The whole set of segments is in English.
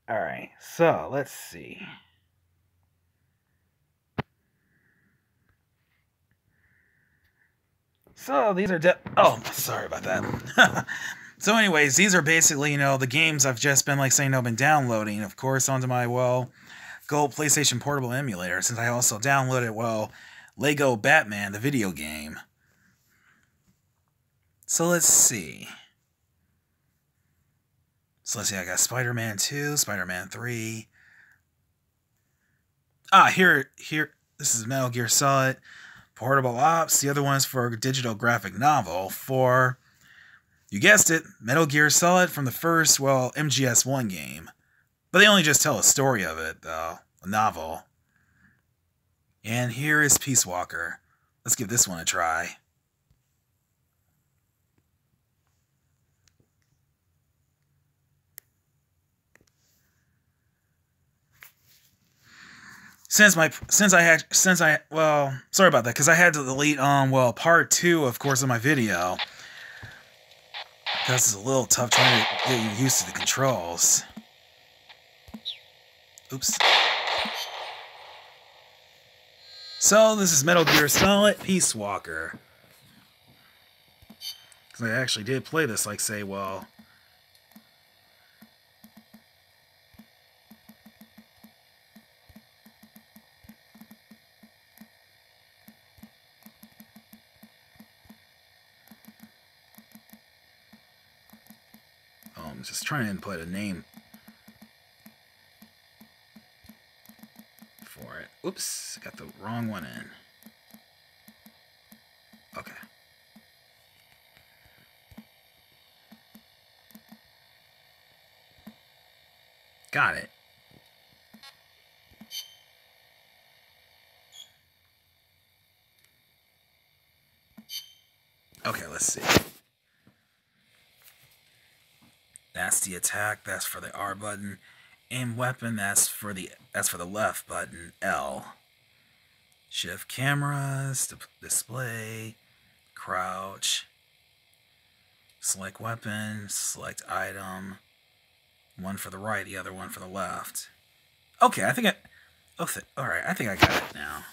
Alright, so let's see. So these are oh, sorry about that. So anyways, these are basically, the games I've just been, been downloading, of course, onto my, Gold PlayStation Portable emulator, since I also downloaded, Lego Batman, the video game. So let's see. I got Spider-Man 2, Spider-Man 3. Here, this is Metal Gear Solid Portable Ops. The other one's for digital graphic novel for, you guessed it, Metal Gear Solid from the first, MGS1 game. But they only just tell a story of it, though. A novel. And here is Peace Walker. Let's give this one a try. Sorry about that, because I had to delete part 2, of course, of my video. Because it's a little tough trying to get used to the controls. Oops. So, this is Metal Gear Solid Peace Walker. Because I actually did play this, I'm just trying to input a name for it. Oops, got the wrong one in. Okay. Got it. Okay, let's see. That's the attack, that's for the R button. Aim weapon, that's for the left button, L. Shift cameras, display, crouch. Select weapon, select item. One for the right, the other one for the left. Okay, I think alright, I think I got it now.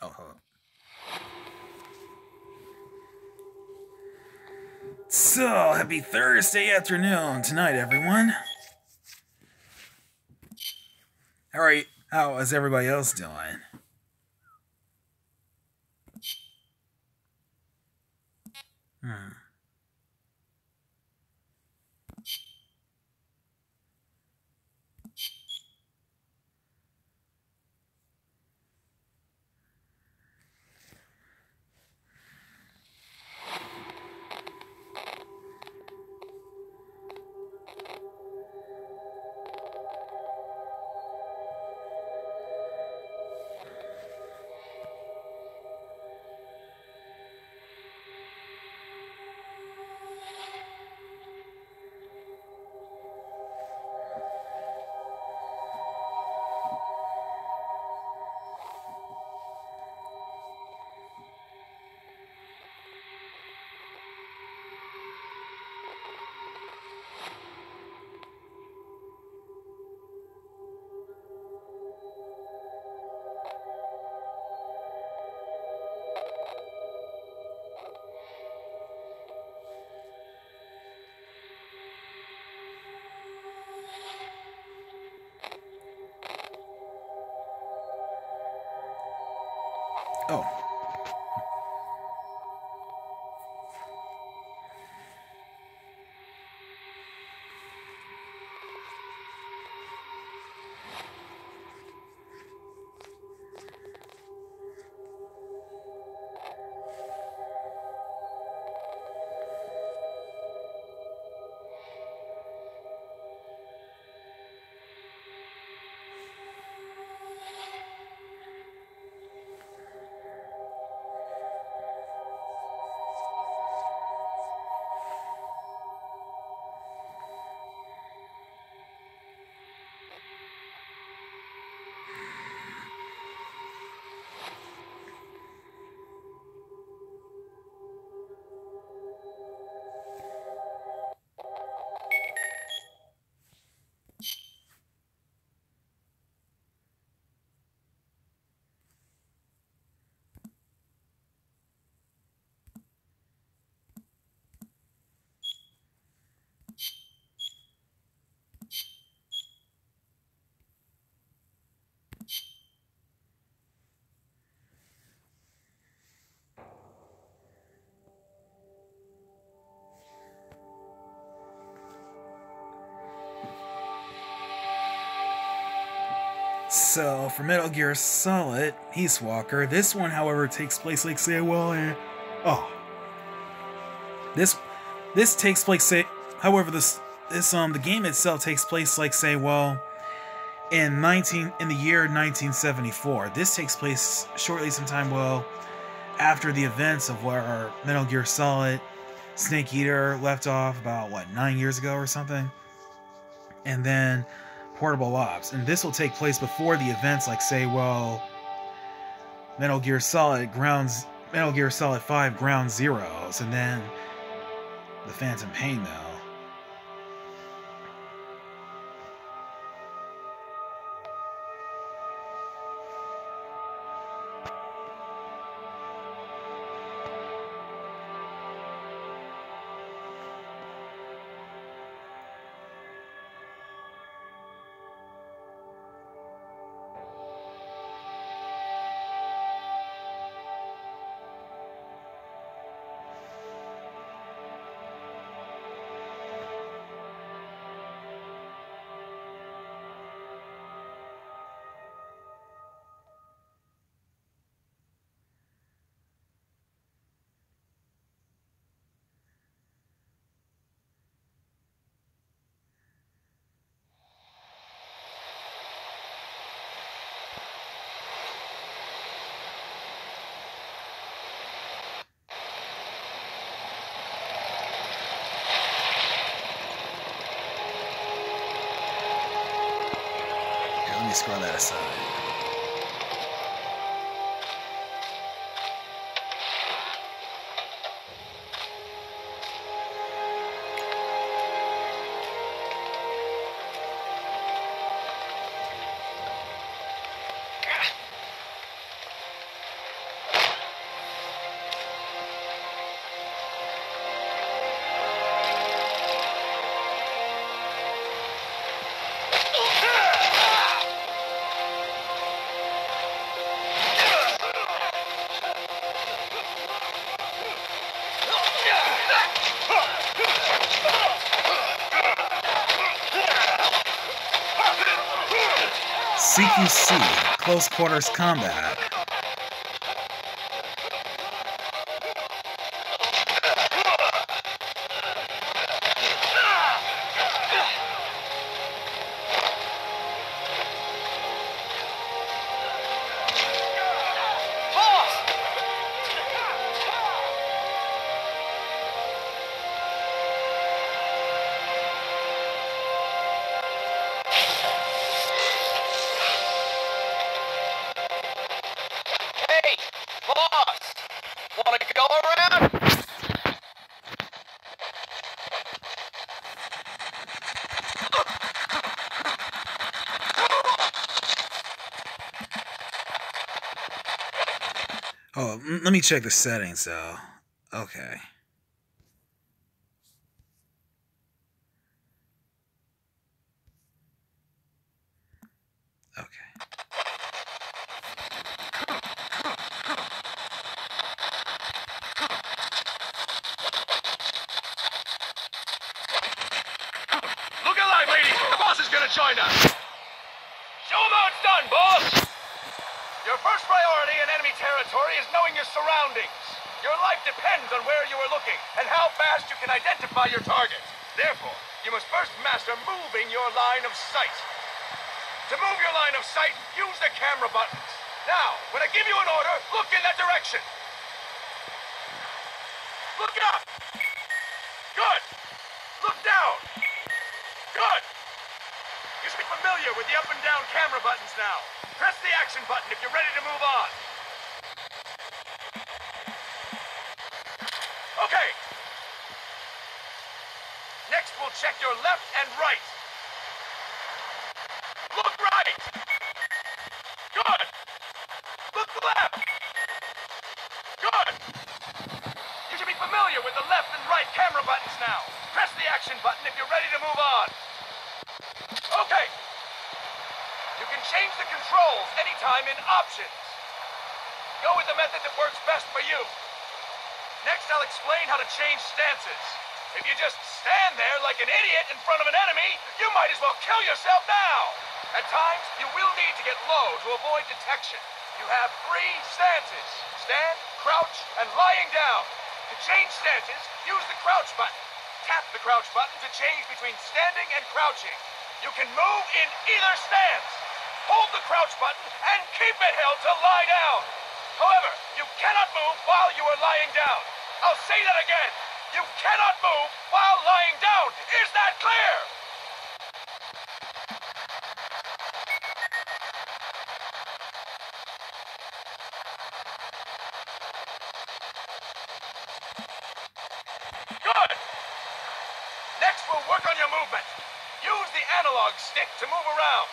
Oh, hold on. So, happy Thursday afternoon tonight, everyone. How is everybody else doing? So, for Metal Gear Solid, Peace Walker, this one, however, takes place, like, say, well, oh. This takes place, say, however, the game itself takes place, like, say, well, in the year 1974. This takes place shortly sometime, well, after the events of where our Metal Gear Solid Snake Eater left off about, 9 years ago or something? And then Portable Ops. And this will take place before the events, like, say, well, Metal Gear Solid 5 Ground Zeroes, and then the Phantom Pain, though. Let me scroll that aside. CQC, Close Quarters Combat. Oh, let me check the settings, though. Okay. Okay. Look alive, ladies! The boss is gonna join us! Show 'em how it's done, boss! Your first priority in enemy territory is knowing your surroundings. Your life depends on where you are looking and how fast you can identify your target. Therefore, you must first master moving your line of sight. To move your line of sight, use the camera buttons. Now, when I give you an order, look in that direction. Look up! Good! Look down! Good! You should be familiar with the up and down camera buttons now. Press the action button if you're ready to move on. Okay. Next, we'll check your left and right. Look right. Good. Look left. Good. You should be familiar with the left and right camera buttons now. Press the action button if you're ready to move on. Okay. You can change the controls anytime in Options. Go with the method that works best for you. Next, I'll explain how to change stances. If you just stand there like an idiot in front of an enemy, you might as well kill yourself now. At times, you will need to get low to avoid detection. You have 3 stances: stand, crouch, and lying down. To change stances, use the crouch button. Tap the crouch button to change between standing and crouching. You can move in either stance. Hold the crouch button and keep it held to lie down. However, you cannot move while you are lying down. I'll say that again. You cannot move while lying down. Is that clear? Good. Next, we'll work on your movement. Use the analog stick to move around.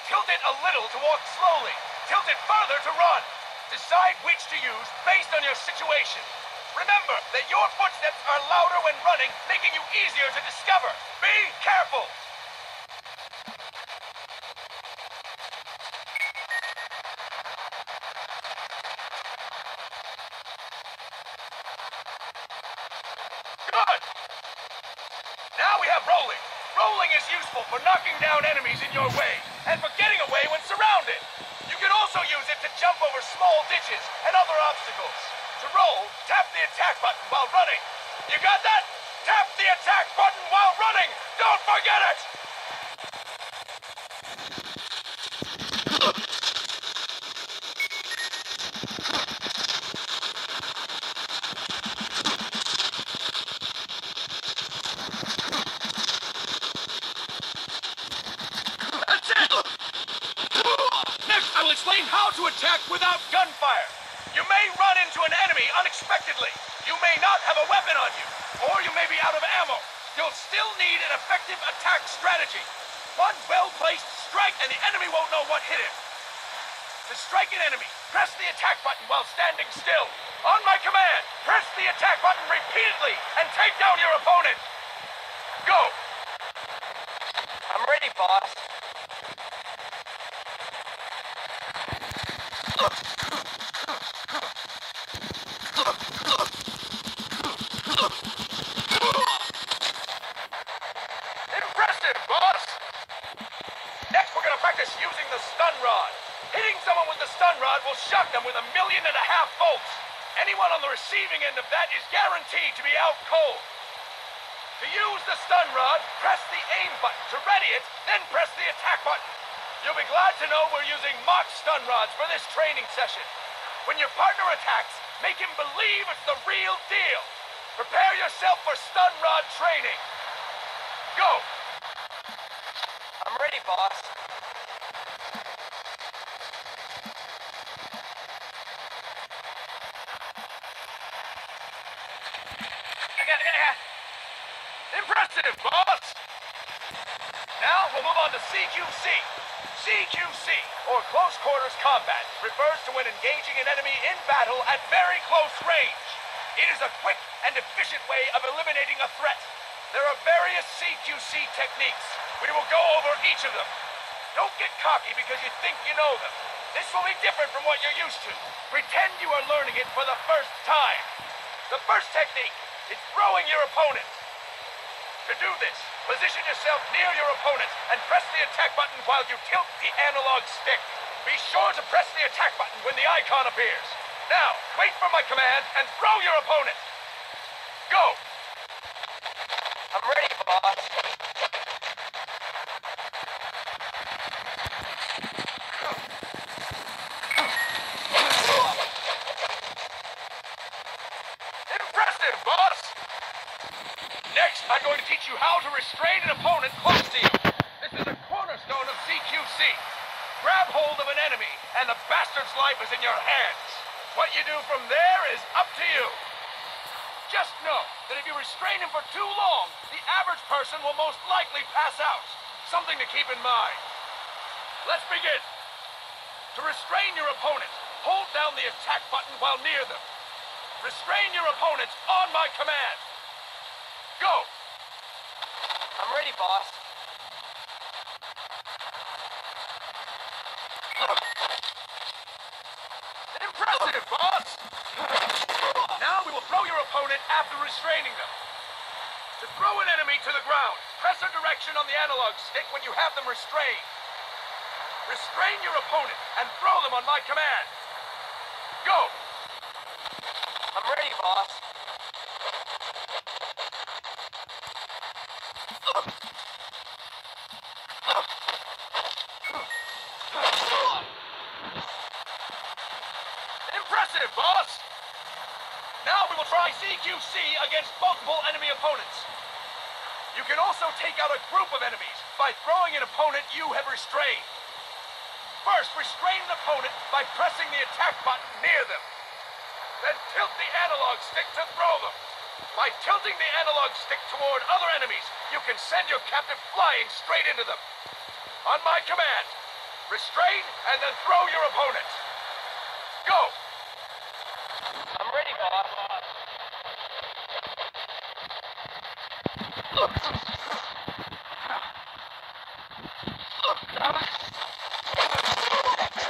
Tilt it a little to walk slowly. Tilt it further to run. Decide which to use based on your situation. Remember that your footsteps are louder when running, making you easier to discover. Be careful. Good. Now we have rolling. Rolling is useful for knocking down enemies in your way and for getting away when surrounded. You can also use it to jump over small ditches and other obstacles. To roll, tap the attack button while running. You got that? Tap the attack button while running. Don't forget it! That's it! Next, I will explain how to attack without gunfire. You may run into an enemy unexpectedly. You may not have a weapon on you, or you may be out of ammo. You'll still need an effective attack strategy. One well-placed strike and the enemy won't know what hit him. To strike an enemy, press the attack button while standing still. On my command, press the attack button repeatedly and take down your opponent. Go! I'm ready, boss. Impressive, boss! Next, we're gonna practice using the stun rod. Hitting someone with the stun rod will shock them with 1.5 million volts. Anyone on the receiving end of that is guaranteed to be out cold. To use the stun rod, press the aim button to ready it, then press the attack button. You'll be glad to know we're using mock stun rods for this training session. When your partner attacks, make him believe it's the real deal. Prepare yourself for stun rod training. Go! I'm ready, boss. Impressive, boss! Now we'll move on to CQC. CQC, or Close Quarters Combat, refers to when engaging an enemy in battle at very close range. It is a quick and efficient way of eliminating a threat. There are various CQC techniques. We will go over each of them. Don't get cocky because you think you know them. This will be different from what you're used to. Pretend you are learning it for the first time. The first technique is throwing your opponent. To do this, position yourself near your opponent and press the attack button while you tilt the analog stick. Be sure to press the attack button when the icon appears. Now, wait for my command and throw your opponent. Go! I'm ready, boss. Impressive, boss! Next, I'm going to teach you how to restrain an opponent close to you. This is a cornerstone of CQC. Grab hold of an enemy, and the bastard's life is in your hands. What you do from there is up to you. Just know that if you restrain him for too long, the average person will most likely pass out. Something to keep in mind. Let's begin. To restrain your opponent, hold down the attack button while near them. Restrain your opponent on my command. Go! I'm ready, boss. Impressive, boss! Now we will throw your opponent after restraining them. To throw an enemy to the ground, press a direction on the analog stick when you have them restrained. Restrain your opponent and throw them on my command. Go! I'm ready, boss. Impressive, boss! Now we will try CQC against multiple enemy opponents. You can also take out a group of enemies by throwing an opponent you have restrained. First, restrain an opponent by pressing the attack button near them. Then tilt the analog stick to throw them. By tilting the analog stick toward other enemies, you can send your captive flying straight into them. On my command, restrain and then throw your opponent. Go! I'm ready, boss.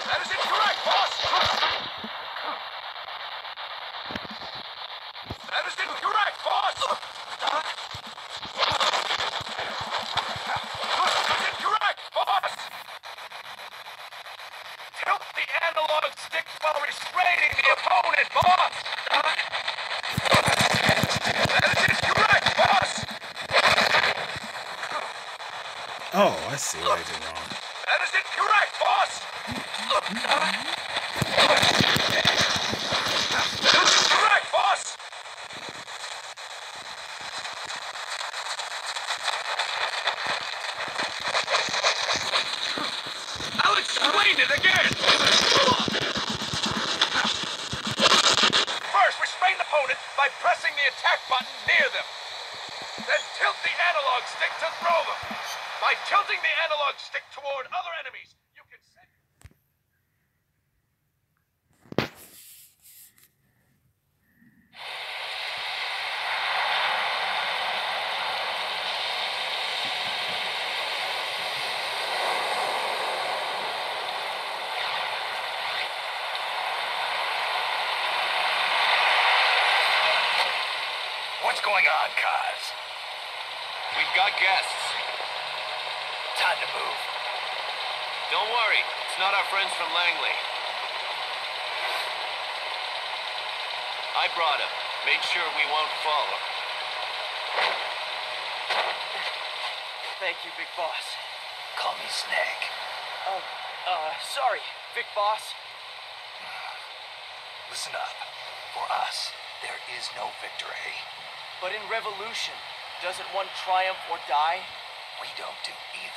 That is incorrect, boss! That is incorrect, boss! That's incorrect, boss! Tilt the analog stick while restraining the opponent, boss! That is incorrect, boss! Oh, I see what I did wrong. That is incorrect, boss! That is incorrect, boss! I'll explain it again! First, restrain the opponent by pressing the attack button near them. Then tilt the analog stick to throw them. By tilting the analog stick toward other enemies, you can send... What's going on, Kaz? We've got guests. Time to move. Don't worry, it's not our friends from Langley. I brought him. Made sure we won't fall. Thank you, Big Boss. Call me Snake. Sorry, Big Boss. Listen up. For us, there is no victory. But in Revolution, doesn't one triumph or die? We don't do either.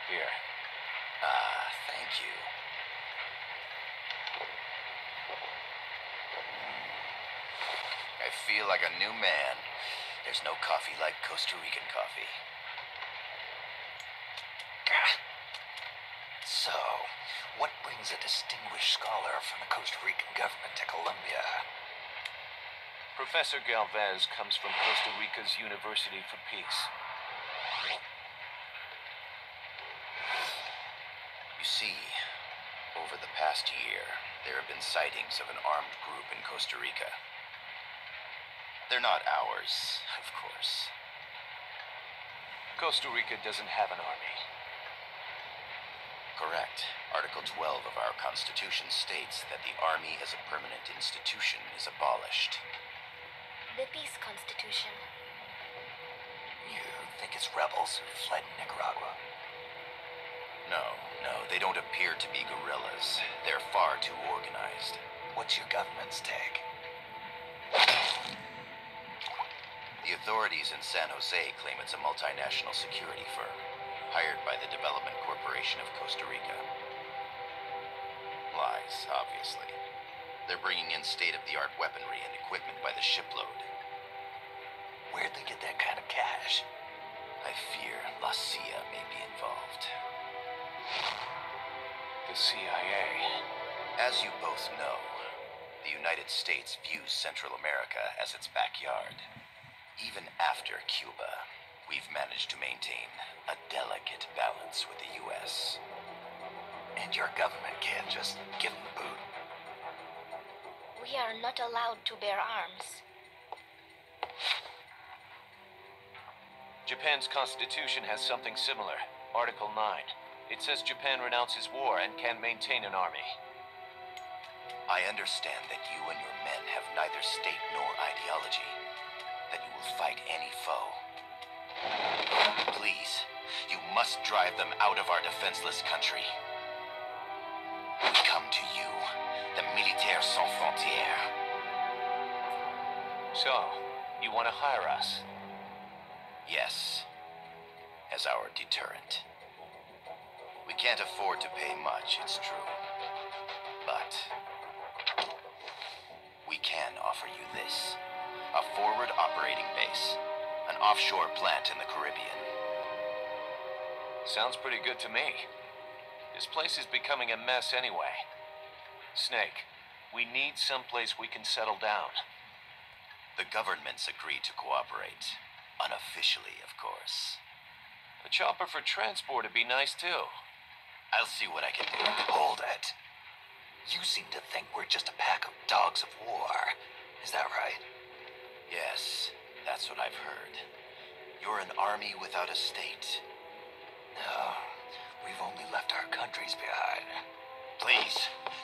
Here. Thank you. I feel like a new man. There's no coffee like Costa Rican coffee. So, what brings a distinguished scholar from the Costa Rican government to Colombia? Professor Galvez comes from Costa Rica's University for Peace. You see, over the past year, there have been sightings of an armed group in Costa Rica. They're not ours, of course. Costa Rica doesn't have an army. Correct. Article 12 of our Constitution states that the Army as a permanent institution is abolished. The Peace Constitution. You think it's rebels who fled Nicaragua? No, they don't appear to be guerrillas. They're far too organized. What's your government's take? The authorities in San Jose claim it's a multinational security firm, hired by the Development Corporation of Costa Rica. Lies, obviously. They're bringing in state-of-the-art weaponry and equipment by the shipload. Where'd they get that kind of cash? I fear La CIA may be involved. The CIA. As you both know, the United States views Central America as its backyard. Even after Cuba, we've managed to maintain a delicate balance with the U.S. And your government can't just give them the boot. We are not allowed to bear arms. Japan's constitution has something similar. Article 9. It says Japan renounces war and can maintain an army. I understand that you and your men have neither state nor ideology. That you will fight any foe. Please, you must drive them out of our defenseless country. We come to you, the Militaires Sans Frontières. So, you want to hire us? Yes, as our deterrent. We can't afford to pay much, it's true. But we can offer you this. A forward operating base. An offshore plant in the Caribbean. Sounds pretty good to me. This place is becoming a mess anyway. Snake, we need someplace we can settle down. The governments agreed to cooperate. Unofficially, of course. A chopper for transport would be nice too. I'll see what I can do. Hold it. You seem to think we're just a pack of dogs of war. Is that right? Yes, that's what I've heard. You're an army without a state. No, we've only left our countries behind. Please,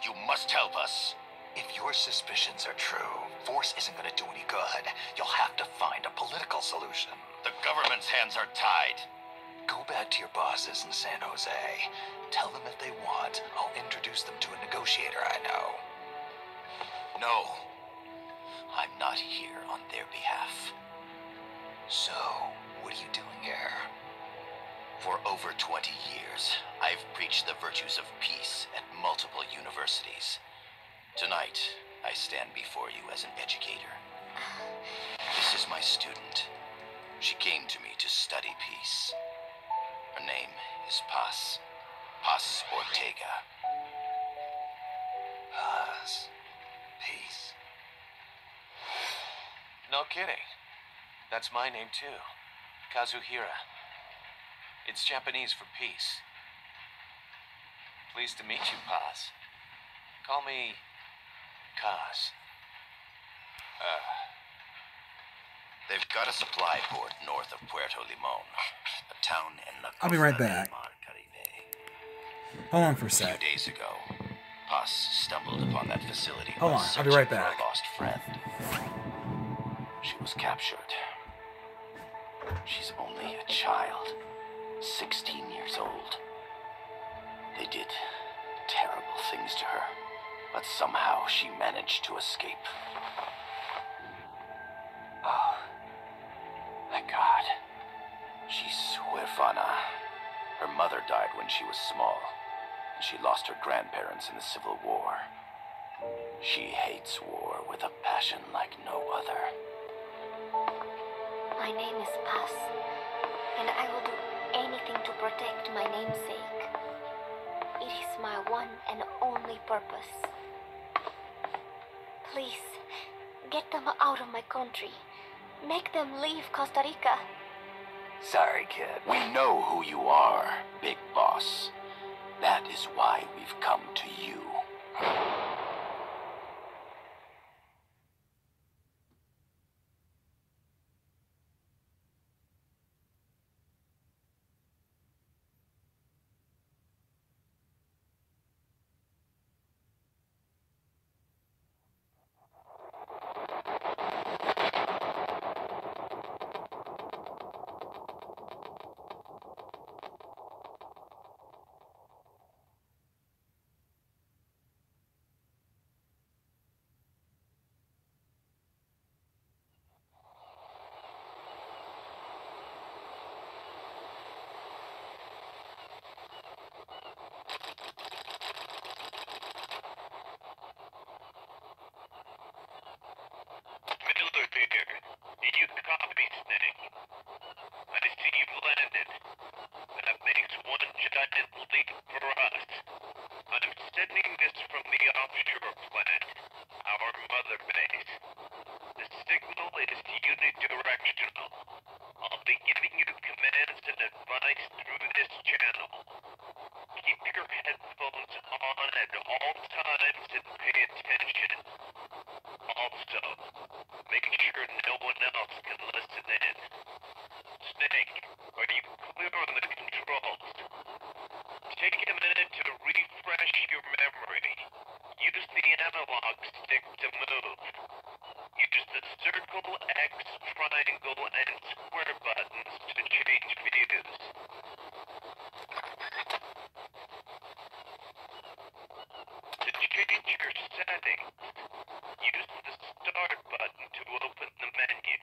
you must help us. If your suspicions are true, force isn't going to do any good. You'll have to find a political solution. The government's hands are tied. Go back to your bosses in San Jose. Tell them if they want, I'll introduce them to a negotiator I know. No, I'm not here on their behalf. So, what are you doing here? For over 20 years, I've preached the virtues of peace at multiple universities. Tonight, I stand before you as an educator. This is my student. She came to me to study peace. Her name is Paz. Paz Ortega. Paz. Peace. No kidding. That's my name too. Kazuhira. It's Japanese for peace. Pleased to meet you, Paz. Call me Kaz. They've got a supply port north of Puerto Limon, a town in the I'll be right back. Hold on for a A few sec. days ago, Paz stumbled upon that facility. Hold while on, I'll be right searching for back. a lost friend. She was captured. She's only a child, 16 years old. They did terrible things to her, but somehow she managed to escape. Oh, thank God. She's huérfana. Her mother died when she was small, and she lost her grandparents in the Civil War. She hates war with a passion like no other. My name is Paz, and I will do anything to protect my namesake. It is my one and only purpose. Please, get them out of my country. Make them leave Costa Rica. Sorry, kid. We know who you are, Big Boss. That is why we've come to you. unidirectional. I'll be giving you commands and advice through this channel. Keep your headphones on at all times and pay attention. Also, make sure no one else can listen in. Snake, are you clear on the controls? Take a minute to refresh your memory. Use the analog stick to move. Use the circle, X, triangle, and square buttons to change views. To change your settings, use the start button to open the menu.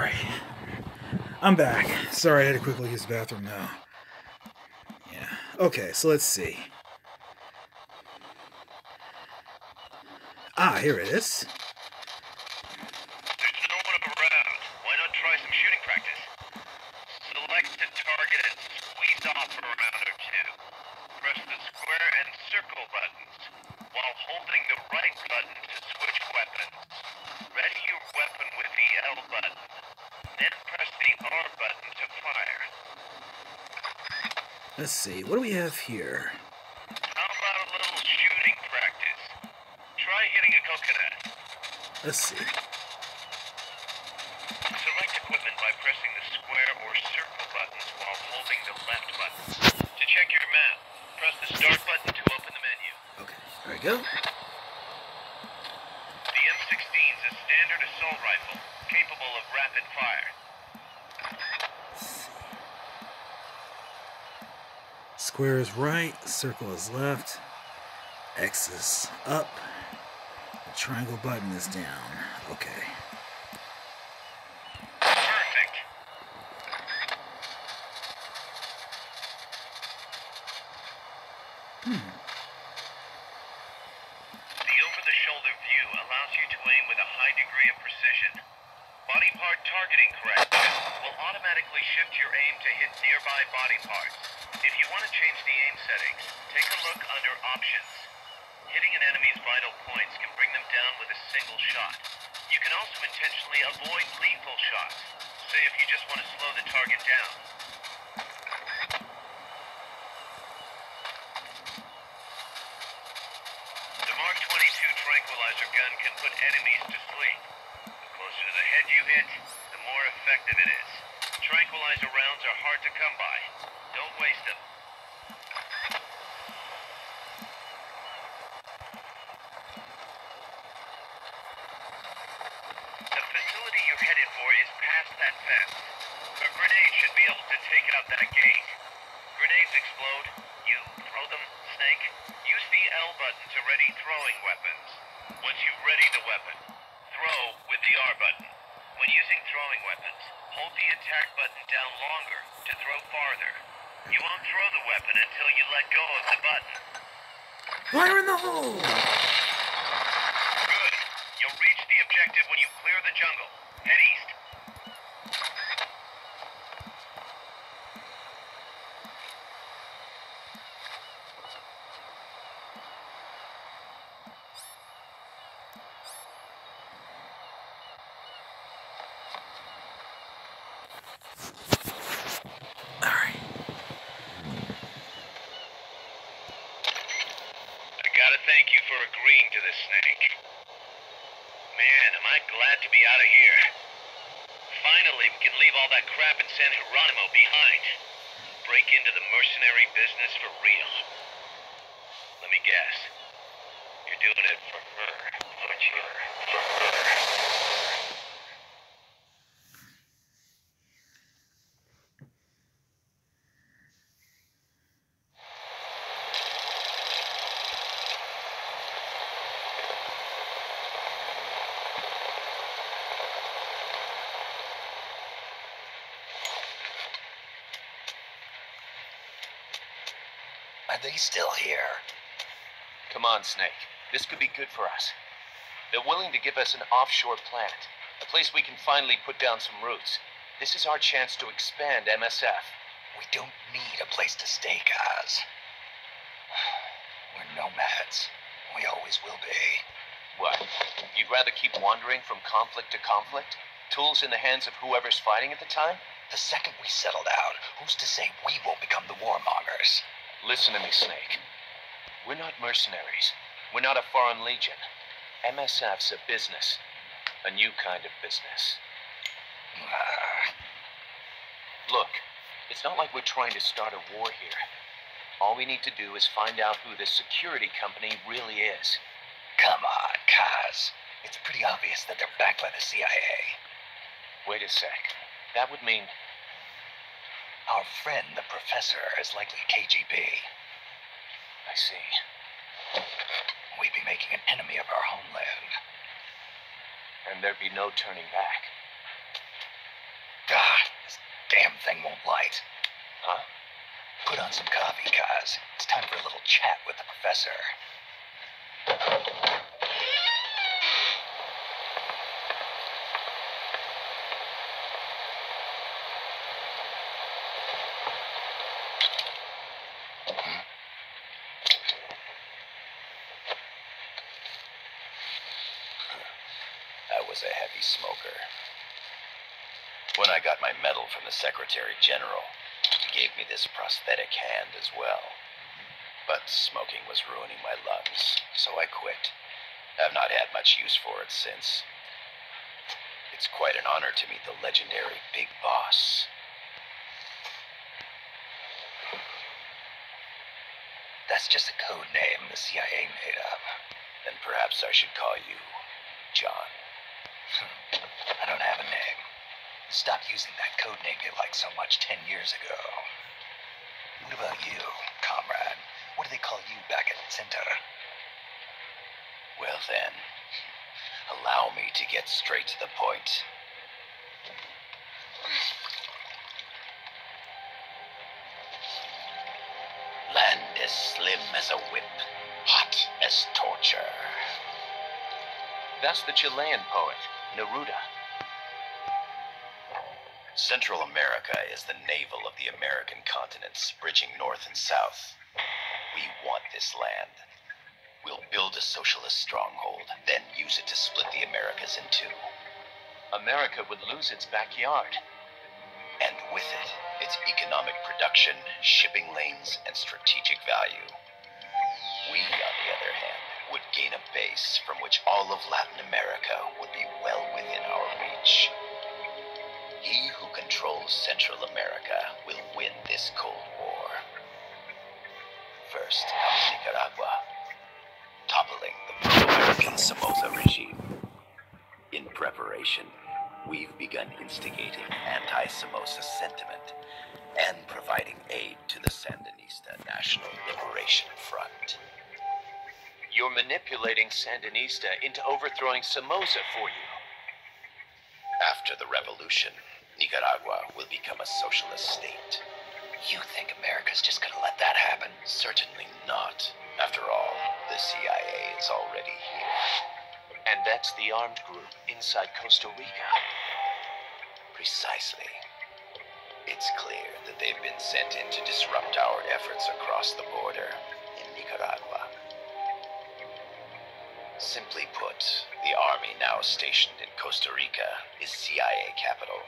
Alright. I'm back. Sorry, I had to quickly use the bathroom now. Yeah. Okay, so let's see. Ah, here it is. There's no one around. Why not try some shooting practice? Select a target and squeeze off for a round or two. Press the square and circle buttons while holding the right button to switch weapons. Ready your weapon with the L button. Then press the R button to fire. Let's see. What do we have here? How about a little shooting practice? Try hitting a coconut. Let's see. Select equipment by pressing the square or circle buttons while holding the left button. To check your map, press the start button to open the menu. Okay, there we go. The M16 is a standard assault rifle, capable of rapid fire. Square is right, circle is left, X is up, the triangle button is down. Okay. Perfect. The over-the-shoulder view allows you to aim with a high degree of precision. Body part targeting correction will automatically shift your aim to hit nearby body parts. If you want to change the aim settings, take a look under Options. Hitting an enemy's vital points can bring them down with a single shot. You can also intentionally avoid lethal shots, say if you just want to slow the target down. The Mark 22 tranquilizer gun can put enemies to sleep. The closer to the head you hit, the more effective it is. Tranquilizer rounds are hard to come by. Don't waste them. The facility you're headed for is past that fence. A grenade should be able to take out that gate. Grenades explode. You throw them, Snake. Use the L button to ready throwing weapons. Once you ready the weapon, throw with the R button. When using throwing weapons, hold the attack button down longer to throw farther. You won't throw the weapon until you let go of the button. Fire in the hole! Good. You'll reach the objective when you clear the jungle. Head east. Alright. I gotta thank you for agreeing to this, Snake. Man, am I glad to be out of here. Finally, we can leave all that crap in San Geronimo behind. Break into the mercenary business for real. Let me guess. You're doing it for her, aren't you? For her. Are they still here? Come on, Snake. This could be good for us. They're willing to give us an offshore planet, a place we can finally put down some roots. This is our chance to expand MSF. We don't need a place to stay, Kaz. We're nomads. We always will be. What? You'd rather keep wandering from conflict to conflict? Tools in the hands of whoever's fighting at the time? The second we settle down, who's to say we won't become the warmongers? Listen to me, Snake. We're not mercenaries. We're not a foreign legion. MSF's a business. A new kind of business. Look, it's not like we're trying to start a war here. All we need to do is find out who this security company really is. Come on, Kaz. It's pretty obvious that they're backed by the CIA. Wait a sec. That would mean... Our friend, the professor, is likely KGB. I see. We'd be making an enemy of our homeland. And there'd be no turning back. damn thing won't light. Huh? Put on some coffee, Kaz. It's time for a little chat with the professor. I was a heavy smoker. When I got my medal from the Secretary General, he gave me this prosthetic hand as well. But smoking was ruining my lungs, so I quit. I've not had much use for it since. It's quite an honor to meet the legendary Big Boss. That's just a code name the CIA made up. And perhaps I should call you John. I don't have a name. Stopped using that code name you liked so much 10 years ago. What about you, comrade? What do they call you back at Center? Well then, allow me to get straight to the point. Land as slim as a whip, hot as torture. That's the Chilean poet, Neruda. Central America is the navel of the American continents, bridging north and south. We want this land. We'll build a socialist stronghold, then use it to split the Americas in two. America would lose its backyard. And with it, its economic production, shipping lanes, and strategic value. We, on the other hand, would gain a base from which all of Latin America would be well within our reach. He who controls Central America will win this Cold War. First comes Nicaragua, toppling the pro-American Somoza regime. In preparation, we've begun instigating anti-Somoza sentiment and providing aid to the Sandinista National Liberation Front. You're manipulating Sandinista into overthrowing Somoza for you. After the revolution, Nicaragua will become a socialist state. You think America's just gonna let that happen? Certainly not. After all, the CIA is already here. And that's the armed group inside Costa Rica. Precisely. It's clear that they've been sent in to disrupt our efforts across the border in Nicaragua. Simply put, the army now stationed in Costa Rica is CIA capital.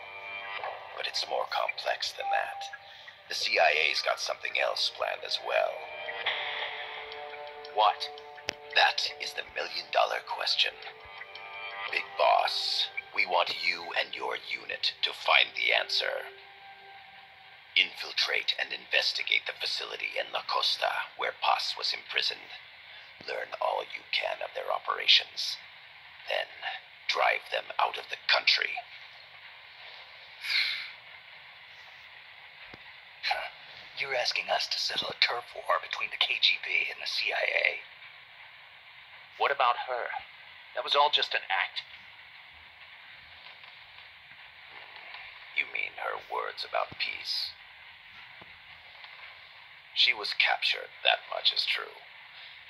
But it's more complex than that. The CIA's got something else planned as well. What? That is the million-dollar question. Big Boss, we want you and your unit to find the answer. Infiltrate and investigate the facility in La Costa where Paz was imprisoned. Learn all you can of their operations. Then drive them out of the country. You're asking us to settle a turf war between the KGB and the CIA. What about her? That was all just an act. You mean her words about peace? She was captured, that much is true.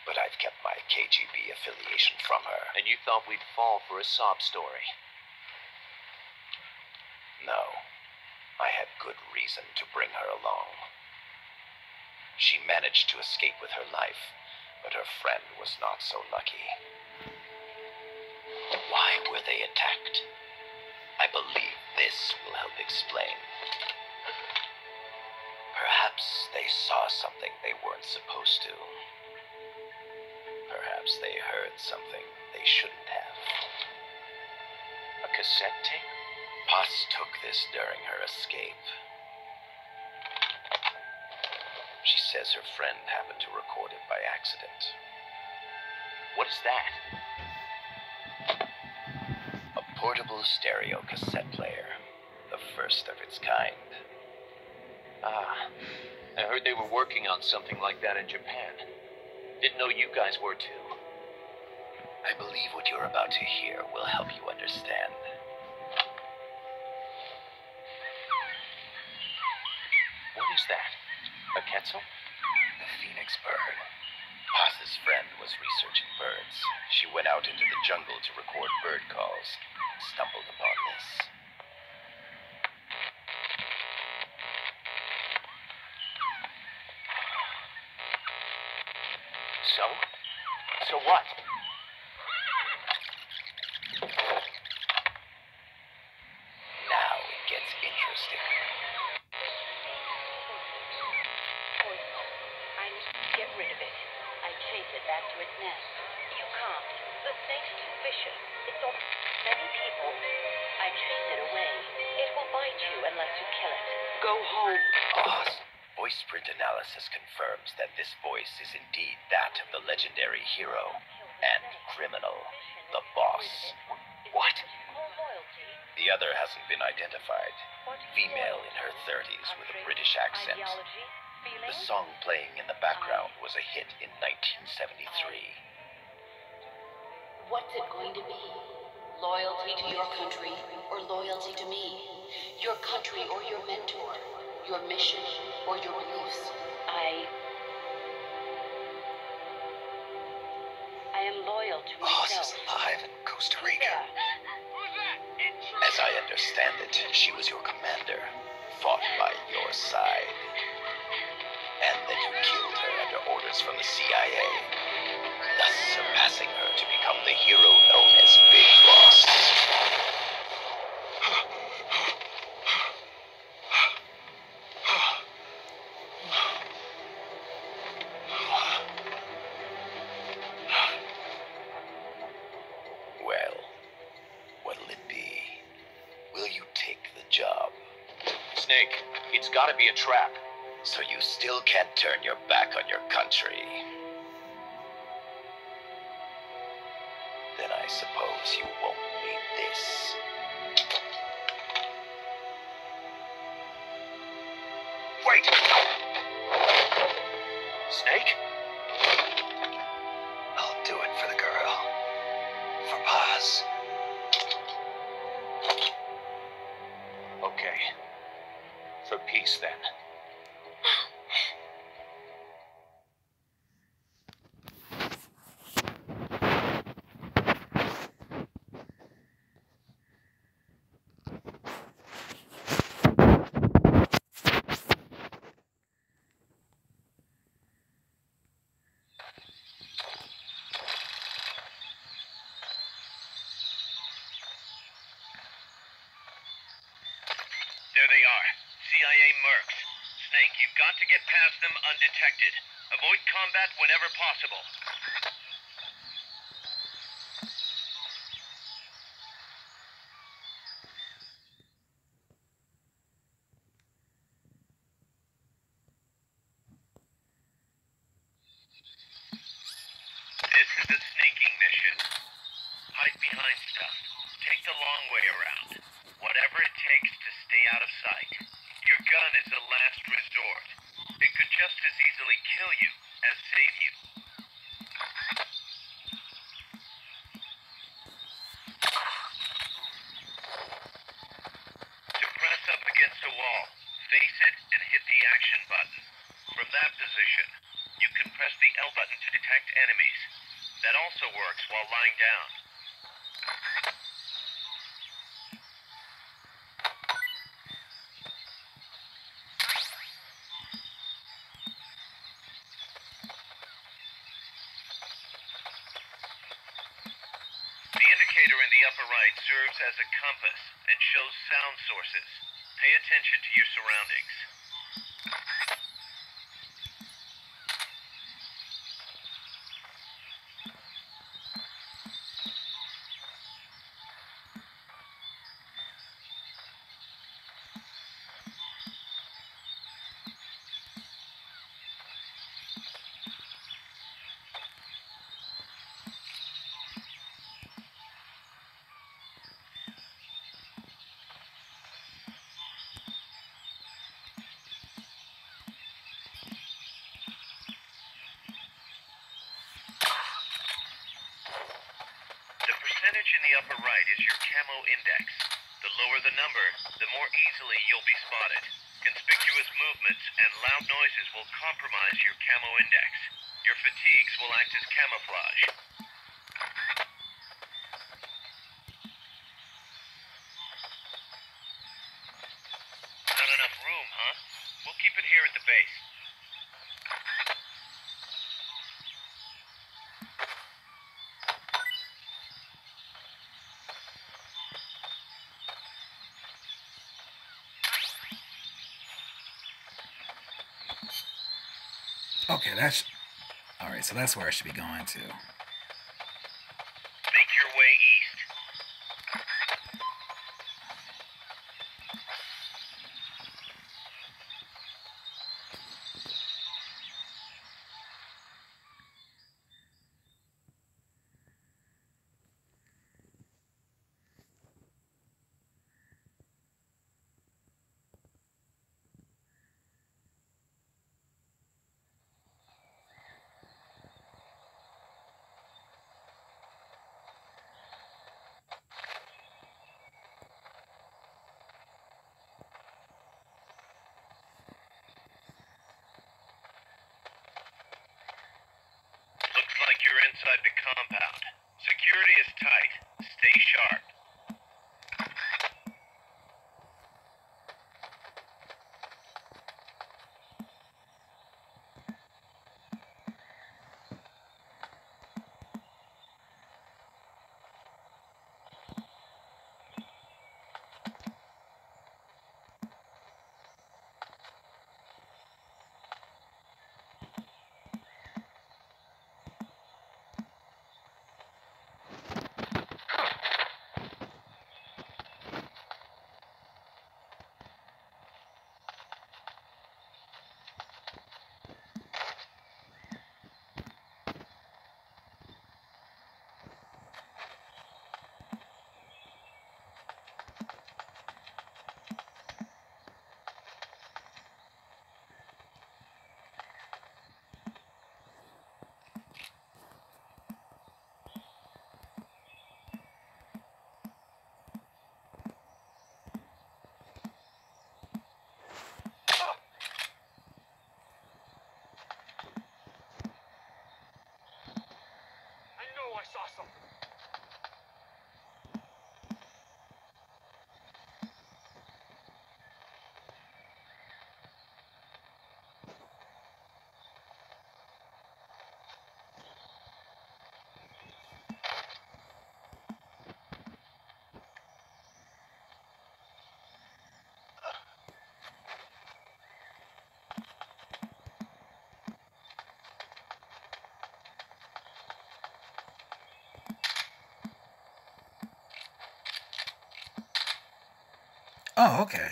But I've kept my KGB affiliation from her. And you thought we'd fall for a sob story? No. I had good reason to bring her along. She managed to escape with her life, but her friend was not so lucky. Why were they attacked? I believe this will help explain. Perhaps they saw something they weren't supposed to. Perhaps they heard something they shouldn't have. A cassette tape? Paz took this during her escape. She says her friend happened to record it by accident. What is that? A portable stereo cassette player. The first of its kind. Ah, I heard they were working on something like that in Japan. Didn't know you guys were too. I believe what you're about to hear will help you understand. Who's that? A Quetzal? The phoenix bird. Paz's friend was researching birds. She went out into the jungle to record bird calls. Stumbled upon this. So what? Now it gets interesting. I need to get rid of it. I chase it back to its nest. You can't. The snake's too vicious. It's on many people. I chase it away. It will bite you unless you kill it. Go home. Voice print analysis confirms that this voice is indeed that of the legendary hero and criminal, the boss. What? The other hasn't been identified. Female in her 30s with a British accent. The song playing in the background was a hit in 1973. What's it going to be? Loyalty to your country or loyalty to me? Your country or your mentor? Your mission or your beliefs? I am loyal to Boss myself. is alive in Costa Rica. Who's that? As I understand it, she was your commander, fought by your side. And then you killed her under orders from the CIA, thus surpassing her to become the hero known as Big Boss. Well, what'll it be? Will you take the job? Snake, it's gotta be a trap. So you still can't turn your back on your country? Then I suppose you won't need this. Wait! Snake? I'll do it for the girl. For Paz. Okay. For peace, then. There they are. CIA mercs. Snake, you've got to get past them undetected. Avoid combat whenever possible. This is a sneaking mission. Hide behind stuff. Take the long way around. Whatever it takes to stay out of sight. Your gun is a last resort. It could just as easily kill you as save you. To press up against a wall, face it and hit the action button. From that position, you can press the L button to detect enemies. That also works while lying down. The indicator in the upper right serves as a compass and shows sound sources. Pay attention to your surroundings. The percentage in the upper right is your camo index. The lower the number, the more easily you'll be spotted. Conspicuous movements and loud noises will compromise your camo index. Your fatigues will act as camouflage. Not enough room, huh? We'll keep it here at the base. Okay, that's... Alright, so that's where I should be going to. Make your way east. Looks like you're inside the compound. Security is tight. Stay sharp. I know I saw something. Oh, okay.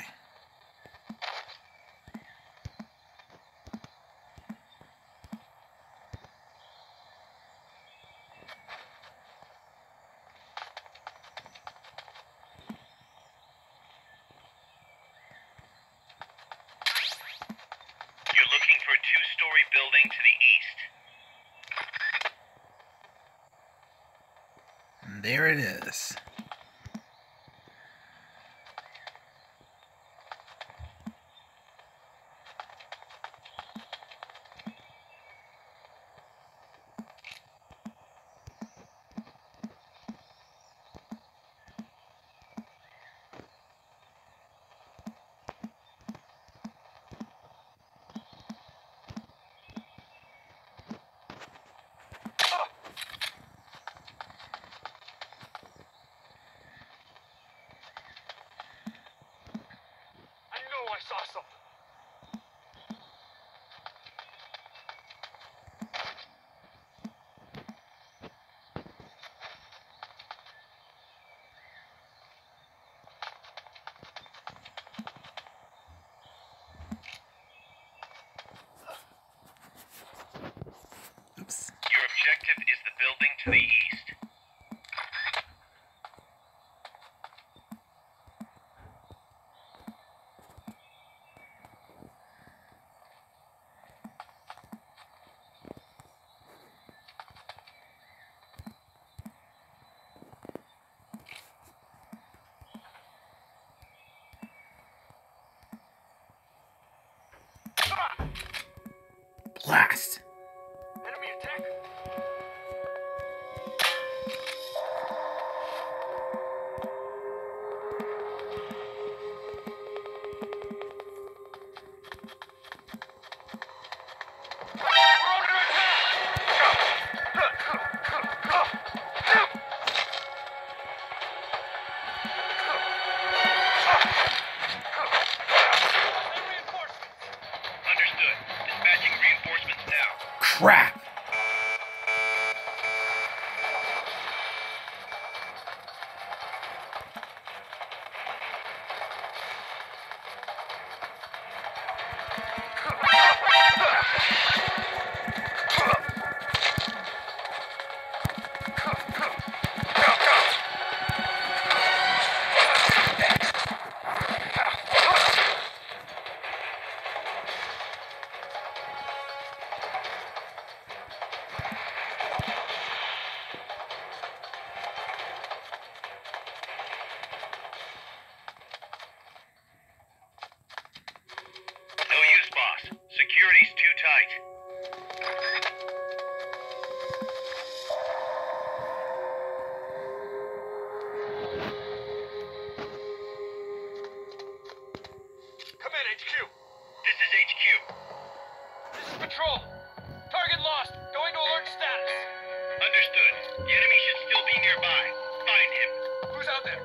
You're looking for a two-story building to the east. And there it is. I know I saw something. Oops. Your objective is the building to the east. Blast! Enemy attack. We're under Understood. Dispatching reinforcements now. Crap! No use, boss. Security's too tight. Come in, HQ. This is HQ. This is Patrol. Target lost. Going to alert status. Understood. The enemy should still be nearby. Find him. Who's out there?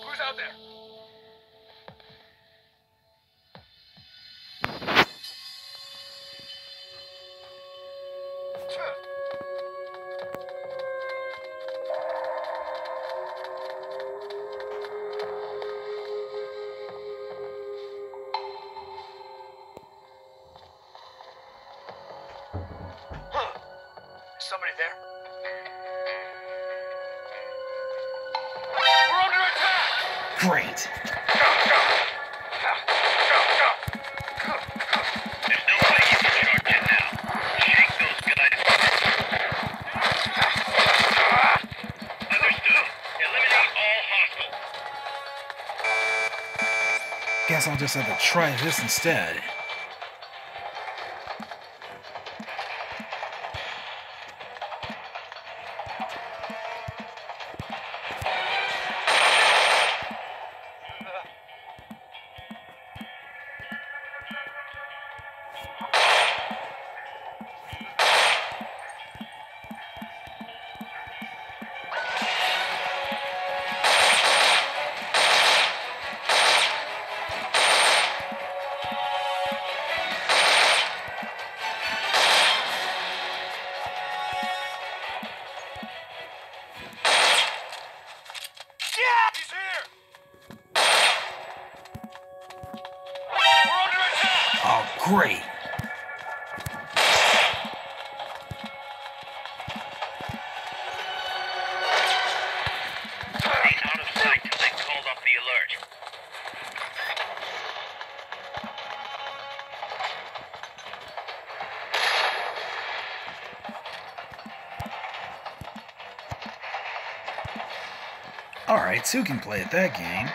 Who's out there? Somebody there? We're under attack! Great! There's no way you can charge in now. Shake those guided bullets. Understood. Eliminate all hostiles. Guess I'll just have to try this instead. He's here! We're under attack! Oh, great! Stay out of sight till they've called off the alert. Alright, so who can play at that game?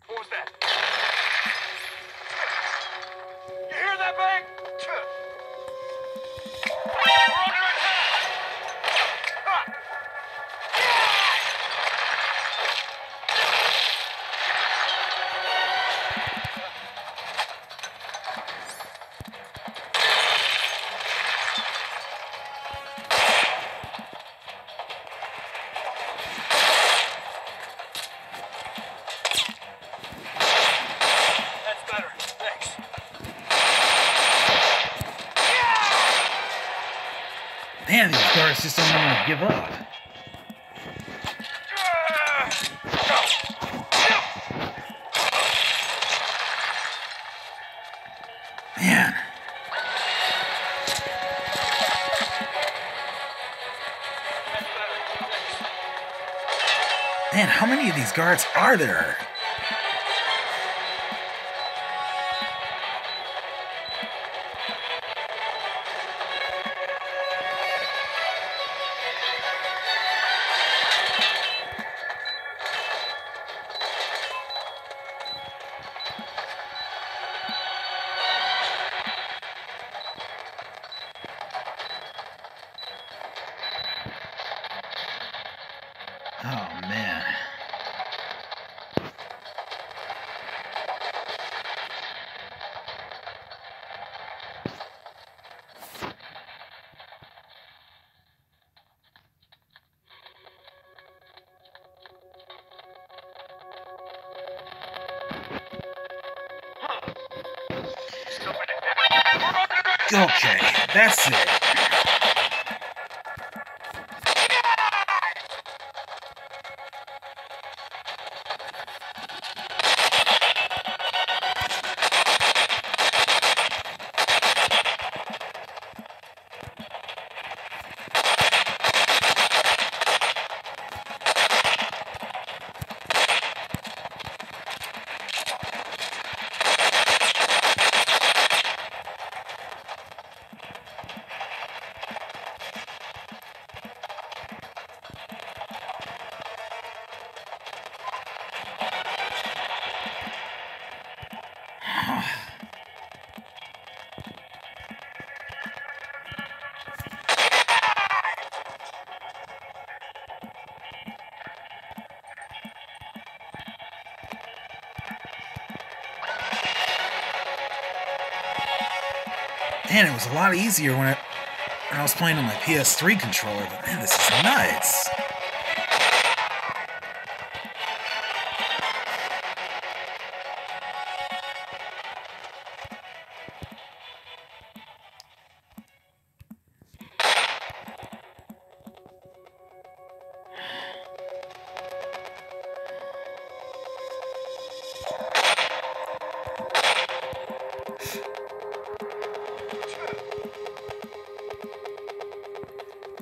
What was that? You hear that bang? We're under attack! That's better. Thanks. Man, these guards just don't want to give up. Man. Man, how many of these guards are there? Oh, man. Okay, that's it. Man, it was a lot easier when I was playing on my PS3 controller, but man, this is nuts.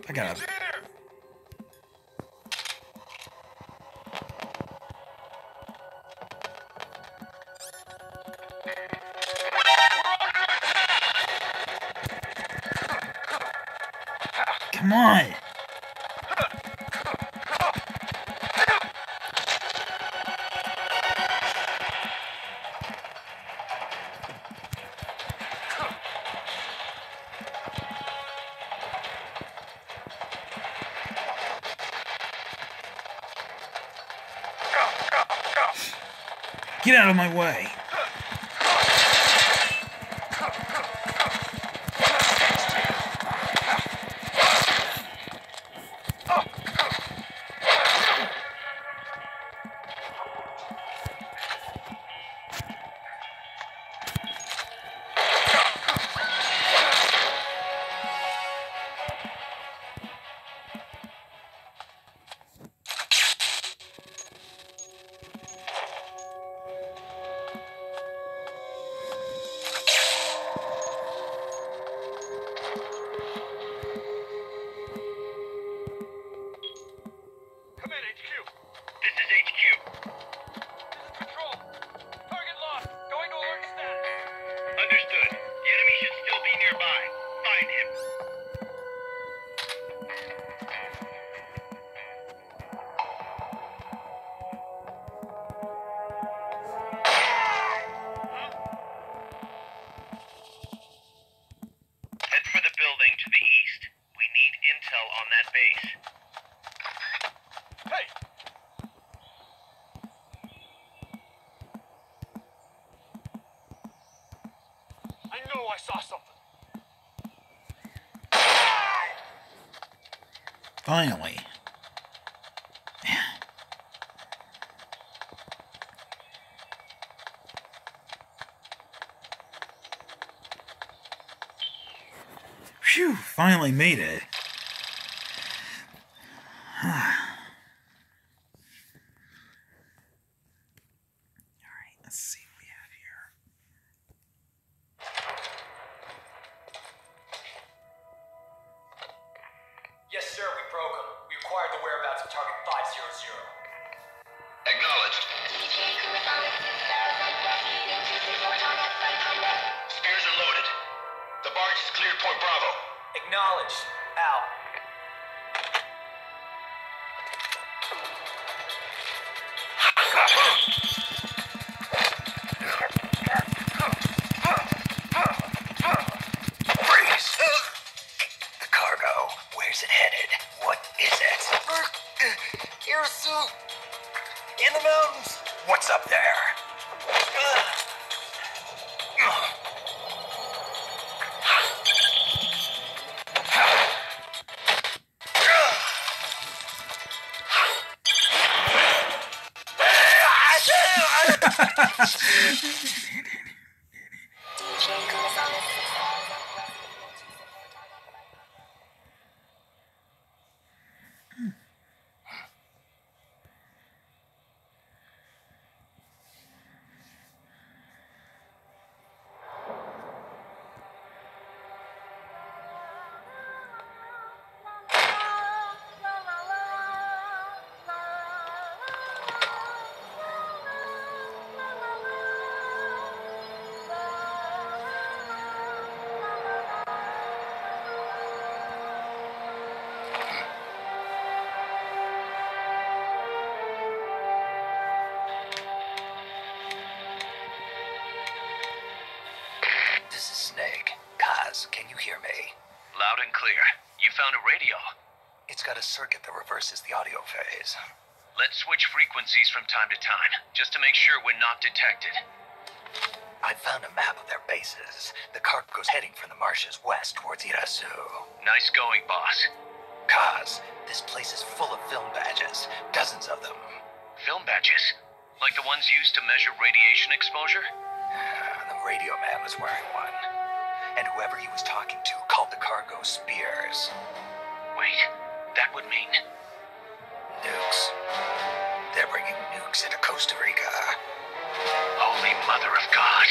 I gotta... Come on! Get out of my way! To the east. We need intel on that base. Hey! I know I saw something. Finally. Phew, finally made it. Alright, let's see what we have here. Yes, sir, we broke him. We acquired the whereabouts of target 500. Point Bravo. Acknowledged. Out. Freeze! The cargo. Where's it headed? What is it? Airsuit! In the mountains! What's up there? This is Snake. Kaz, can you hear me? Loud and clear. You found a radio. It's got a circuit that reverses the audio phase. Let's switch frequencies from time to time, just to make sure we're not detected. I found a map of their bases. The cargo's heading from the marshes west towards Irasu. Nice going, boss. Kaz, this place is full of film badges. Dozens of them. Film badges? Like the ones used to measure radiation exposure? The radio man was wearing one. And whoever he was talking to called the cargo spears. Wait, that would mean... Nukes. They're bringing nukes into Costa Rica. Holy Mother of God.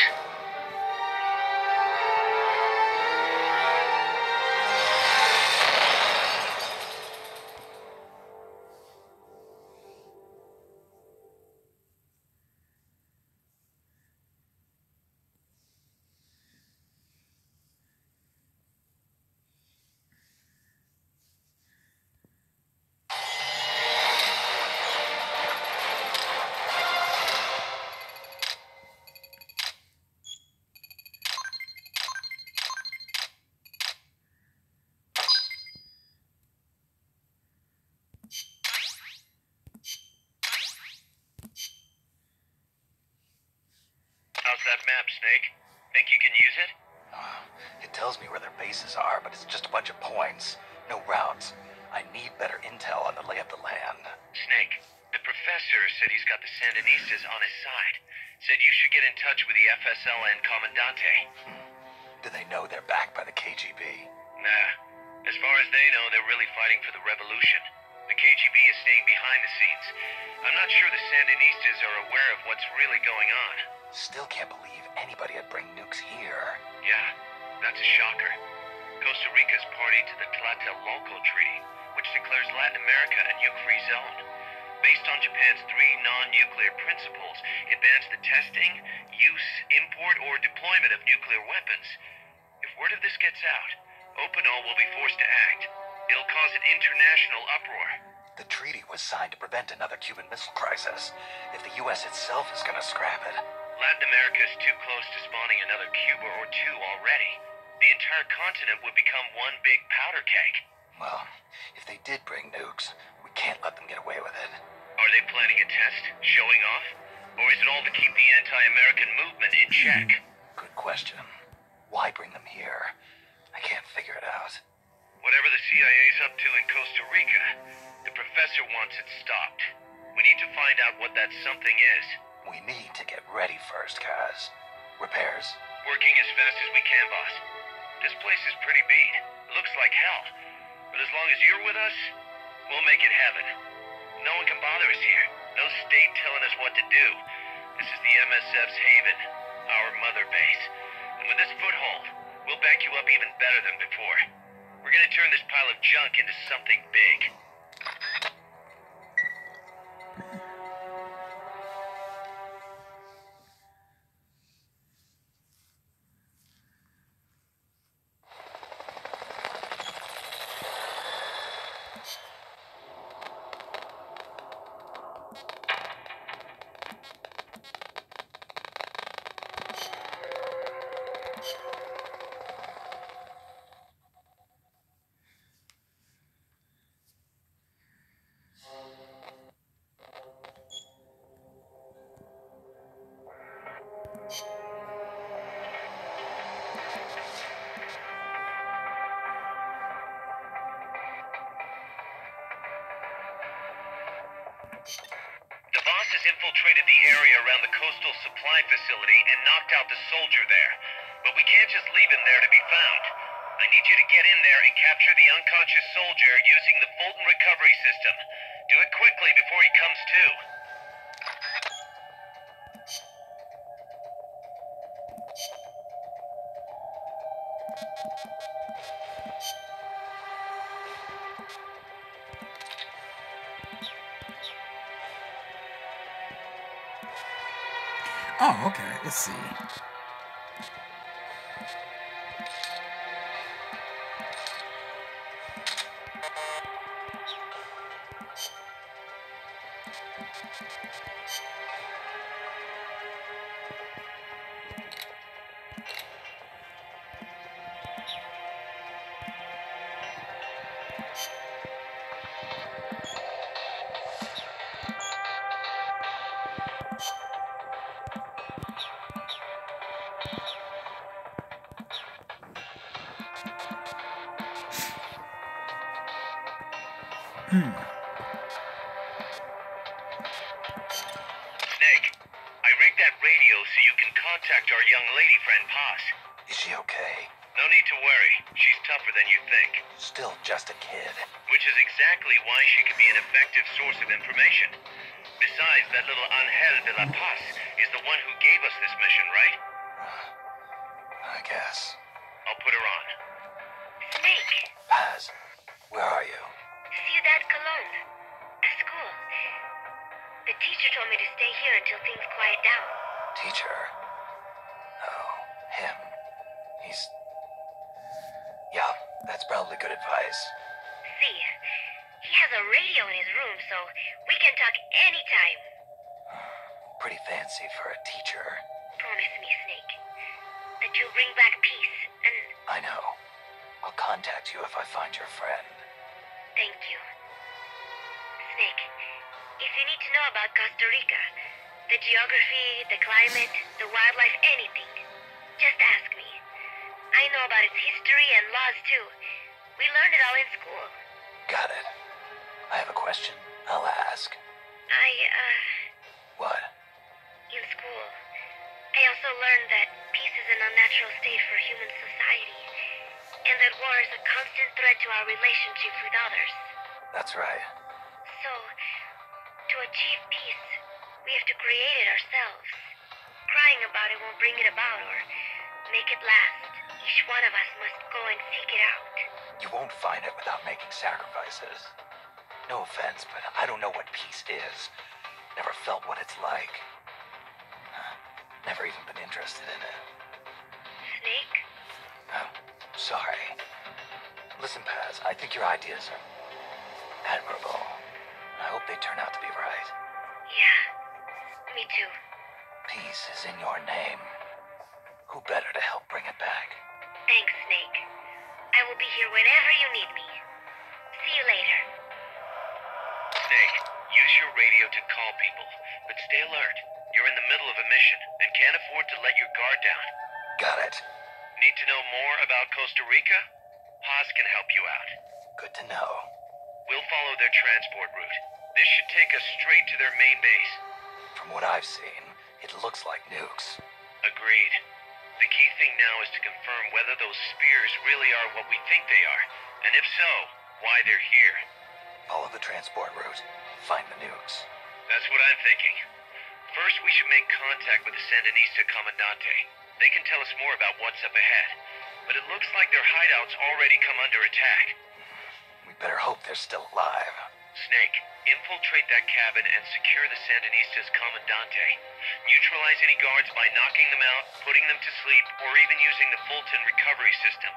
How's that map, Snake? Think you can use it? It tells me where their bases are, but it's just a bunch of points. No routes. I need better intel on the lay of the land. Snake, the professor said he's got the Sandinistas on his side. Said you should get in touch with the FSL and Commandante. Do they know they're backed by the KGB? Nah. As far as they know, they're really fighting for the revolution. The KGB is staying behind the scenes. I'm not sure the Sandinistas are aware of what's really going on. Still can't believe anybody would bring nukes here. Yeah, that's a shocker. Costa Rica's party to the Tlatelolco Treaty, which declares Latin America a nuke-free zone. Based on Japan's 3 non-nuclear principles, it bans the testing, use, import, or deployment of nuclear weapons. If word of this gets out, Openo will be forced to act. It'll cause an international uproar. The treaty was signed to prevent another Cuban Missile Crisis. If the U.S. itself is gonna scrap it... Latin America is too close to spawning another Cuba or two already. The entire continent would become one big powder keg. Well, if they did bring nukes, we can't let them get away with it. Are they planning a test? Showing off? Or is it all to keep the anti-American movement in check? Good question. Why bring them here? I can't figure it out. Whatever the CIA's up to in Costa Rica, the professor wants it stopped. We need to find out what that something is. We need to get ready first, Kaz. Repairs? Working as fast as we can, boss. This place is pretty beat. It looks like hell. But as long as you're with us, we'll make it heaven. No one can bother us here. No state telling us what to do. This is the MSF's haven, our mother base. And with this foothold, we'll back you up even better than before. We're gonna turn this pile of junk into something big. infiltrated the area around the coastal supply facility and knocked out the soldier there. But we can't just leave him there to be found. I need you to get in there and capture the unconscious soldier using the Fulton recovery system. Do it quickly before he comes to. Oh, okay. Let's see. Snake, I rigged that radio so you can contact our young lady friend Paz. Is she okay? No need to worry. She's tougher than you think. Still just a kid. Which is exactly why she could be an effective source of information. Besides, that little Angel de la Paz is the one who gave us this mission, right? I guess. I'll put her on. Snake, Paz, where are you? Ciudad Colon. At school. The teacher told me to stay here until things quiet down. Teacher? Oh, him. He's... Yeah, that's probably good advice. See, he has a radio in his room, so we can talk anytime. Pretty fancy for a teacher. Promise me, Snake, that you'll bring back peace, and I know. I'll contact you if I find your friend. thank you. Snake, if you need to know about Costa Rica, the geography, the climate, the wildlife, anything, just ask me. I know about its history and laws, too. We learned it all in school. Got it. I have a question. I'll ask. What? In school, I also learned that peace is an unnatural state for human society, and that war is a constant threat to our relationships with others. That's right. So, to achieve peace, we have to create it ourselves. Crying about it won't bring it about or make it last. Each one of us must go and seek it out. You won't find it without making sacrifices. No offense, but I don't know what peace is. Never felt what it's like. Never even been interested in it. Snake? Oh, sorry. Listen, Paz, I think your ideas are admirable. I hope they turn out to be right. Yeah, me too. Peace is in your name. Who better to help bring it back? Thanks, Snake. I will be here whenever you need me. See you later. Snake, use your radio to call people, but stay alert. You're in the middle of a mission and can't afford to let your guard down. Got it. Need to know more about Costa Rica? Paz can help you out. Good to know. We'll follow their transport route. This should take us straight to their main base. From what I've seen, it looks like nukes. Agreed. The key thing now is to confirm whether those spears really are what we think they are, and if so, why they're here. Follow the transport route. Find the nukes. That's what I'm thinking. First, we should make contact with the Sandinista Comandante. They can tell us more about what's up ahead, but it looks like their hideout's already come under attack. We better hope they're still alive. Snake, infiltrate that cabin and secure the Sandinista's Comandante. Neutralize any guards by knocking them out, putting them to sleep, or even using the Fulton recovery system.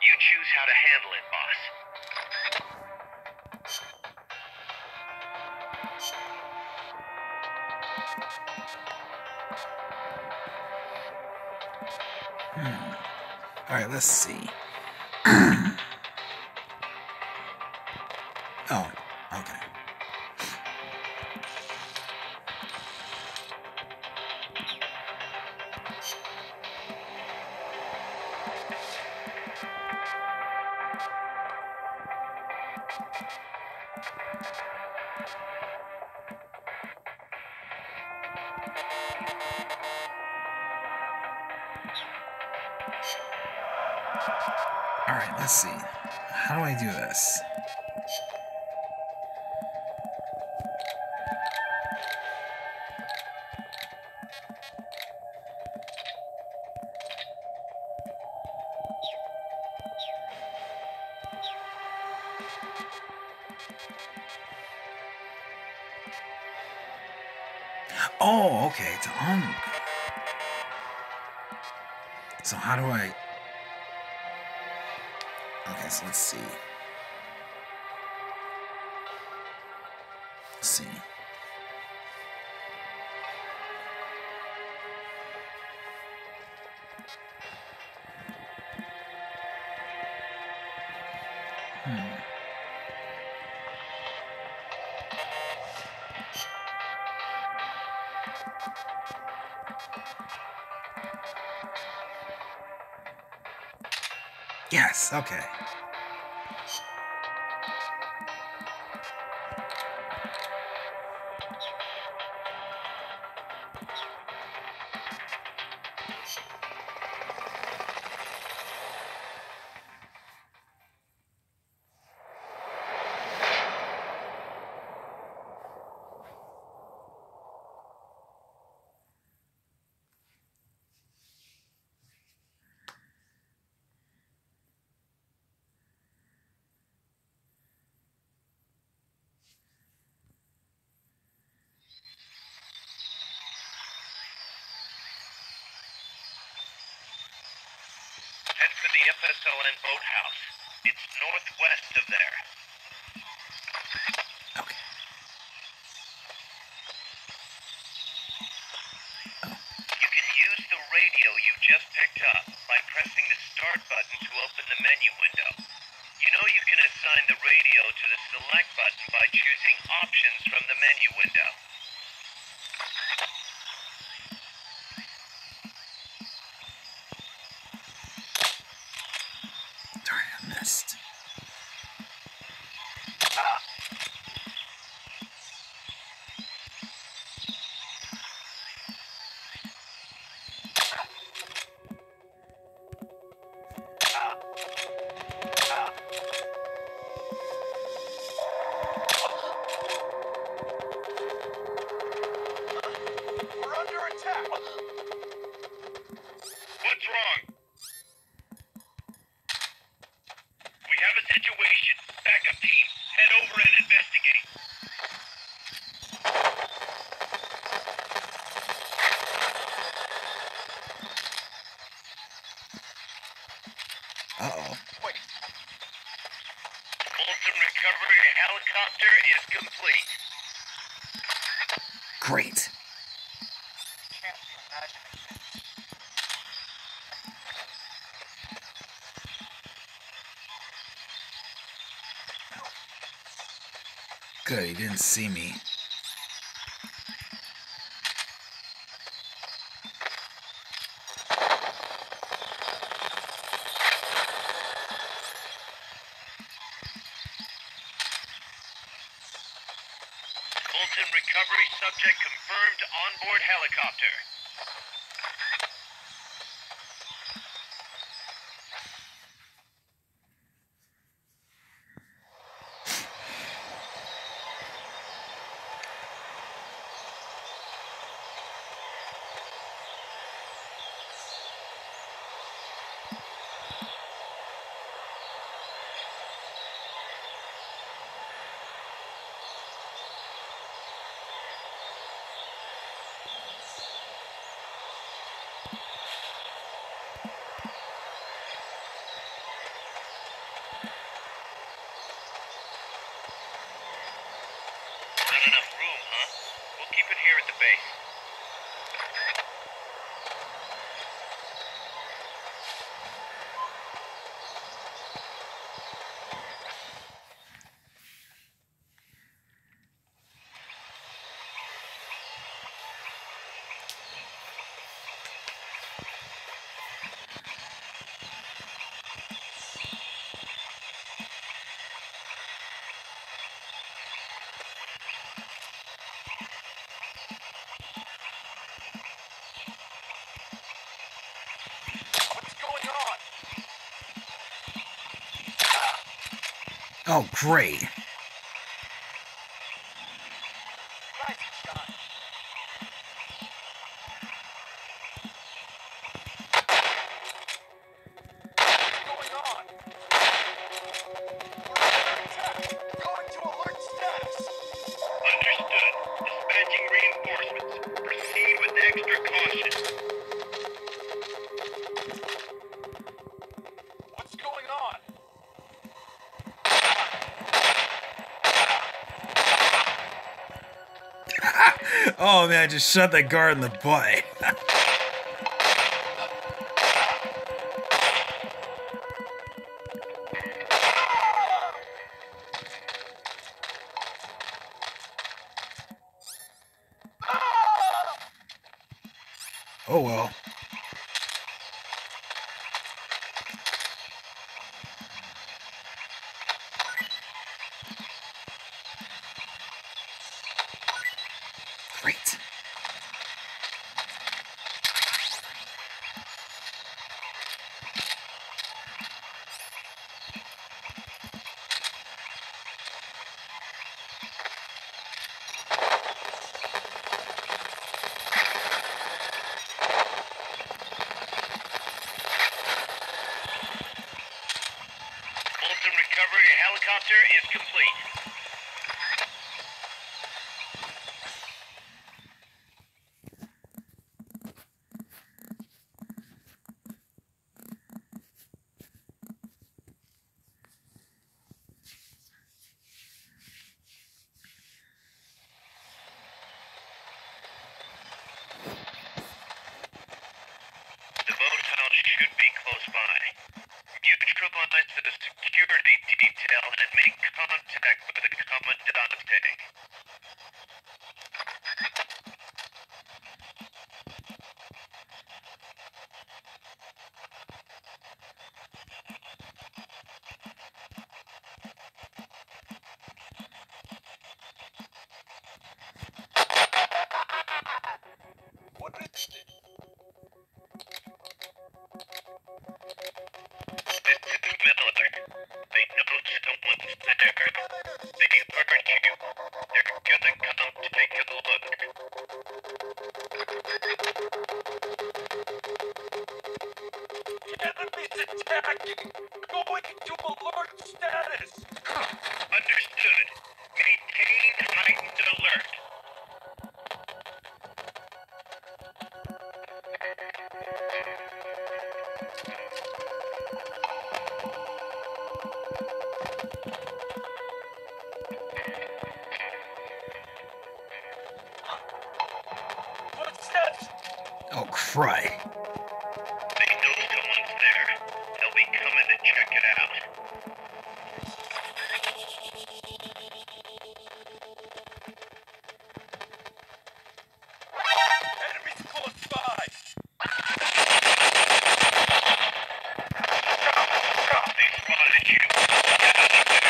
You choose how to handle it, boss. Alright, let's see. Oh, okay. Alright, let's see. How do I do this? Oh, okay, to So how do I... Okay, so let's see. Let's see. Yes, okay. Head for the FSLN boathouse. It's northwest of there. Okay. You can use the radio you just picked up by pressing the start button to open the menu window. You know you can assign the radio to the select button by choosing options from the menu window. Darn it, I missed. We're under attack! What's wrong? We have a situation. Backup team, head over and investigate. Uh-oh. Wait, Fulton recovery helicopter is complete. Great. can't be imagining this. Good, he didn't see me. Fulton recovery subject confirmed onboard helicopter. Oh, great. Nice shot. What's going on? We're under attack. Going to alert status. Understood. Dispatching reinforcements. Proceed with extra caution. What's going on? Oh man, I just shot that guard in the butt. Oh well. Great. Fulton recovery helicopter is complete. The boathouse should be close by. Neutralize the security detail and make contact with the Commandante. What is it? This is Miller. They know someone's there. They heard you. They're gonna come take a look. The enemy's attacking. Going into alert status. Understood. Maintain heightened alert. Footsteps. Oh, cry. They know someone's there. They'll be coming to check it out. Enemies close by. They spotted you. Get out of there.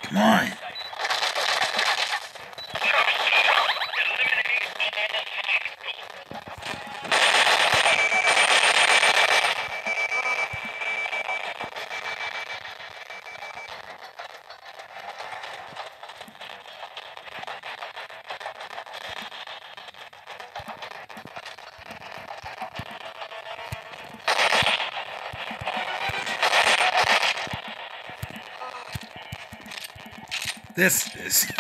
Come on. Eliminate all hostiles. This is... You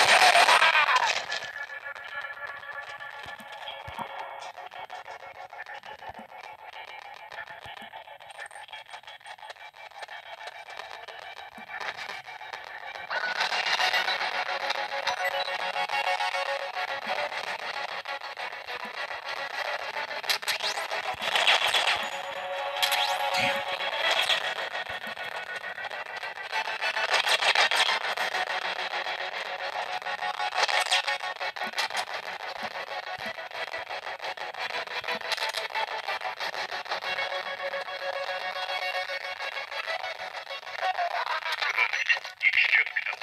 shook them.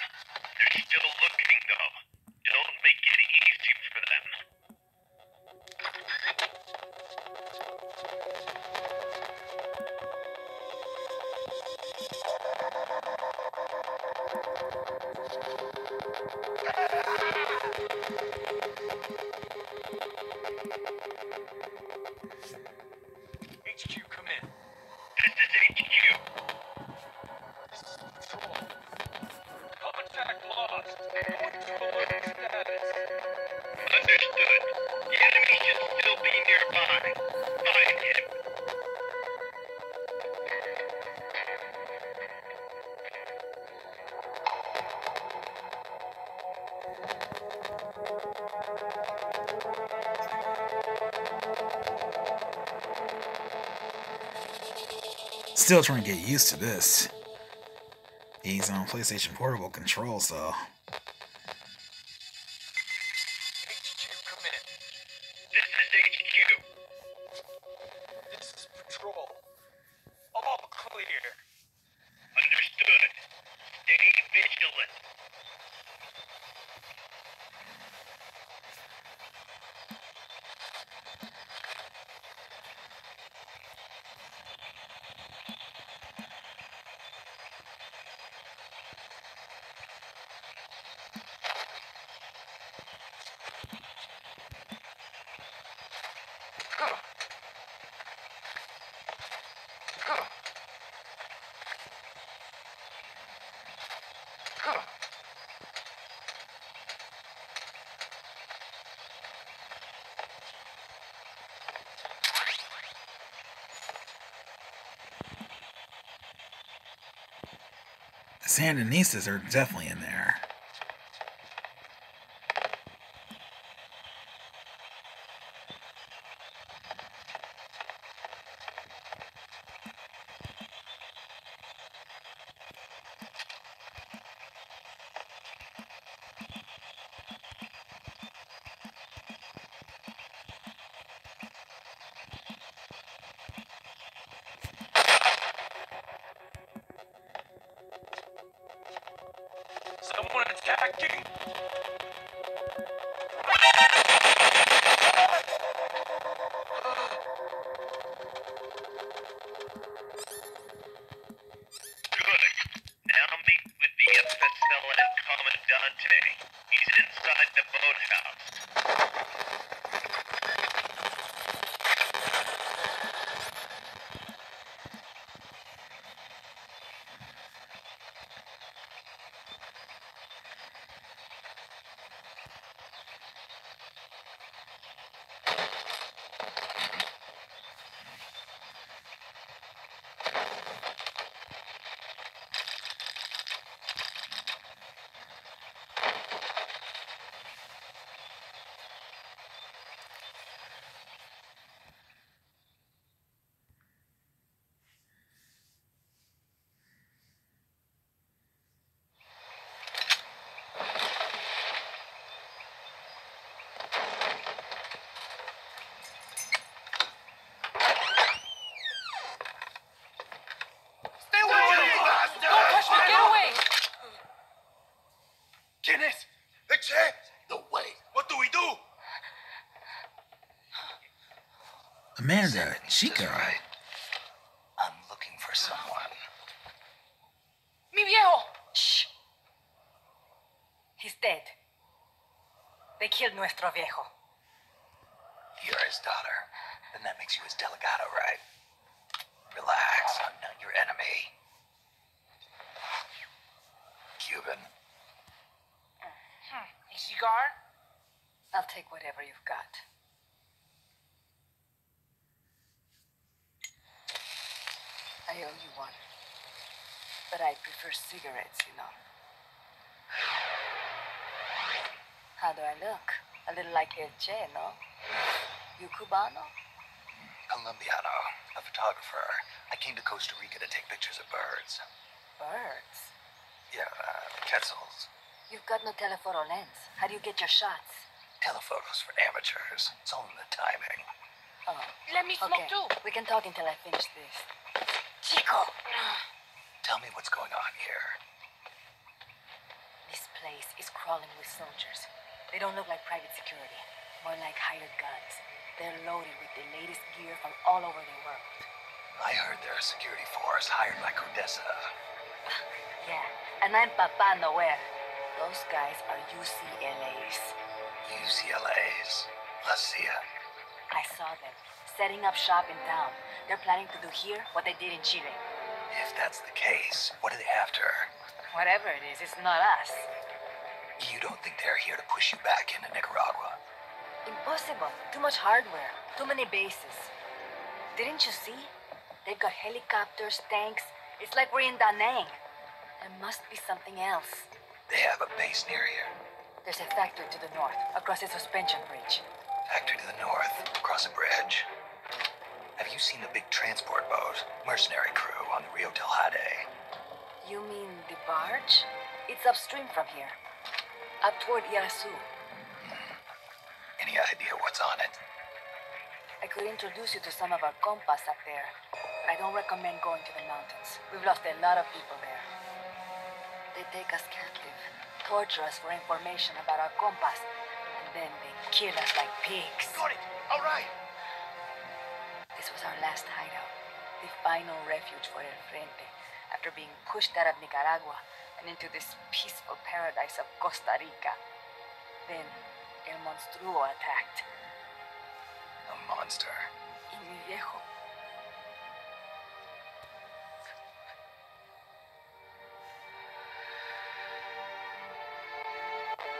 They're still looking, though. Don't make it easy for them. will be nearby. Find him. Still trying to get used to this. He's on PlayStation Portable controls, though. HQ, come in. This is HQ. This is Patrol. All clear. Understood. Stay vigilant. The Sandinistas are definitely in there. Someone attacking! Good. Now meet with the FSLN Commandante. He's inside the boathouse. Stay away! Don't touch me! Get away! ¿Quién es? No way. What do we do? Amanda, Chica. Right. I'm looking for someone. Mi viejo! Shh. He's dead. They killed nuestro viejo. You're his daughter. Then that makes you his delegado, right? Relax, I'm not your enemy. Cuban. A cigar? I'll take whatever you've got. I owe you one. But I prefer cigarettes, you know. How do I look? A little like El Che, no? You Cubano? Colombiano, a photographer. I came to Costa Rica to take pictures of birds. Birds? Yeah, quetzals. You've got no telephoto lens. How do you get your shots? Telephotos for amateurs. It's all in the timing. Oh. Let me smoke Okay, too. we can talk until I finish this. Chico! Tell me what's going on here. This place is crawling with soldiers. They don't look like private security, more like hired guns. They're loaded with the latest gear from all over the world. I heard they're a security force hired by Codessa. Yeah, and I'm Papa Nowhere. Those guys are UCLA's. UCLA's. Let's see it. I saw them setting up shop in town. They're planning to do here what they did in Chile. If that's the case, what are they after? Whatever it is, it's not us. You don't think they're here to push you back into Nicaragua? Impossible. Too much hardware. Too many bases. Didn't you see? They've got helicopters, tanks. It's like we're in Da Nang. There must be something else. They have a base near here. There's a factory to the north, across the suspension bridge. Factory to the north, across a bridge. Have you seen the big transport boat? Mercenary crew on the Rio del Jade. You mean the barge? It's upstream from here. Up toward Irasu. Any idea what's on it? I could introduce you to some of our compas up there, but I don't recommend going to the mountains. We've lost a lot of people there. They take us captive, torture us for information about our compas, and then they kill us like pigs. Got it. All right. This was our last hideout, the final refuge for El Frente, after being pushed out of Nicaragua and into this peaceful paradise of Costa Rica. Then El Monstruo attacked. A monster. Y mi viejo.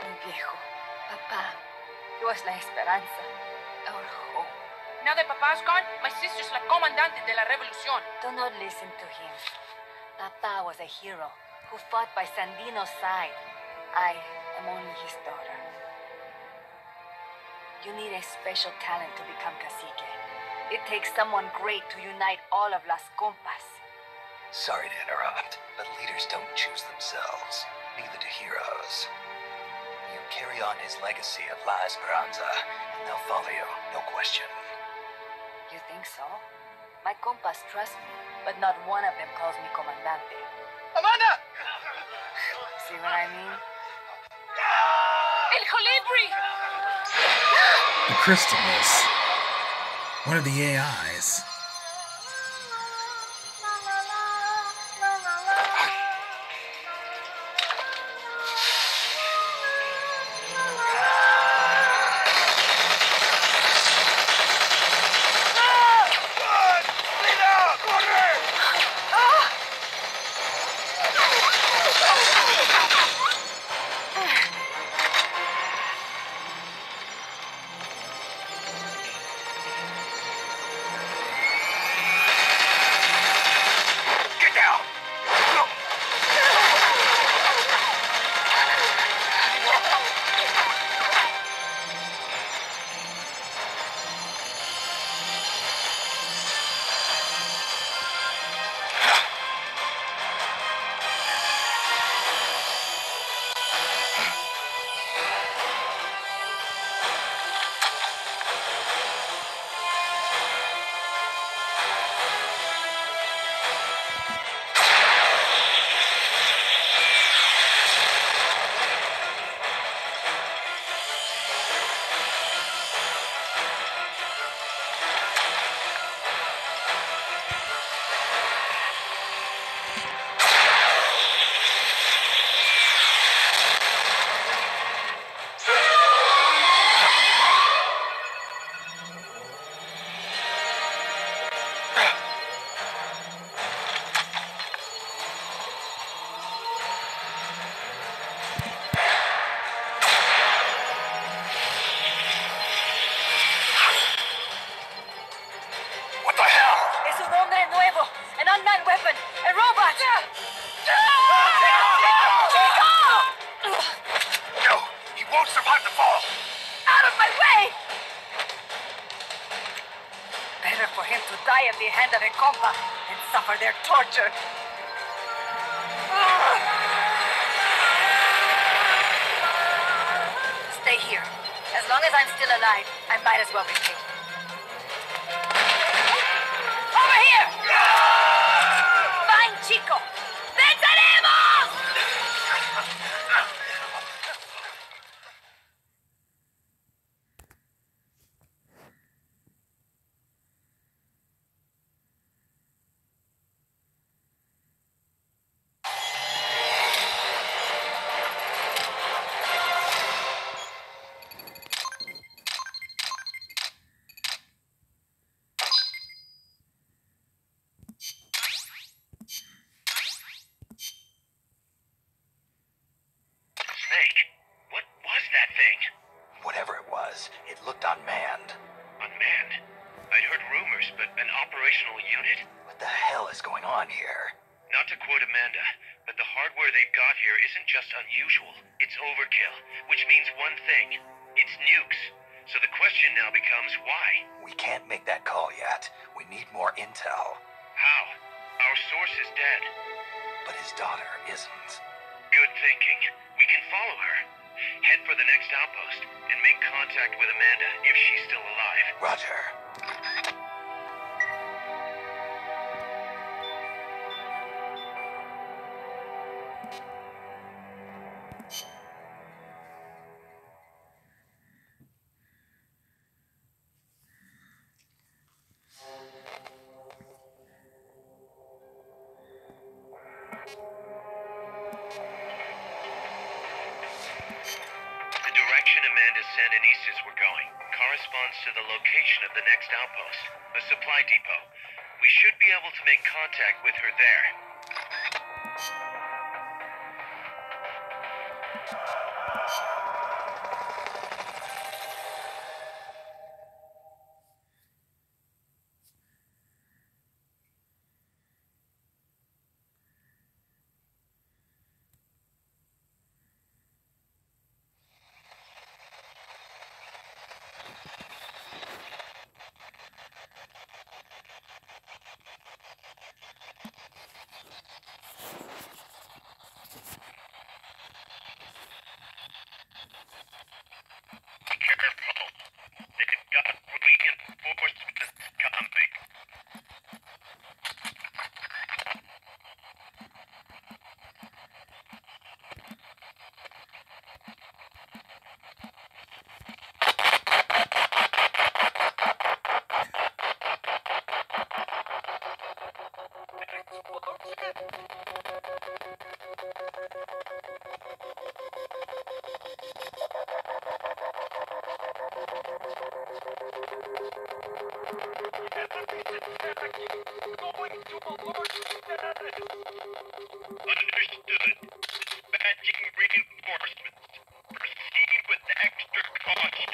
Mi viejo. Papá. He was la esperanza. Our hope. Now that Papa's gone, my sister's la comandante de la revolución. Do not listen to him. Papa was a hero who fought by Sandino's side. I am only his daughter. You need a special talent to become cacique. It takes someone great to unite all of Las Compas. Sorry to interrupt, but leaders don't choose themselves. Neither do heroes. You carry on his legacy of La Esperanza, and they'll follow you, no question. You think so? My compas trust me, but not one of them calls me comandante. Amanda! See what I mean? El Colibri! The Crystals. One of the AIs. die at the hand of a compa and suffer their torture. Stay here. As long as I'm still alive, I might as well be king. Over here! Fine, Chico! ¡Venceremos! they've got here isn't just unusual, it's overkill, which means one thing. It's nukes. So the question now becomes why? We can't make that call yet. We need more intel. How? Our source is dead. But his daughter isn't. Good thinking. We can follow her. Head for the next outpost and make contact with Amanda if she's still alive. Roger. The direction Amanda's Sandinistas were going corresponds to the location of the next outpost, a supply depot. We should be able to make contact with her there. Careful. They've got reinforcements coming. Understood. Dispatching reinforcements. Proceed with extra caution.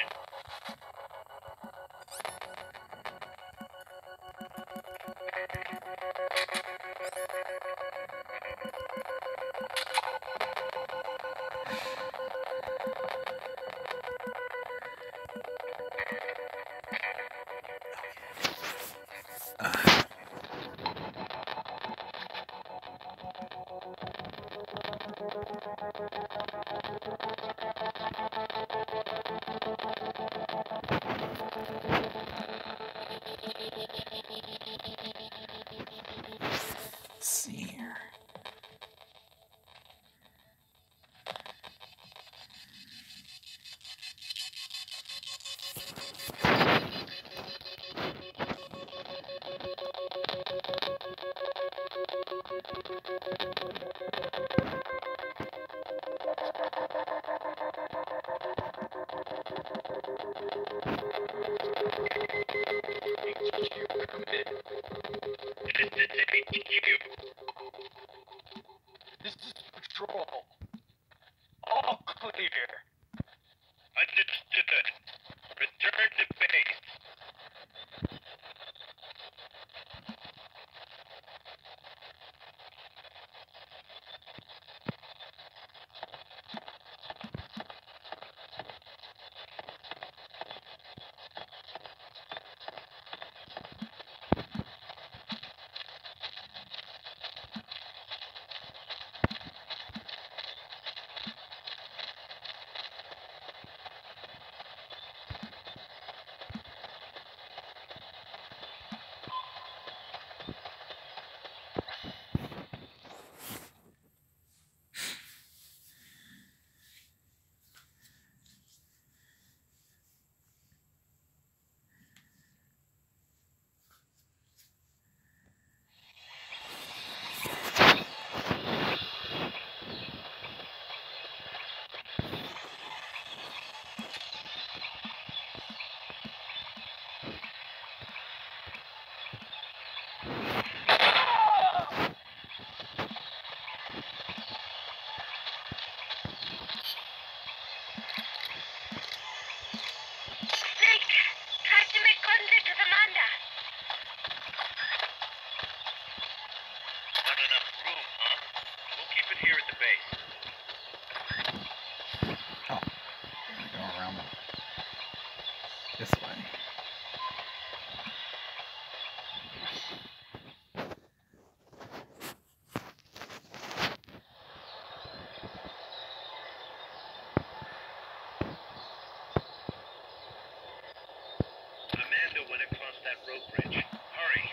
that rope bridge. Hurry.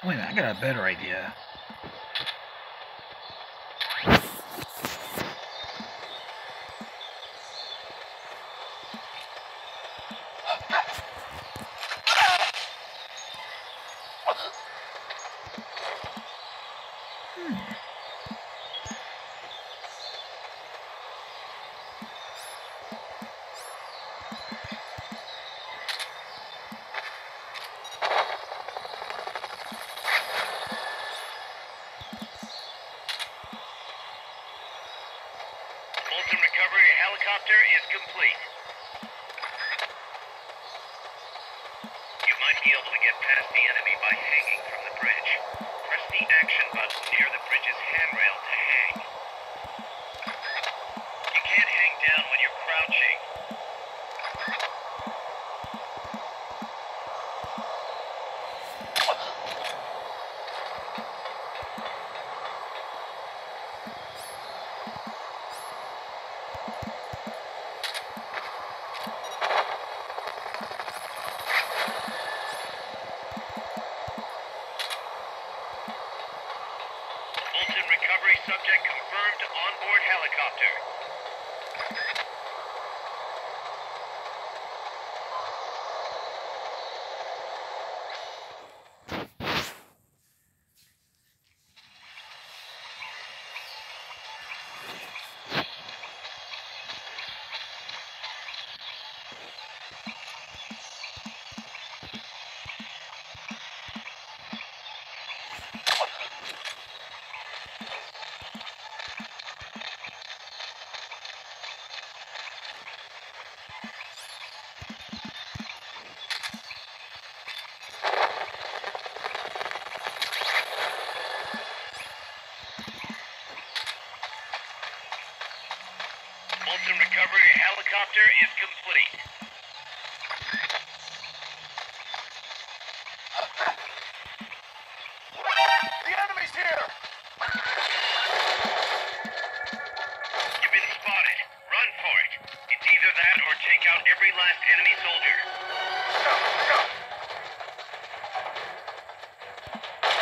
Wait a minute, I got a better idea. Fulton recovery helicopter is complete. You might be able to get past the enemy by hanging from the bridge. Press the action button near the bridge's handrail to hang. You can't hang down when you're crouching. Fulton recovery subject confirmed onboard helicopter. Fulton recovery helicopter is complete. The enemy's here! You've been spotted. Run for it. It's either that or take out every last enemy soldier. Go! Go!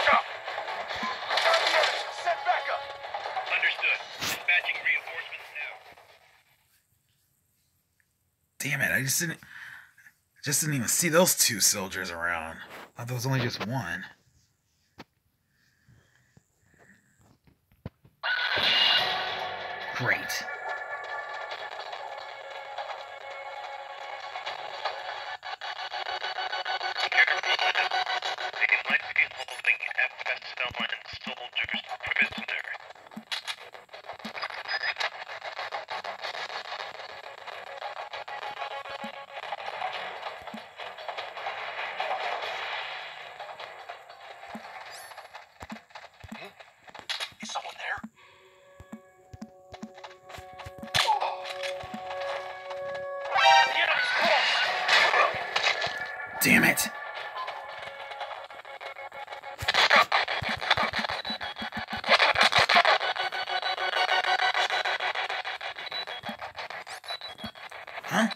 Go! We got the enemy! Send backup! Understood. Dispatching reinforcements now. Damn it, I just didn't even see those two soldiers around. I thought there was only just one. Great. They might be holding FSL and soldiers prisoner. Is someone there? The enemy's close! Damn it! Huh?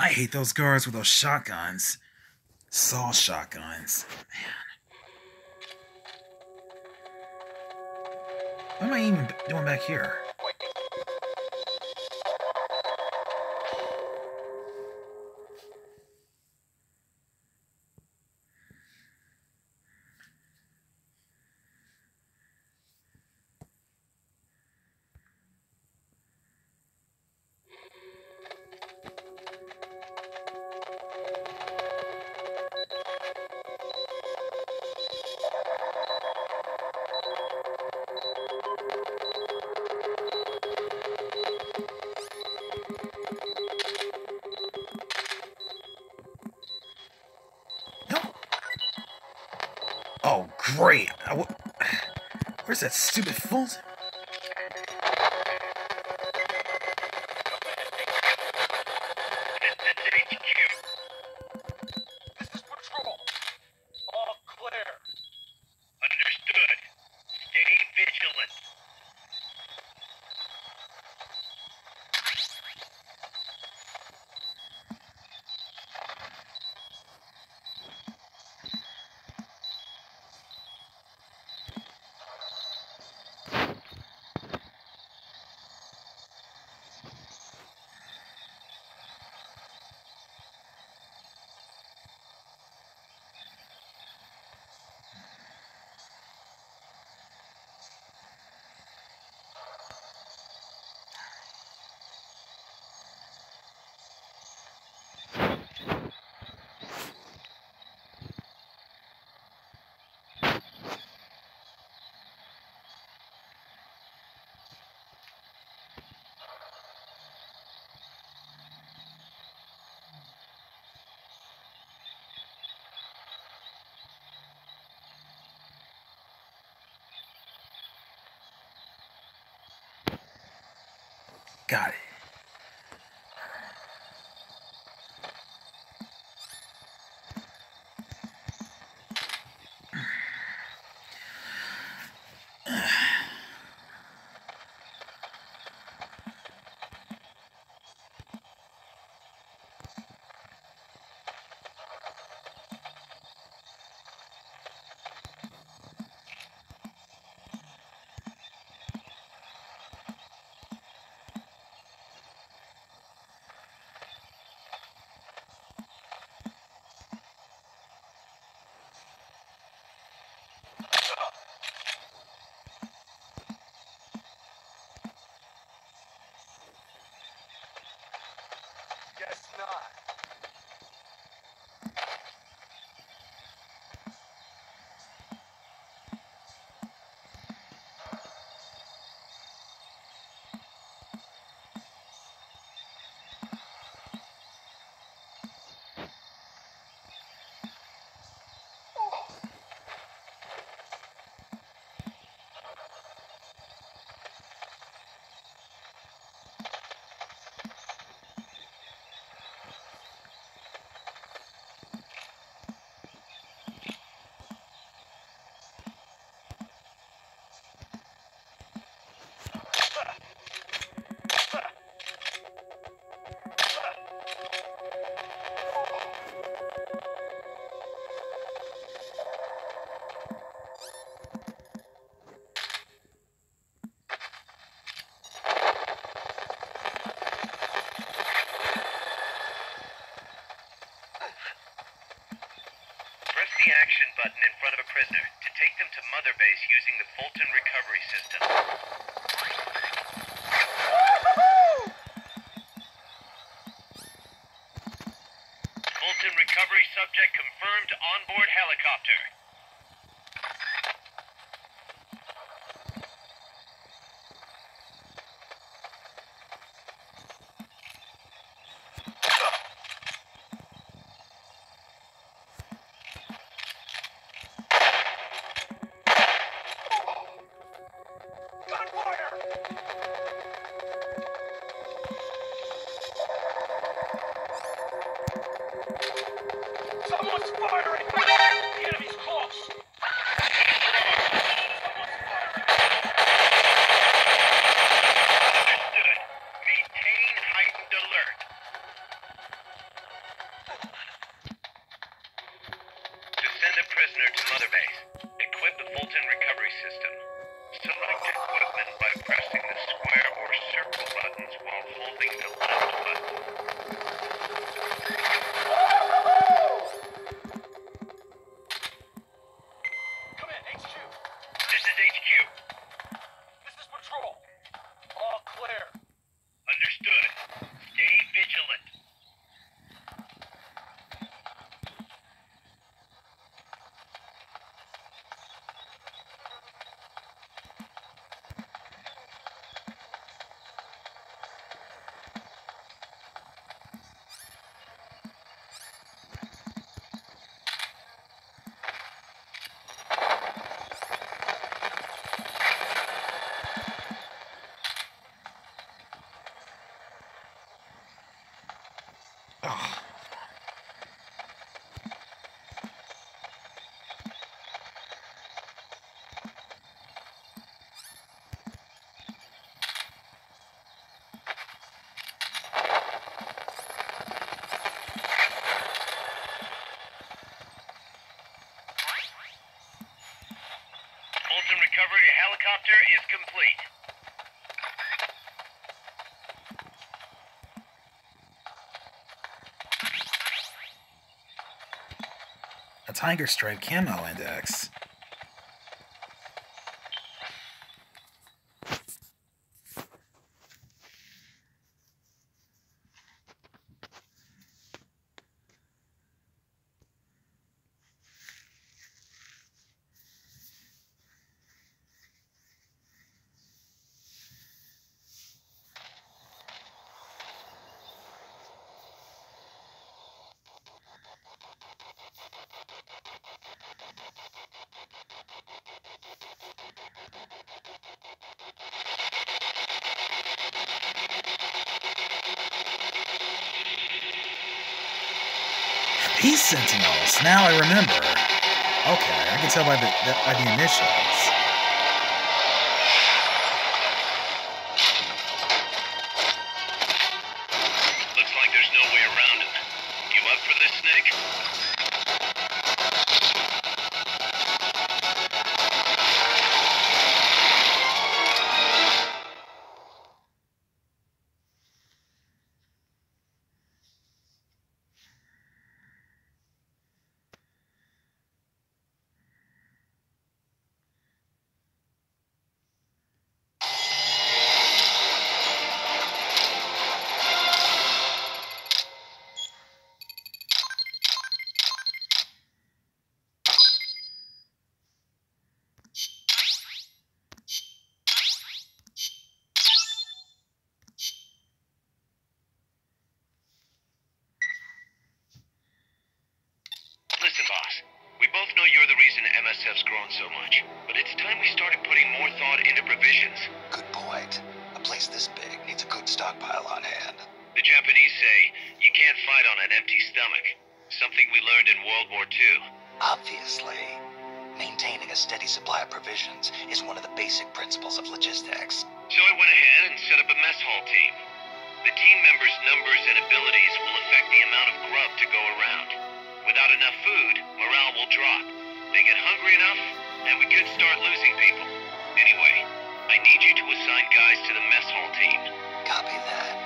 I hate those guards with those shotguns. Saw shotguns. Man. What am I even doing back here? Great. Where's that stupid Fulton? This is patrol. All clear. Understood. Stay vigilant. Got it. Guess not. Press the action button in front of a prisoner to take them to Mother Base using the Fulton recovery system. Fulton recovery subject confirmed onboard helicopter. Someone's firing! The enemy's close! helicopter is complete. A tiger stripe camo index. Peace Sentinels. Now I remember. Okay, I can tell by the initials. Looks like there's no way around him. You up for this, Snake? Listen, boss. We both know you're the reason MSF's grown so much, but it's time we started putting more thought into provisions. Good point. A place this big needs a good stockpile on hand. The Japanese say you can't fight on an empty stomach. Something we learned in World War II. Obviously, maintaining a steady supply of provisions is one of the basic principles of logistics. So I went ahead and set up a mess hall team. The team members' numbers and abilities will affect the amount of grub to go around. Without enough food, morale will drop. They get hungry enough, and we could start losing people. Anyway, I need you to assign guys to the mess hall team. Copy that.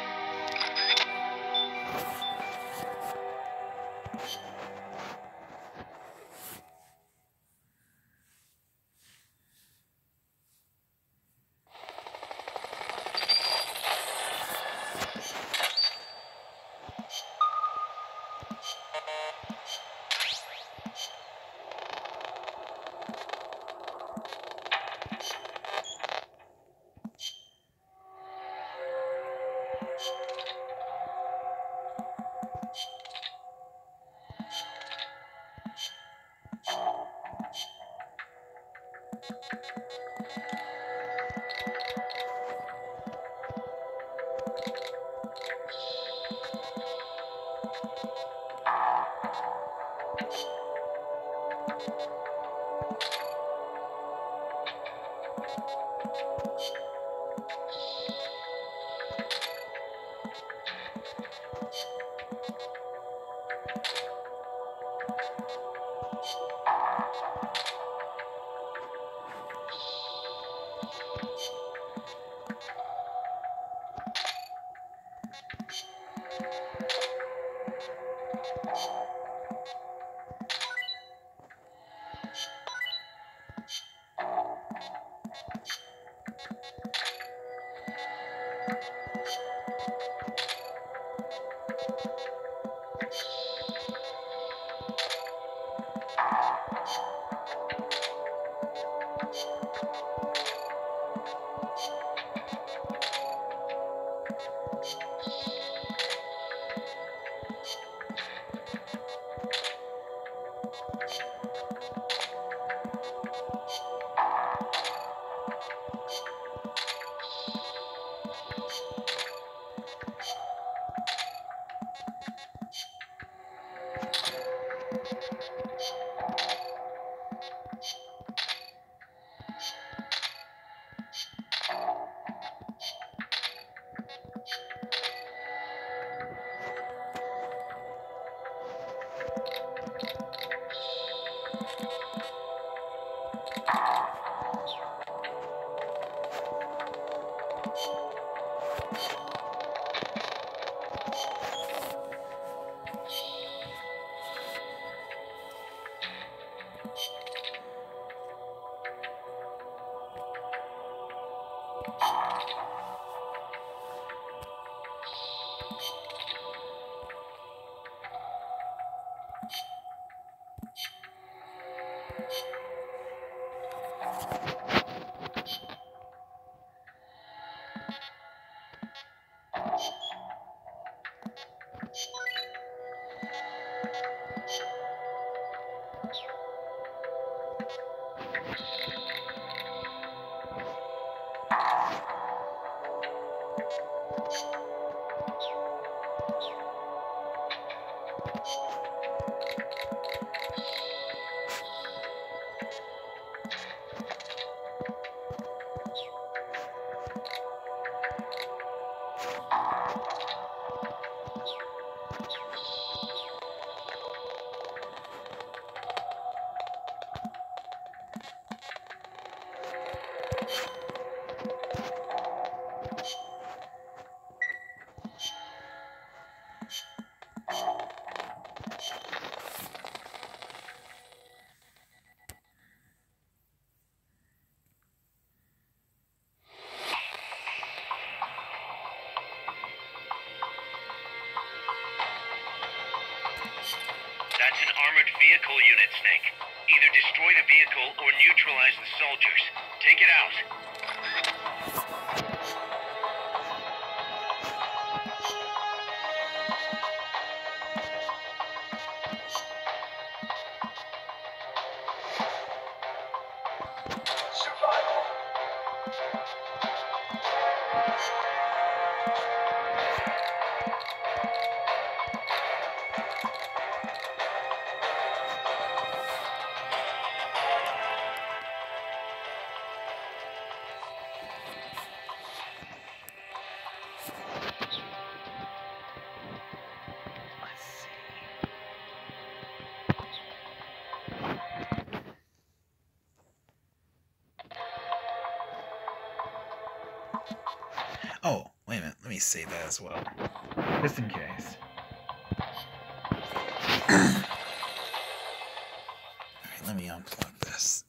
That's an armored vehicle unit, Snake. Either destroy the vehicle or neutralize the soldiers. Take it out. Oh, wait a minute. Let me save that as well. Just in case. Alright, let me unplug this.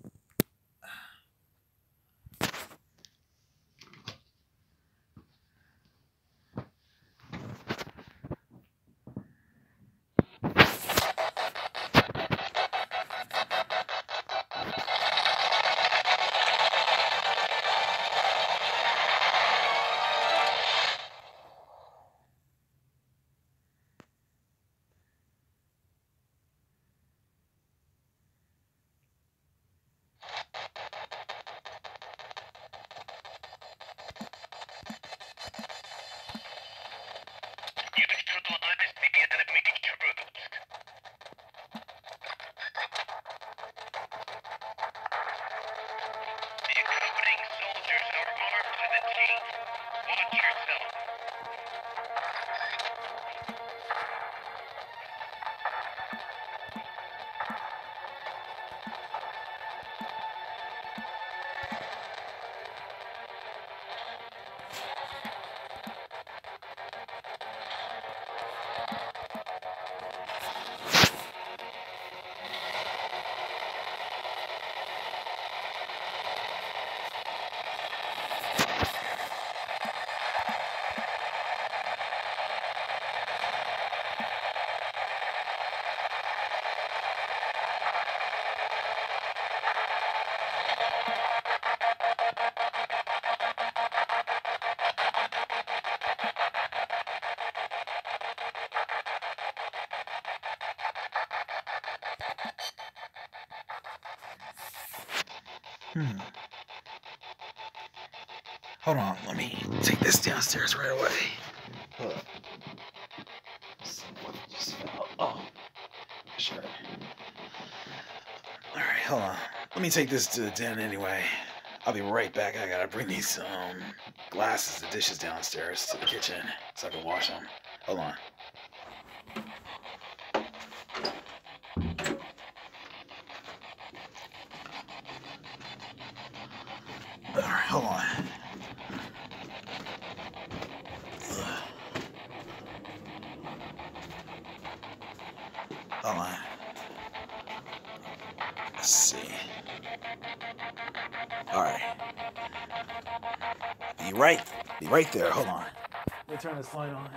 Neutralize the enemy troops. The accompanying soldiers are armed to the teeth. Watch yourself. Hold on, let me take this downstairs right away. Hold up. Someone just fell. Oh, sure. Alright, hold on. Let me take this to the den anyway. I'll be right back. I gotta bring these glasses, the dishes downstairs to the kitchen so I can wash them. Hold on. Alright, hold on. Hold on. Let's see. Alright. Be right there. Hold on. Let me turn this light on.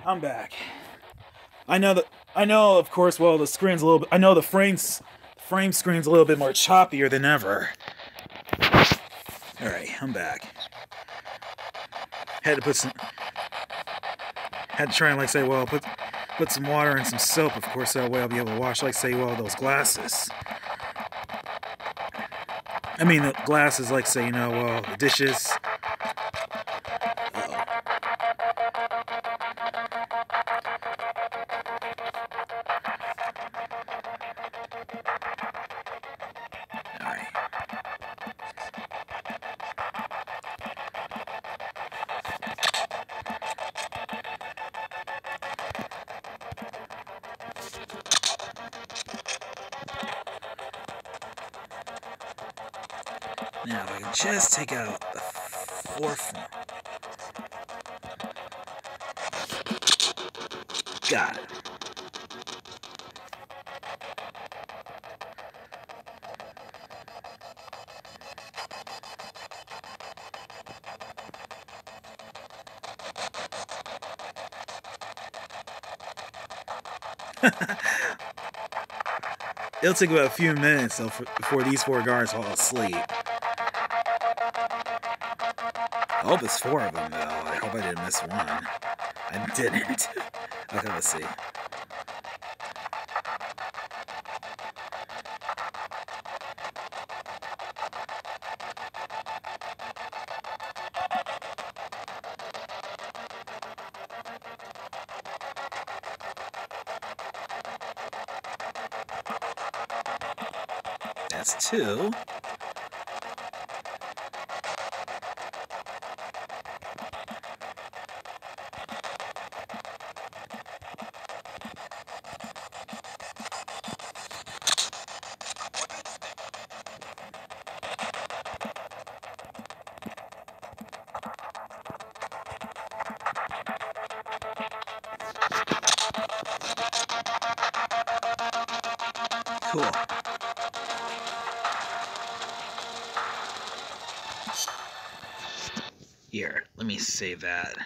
I'm back. I know, of course, well, the screen's a little bit, I know the frame screen's a little bit more choppier than ever. Alright, I'm back. Had to try and, like, say, well, put some water and some soap, of course, that way I'll be able to wash, like, say, well, those glasses. I mean, the glasses, like, say, you know, well, the dishes. Alright. Now, if I can just take out the forefront. Got it. It'll take about a few minutes though, before these 4 guards fall asleep. I hope it's 4 of them, though. I hope I didn't miss one. I didn't. Okay, let's see. That's 2. Cool. Here, let me save that.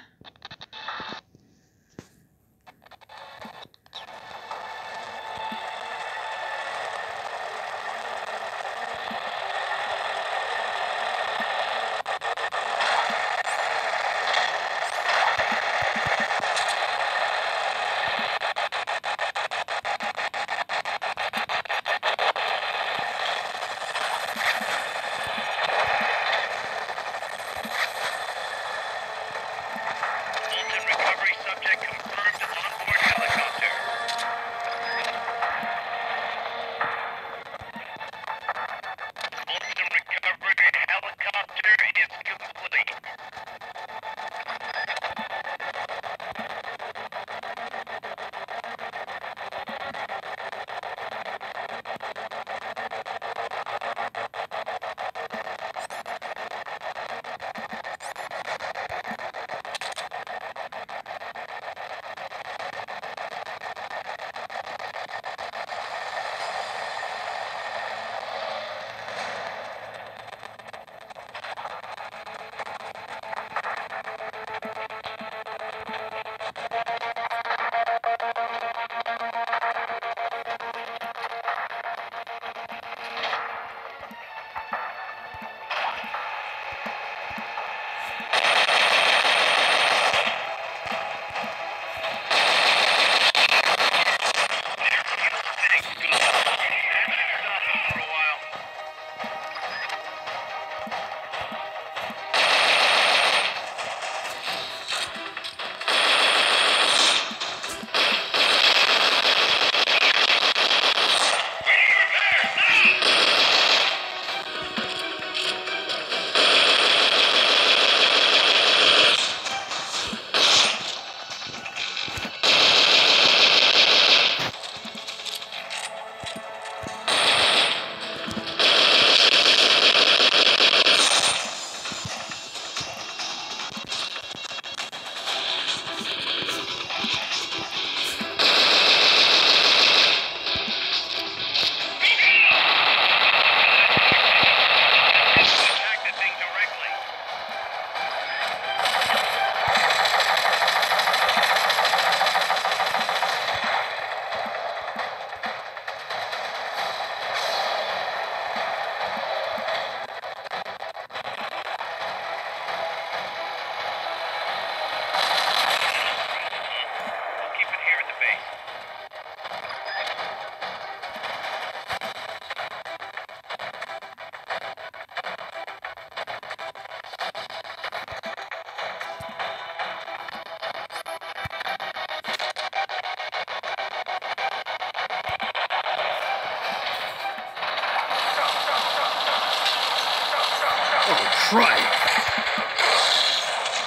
Christ!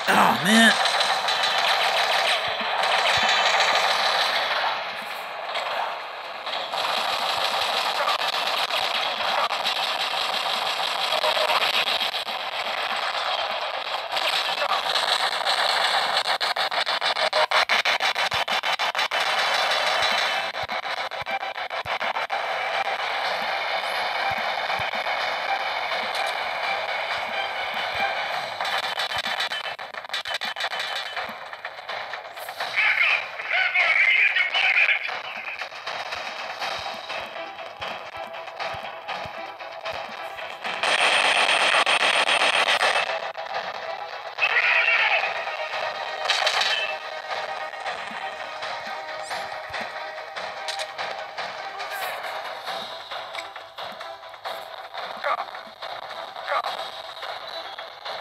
Oh, man.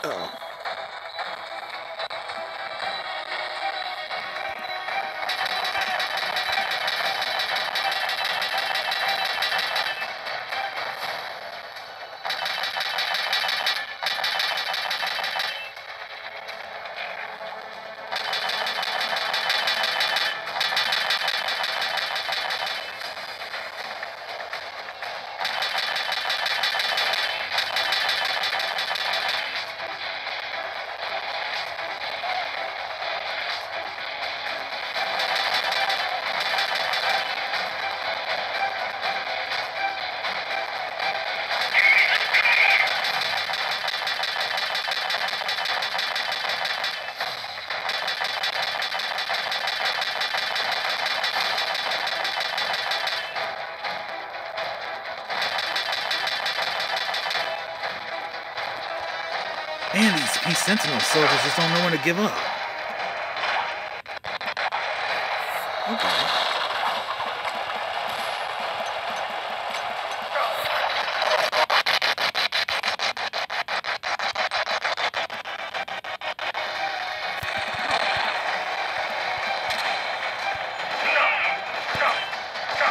Oh. Man, these Sentinel soldiers just don't know when to give up. Okay.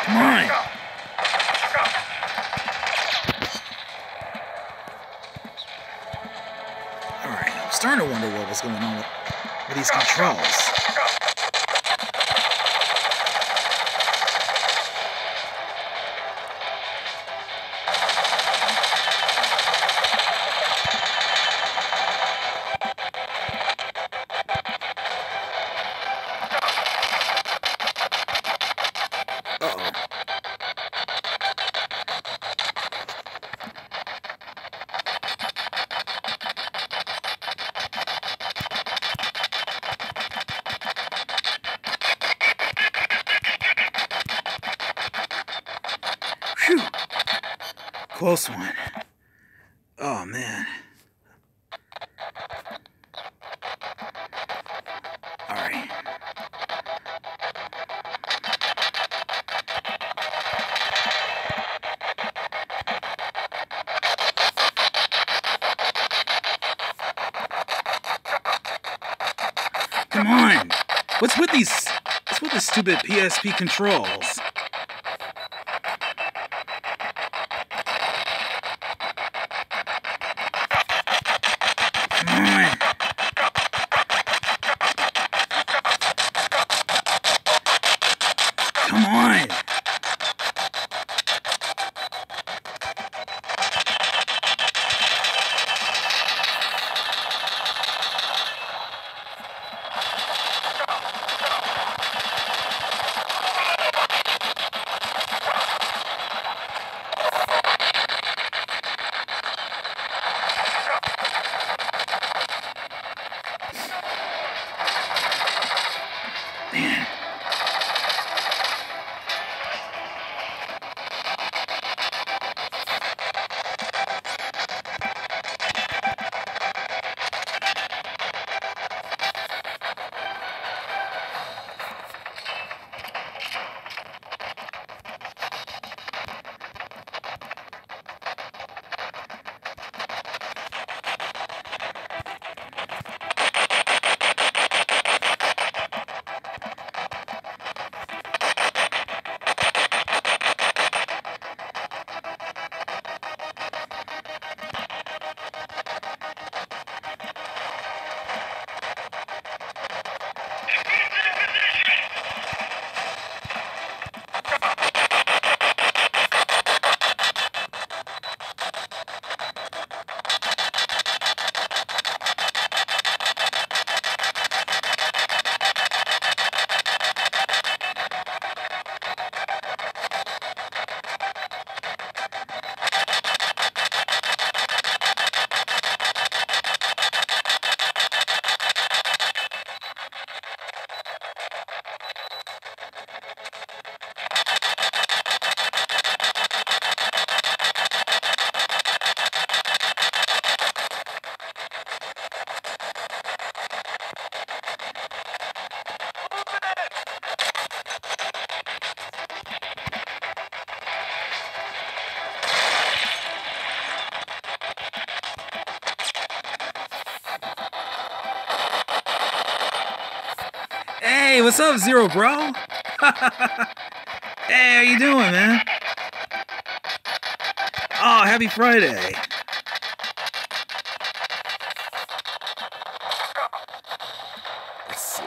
Come on. Alright, I'm starting to wonder what was going on with these controls. Uh-oh. Phew. Close one. Oh, man. Alright. Come on! What's with these stupid PSP controls? Come on! Come on! what's up, Zero Bro? Hey, how you doing, man? Oh, happy Friday. Let's see.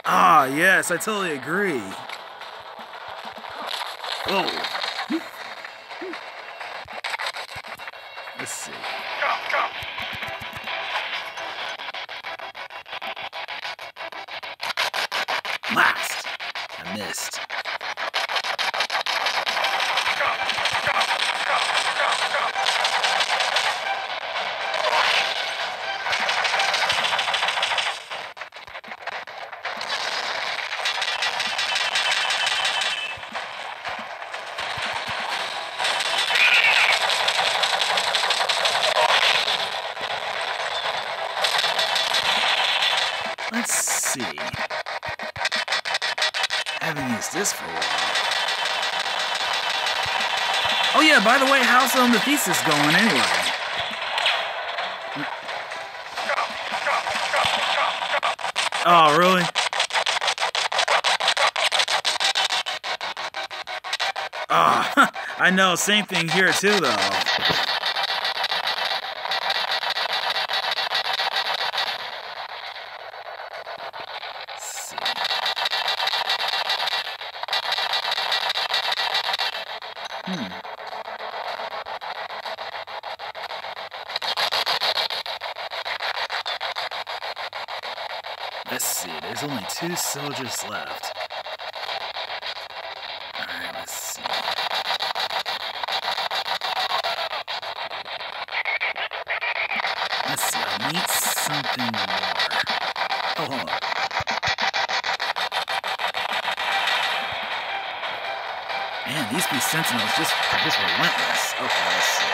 Ah, yes, I totally agree. Oh. Let's see. Last. I missed. Let's see. I haven't used this for a while. Oh yeah, by the way, how's the thesis going anyway? Oh, really? Oh, I know, same thing here too, though. Let's see, there's only 2 soldiers left. Alright, let's see. Let's see, I need something more. Oh, hold on. Man, these beast sentinels just relentless. Okay, let's see.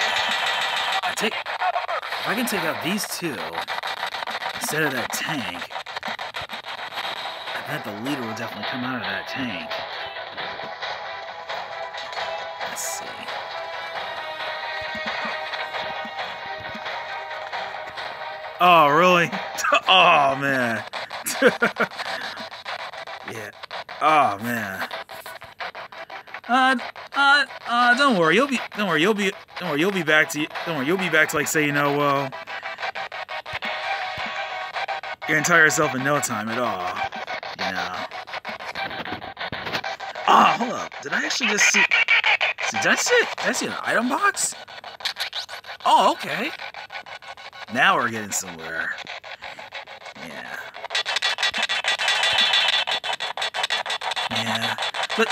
If I can take out these 2 instead of that tank, I bet the leader will definitely come out of that tank. Let's see. Oh, really? Oh, man. Yeah. Oh, man. Don't worry. You'll be back to like say, you know, well, your entire self in no time at all. You know. Oh, hold up. Did I actually just see? Did I see an item box? Oh, okay. Now we're getting somewhere. Yeah. Yeah. But.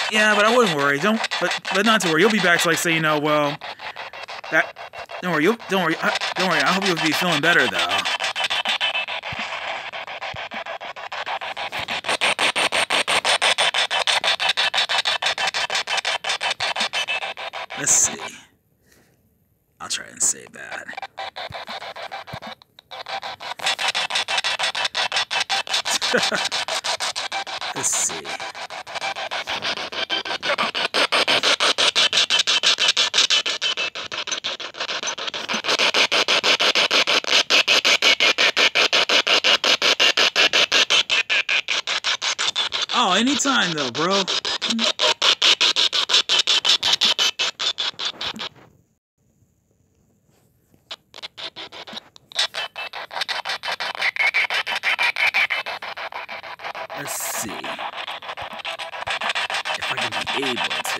Yeah, but I wouldn't worry. But not to worry. You'll be back to like say, you know, well, that. Don't worry. Don't worry. I hope you'll be feeling better though. Let's see. I'll try and save that. Let's see. Oh, anytime though, bro. Let's see if I can be able to.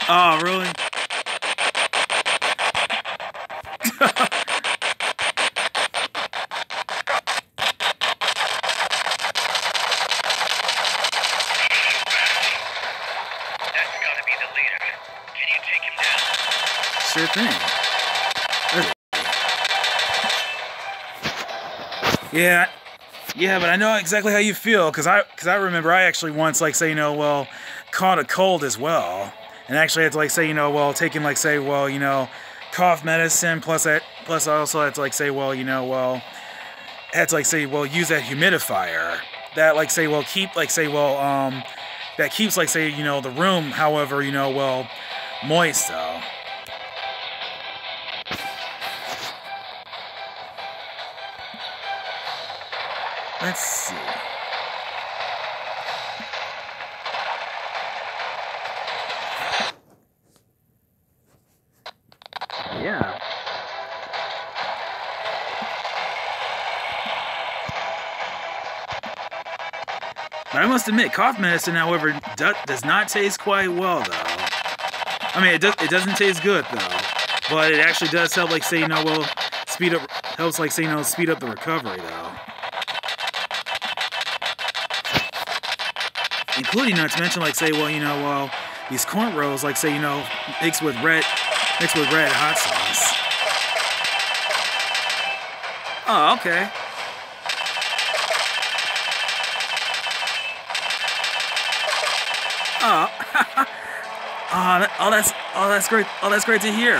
Oh, really? sure thing. Yeah, yeah, but I know exactly how you feel, because I remember I actually once, like, say, you know, well, caught a cold as well, and actually had to, like, say, you know, well, taking, like, say, well, you know, cough medicine, plus I also had to, like, say, well, you know, well, had to, like, say, well, use that humidifier that, like, say, well, keep, like, say, well, that keeps, like, say, you know, the room, however, you know, well, moist, though. Let's see. Yeah. But I must admit, cough medicine, however, does not taste quite well, though. I mean, it doesn't taste good, though. But it actually does help, like, say, you know, well, helps, like, say, you know, speed up the recovery, though. Including, not to mention, like, say, well, you know, well, these corn rolls, like, say, you know, mixed with red hot sauce. Oh, okay. Oh, that's great. Oh, that's great to hear.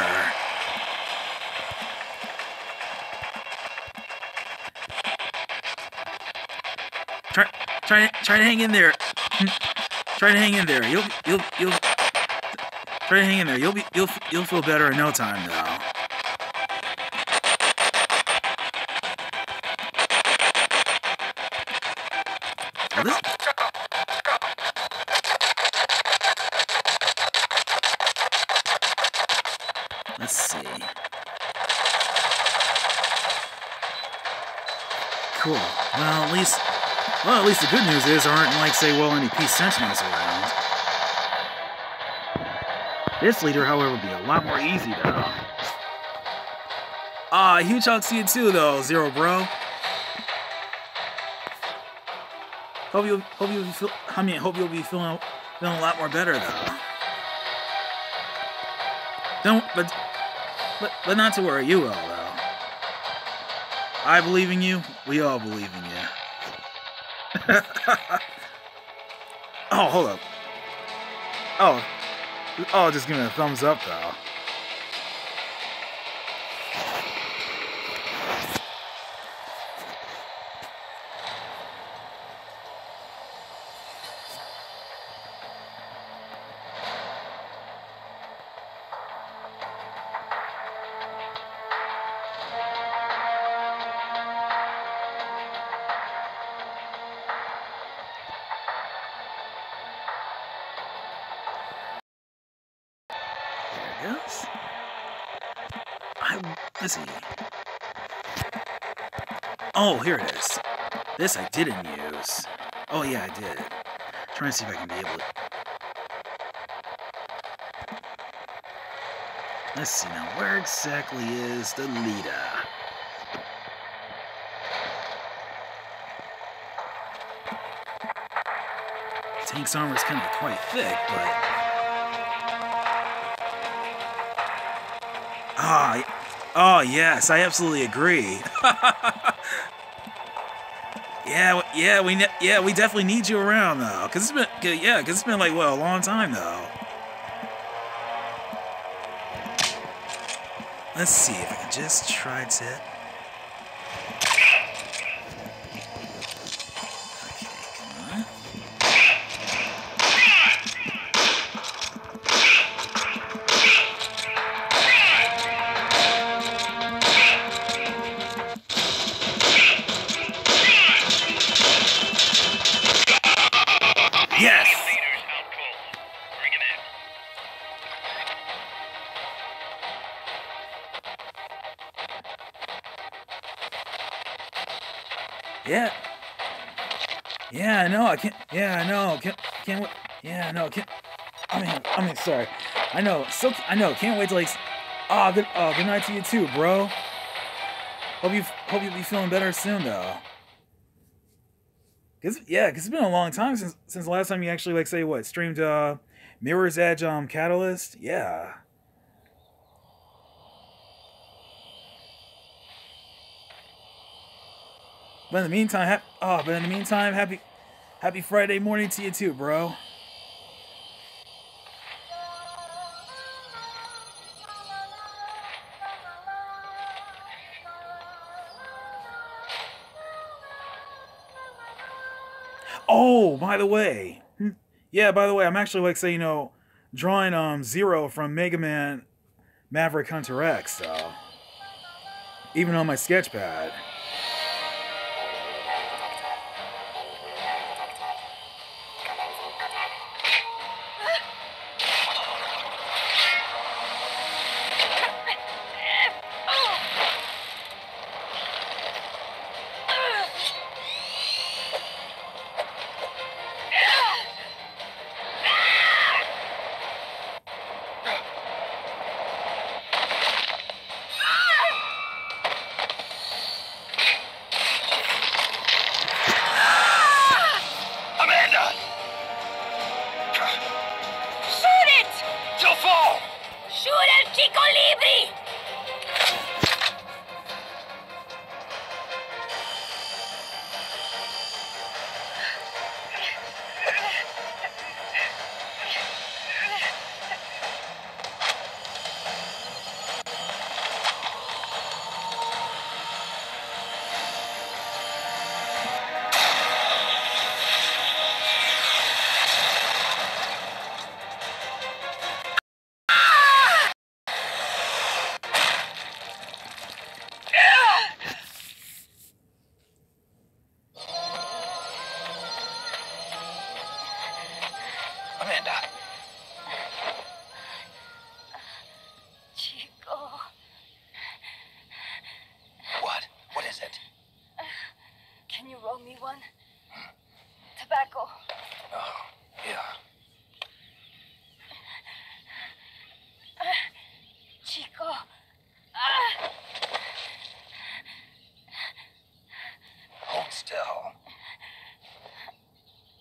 Try to hang in there. Try to hang in there. You'll try to hang in there. You'll feel better in no time, though. Well, let's see. Cool. Well, at least the good news is there aren't, like, say, well, any peace sentinels around. This leader, however, would be a lot more easy, though. Huge hugs to you too, though, Zero Bro. Hope you'll be feeling a lot more better, though. But not to worry, you will, though. I believe in you. We all believe in you. Oh, hold up. Oh, just give me a thumbs up, though. Yes. Let's see. Oh, here it is. This I didn't use. Oh yeah, I did. Trying to see if I can be able to. Let's see now. Where exactly is the leader? Tank's armor is kind of quite thick, but. Oh yes, I absolutely agree. we definitely need you around though, cause it's been like a long time though. Let's see if I can just try to. Yes! Yeah. Yeah, I know. I can't. Yeah, I know. Can't. Yeah, I know. Can't. I mean, sorry. I know. I know. Can't wait to like. Good night to you too, bro. Hope you'll be feeling better soon, though. Cause it's been a long time since the last time you actually like say what streamed Mirror's Edge Catalyst. Yeah. But in the meantime, happy Friday morning to you too, bro. Oh, by the way, I'm actually like say drawing Zero from Mega Man Maverick Hunter X, so even on my sketch pad. Amanda! Shoot it! She'll fall! Shoot el Chico Libre! Amanda, Chico. what? What is it? Can you roll me one? Tobacco. Oh, yeah. Chico. Hold still.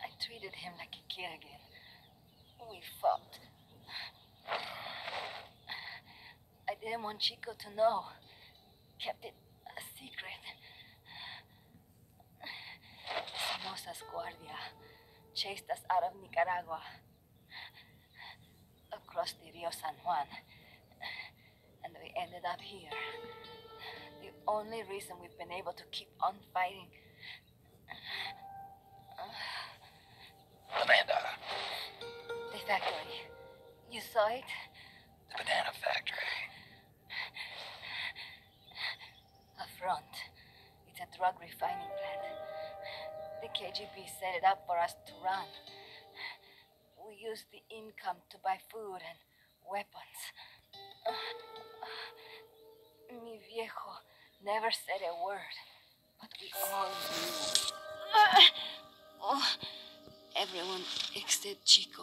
I treated him like a kid again. We fought. I didn't want Chico to know. Kept it a secret. Somoza's Guardia chased us out of Nicaragua. Across the Rio San Juan. And we ended up here. The only reason we've been able to keep on fighting. Amanda, The factory. You saw it? the banana factory. A front. It's a drug refining plant. The KGB set it up for us to run. We used the income to buy food and weapons. Mi viejo never said a word, but we all knew. Everyone except Chico.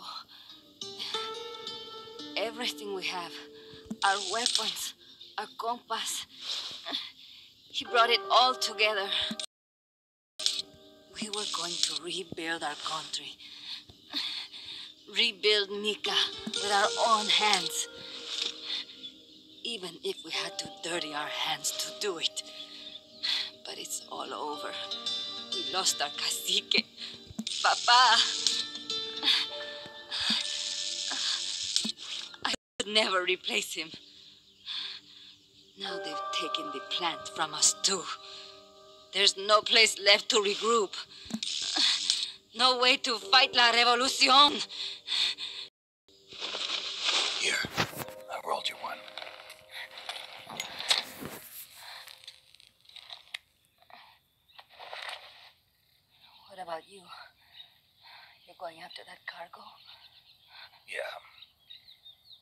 Everything we have, our weapons, our compass. He brought it all together. We were going to rebuild our country. Rebuild Nika with our own hands. Even if we had to dirty our hands to do it. But it's all over. We lost our cacique. Papa. I could never replace him. Now they've taken the plant from us too. There's no place left to regroup. No way to fight la revolución. Here, I rolled you one. What about you? You're going after that cargo? Yeah,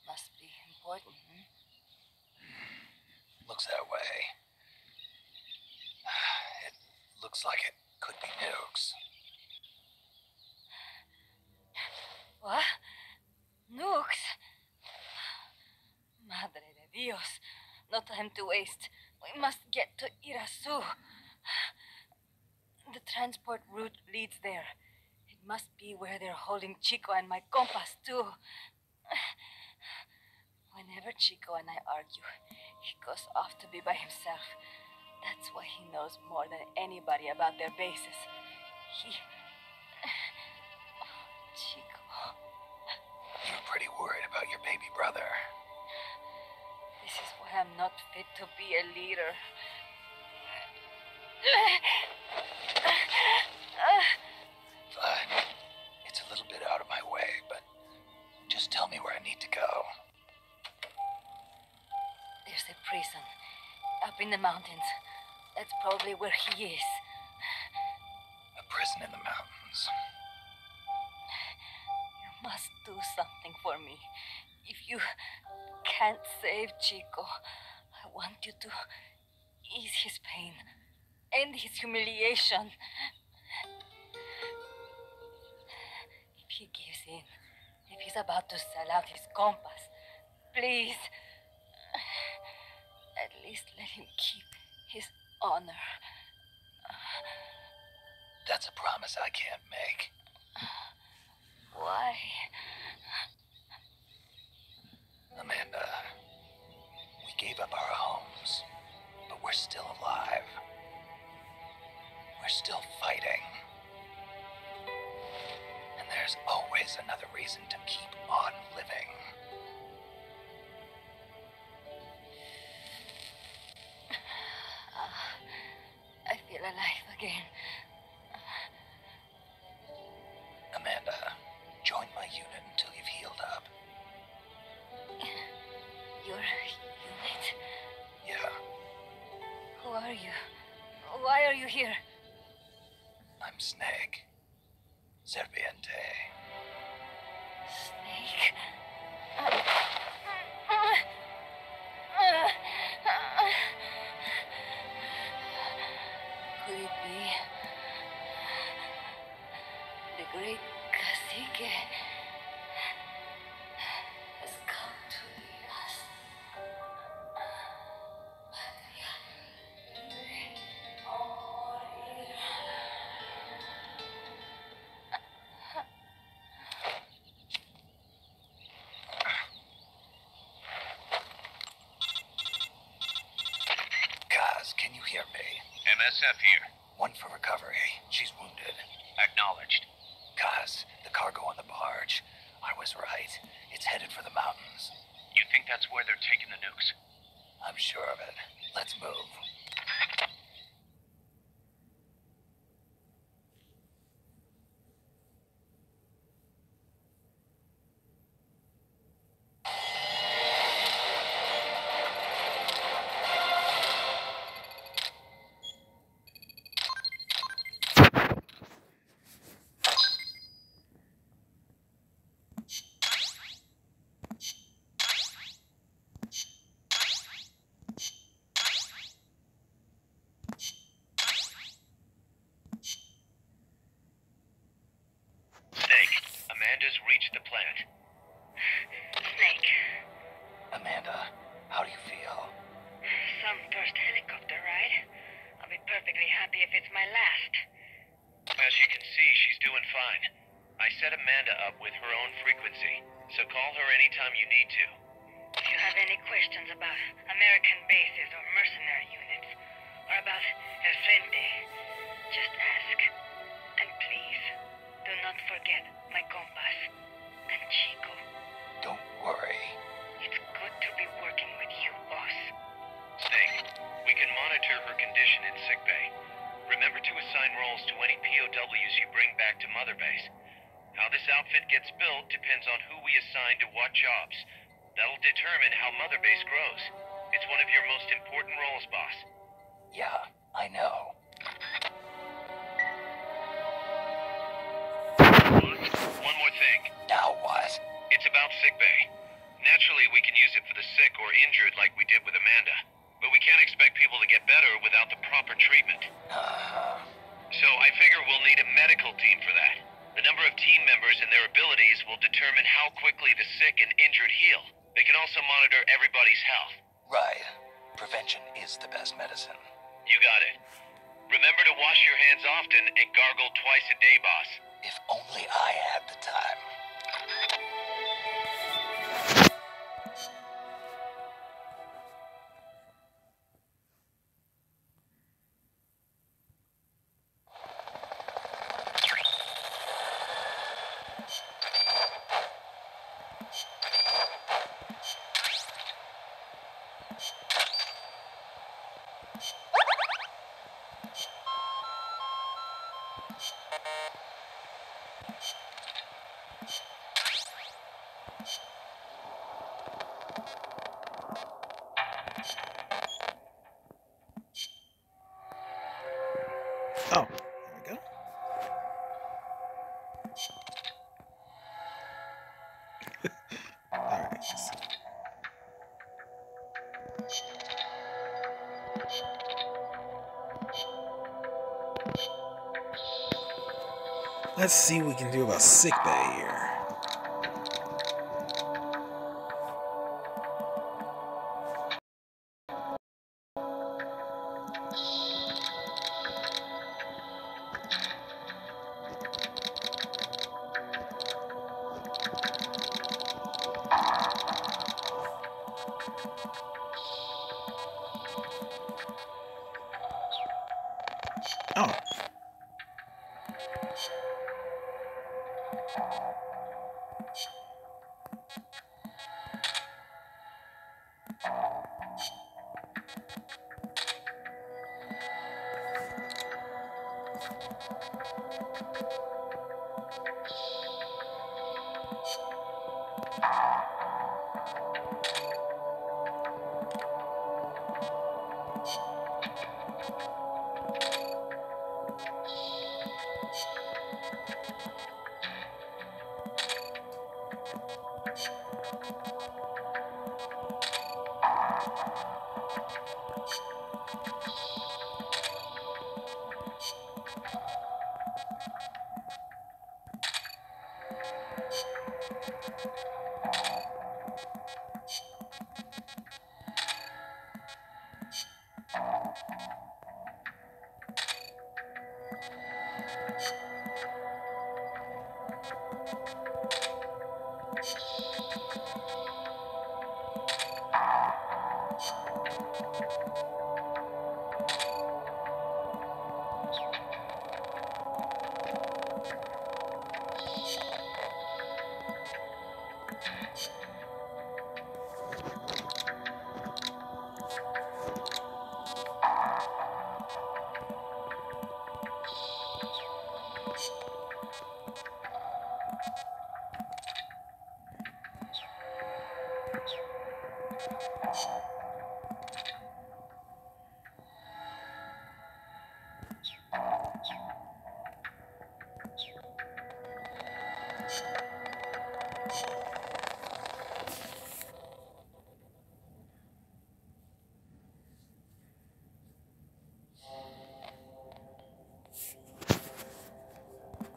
Must be important, hmm? looks that way. It looks like it could be nukes. What? Nukes? Madre de Dios. No time to waste. We must get to Irasu. The transport route leads there. It must be where they're holding Chico and my compas, too. Whenever Chico and I argue, he goes off to be by himself. That's why he knows more than anybody about their bases. He... Chico... You're pretty worried about your baby brother. This is why I'm not fit to be a leader. Fine. It's a little bit out of my way, but just tell me where I need to go. There's a prison up in the mountains. That's probably where he is. A prison in the mountains. You must do something for me. If you can't save Chico, I want you to ease his pain, end his humiliation. If he gives in, if he's about to sell out his compass, please, at least let him keep his honor. That's a promise I can't make. Why? Amanda, we gave up our homes, but we're still alive. We're still fighting. And there's always another reason to keep on living. I feel alive again. Amanda, join my unit until you've healed up. Your unit? Yeah, Who are you? Why are you here? I'm Snake. Serpiente. Snake? Could it be the great cacique has come to lead us? Kaz, can you hear me? MSF here. One for recovery. She's wounded. Acknowledged. Kaz, the cargo on the barge. I was right. It's headed for the mountains. You think that's where they're taking the nukes? I'm sure of it. Let's move. Snake, Amanda's reached the planet. Snake, Amanda, how do you feel? some first helicopter ride. I'll be perfectly happy if it's my last. As you can see, she's doing fine. I set Amanda up with her own frequency, so call her anytime you need to. If you have any questions about American bases or mercenary units, or about El Frente, just ask. And please, do not forget my compass and Chico. Don't worry. It's good to be working with you, boss. Snake, we can monitor her condition in sickbay. Remember to assign roles to any POWs you bring back to Mother Base. How this outfit gets built depends on who we assign to what jobs. That'll determine how Mother Base grows. It's one of your most important roles, boss. Yeah, I know. One more thing. Now what? It's about sickbay. Naturally, we can use it for the sick or injured like we did with Amanda. But we can't expect people to get better without the proper treatment. So I figure we'll need a medical team for that. The number of team members and their abilities will determine how quickly the sick and injured heal. They can also monitor everybody's health. Right. Prevention is the best medicine. You got it. Remember to wash your hands often and gargle twice a day, boss. If only I had the time. Oh, there we go. Alright. Let's see what we can do about sick bay here. Oh.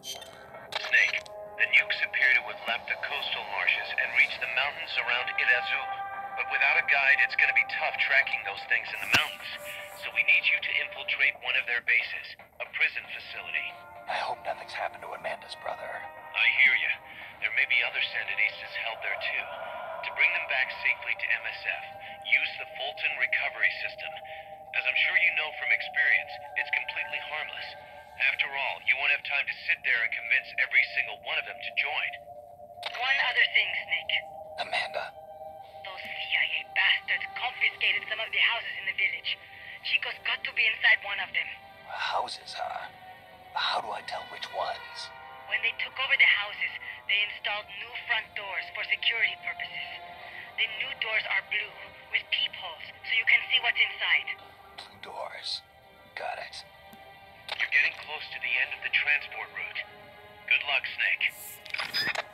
Snake, the nukes appear to have left the coastal marshes and reached the mountains around Irazu. But without a guide, it's going to be tough tracking those things in the mountains. So we need you to infiltrate one of their bases, a prison facility. I hope nothing's happened to Amanda's brother. I hear you. There may be other Sandinistas held there too. To bring them back safely to MSF, use the Fulton recovery system. As I'm sure you know from experience, it's completely harmless. After all, you won't have time to sit there and convince every single one of them to join. One other thing, Snake. Amanda? Those CIA bastards confiscated some of the houses in the village. Chico's got to be inside one of them. Houses, huh? How do I tell which ones? When they took over the houses, they installed new front doors for security purposes. The new doors are blue, with peepholes, so you can see what's inside. Blue doors. Got it. You're getting close to the end of the transport route. Good luck, Snake.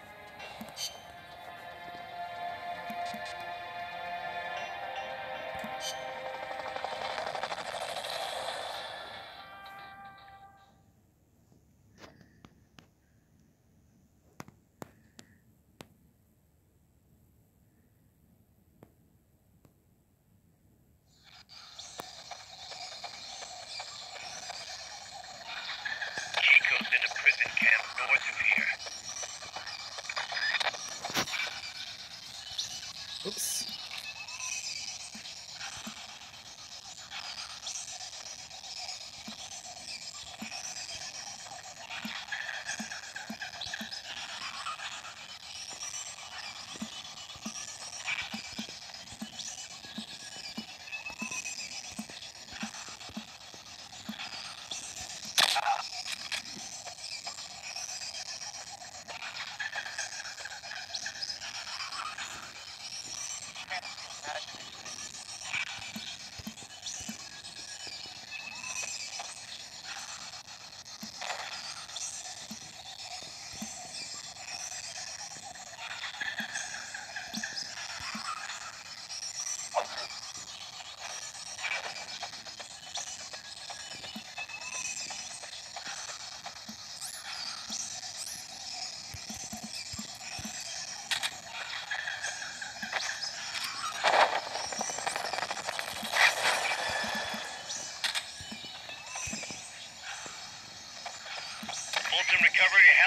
Chico's in a prison camp north of here.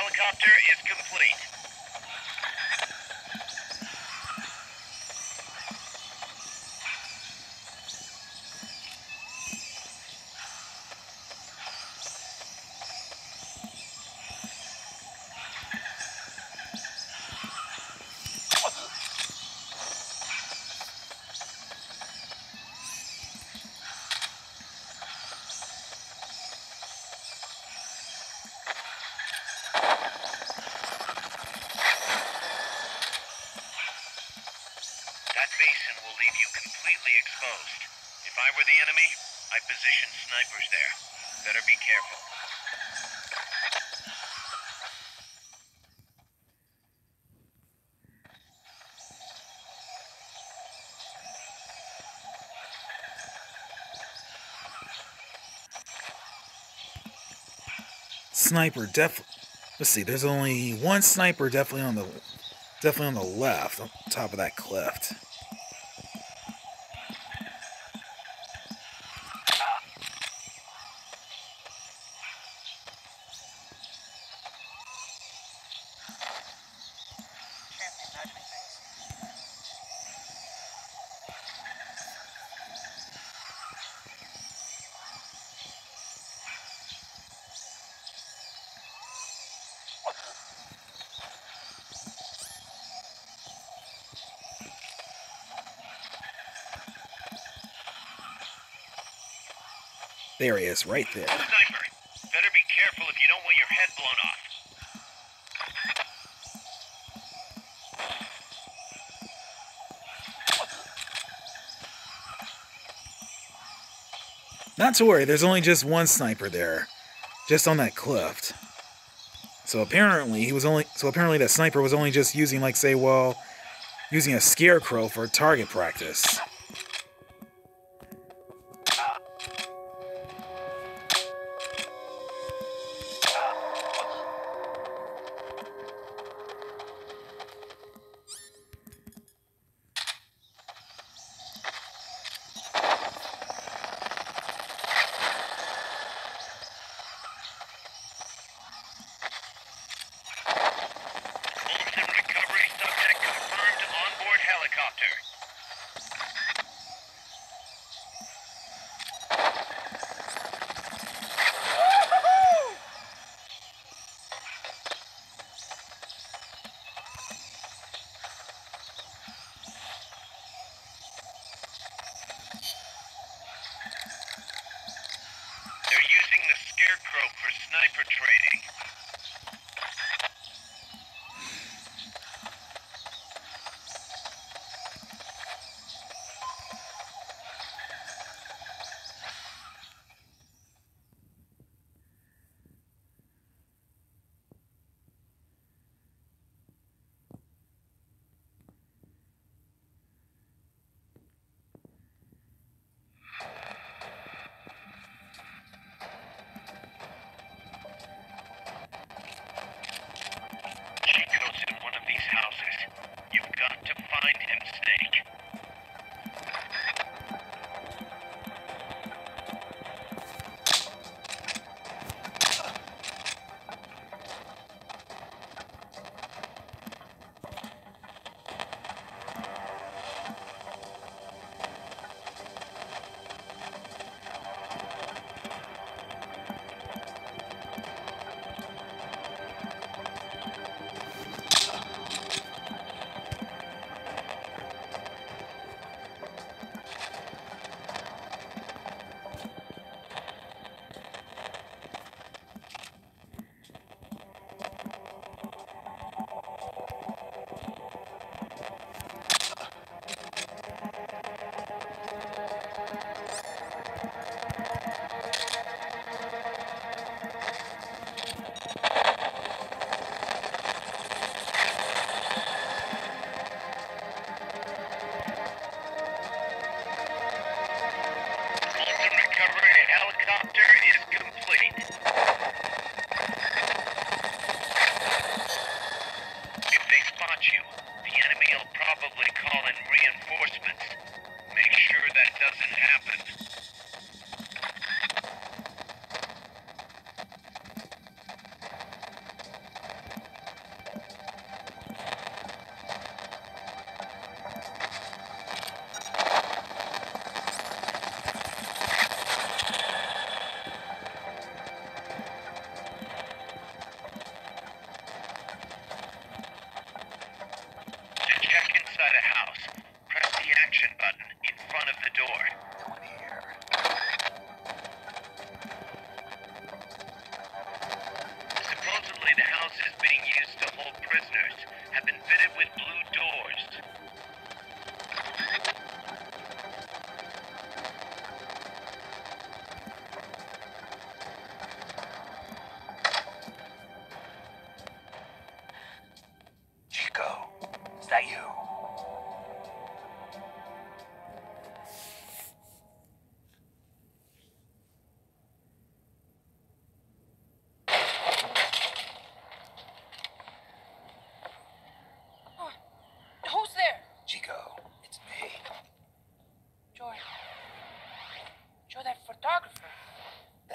helicopter is complete. That basin will leave you completely exposed. If I were the enemy, I'd position snipers there. Better be careful. Sniper let's see, there's only one sniper definitely on the left, on top of that cliff. There he is, right there. Sniper, better be careful if you don't want your head blown off. Not to worry, there's only just one sniper there, just on that cliff. So apparently that sniper was only just using, like, say, well, using a scarecrow for target practice. Olsen recovery subject confirmed onboard helicopter. They're using the scarecrow for sniper training.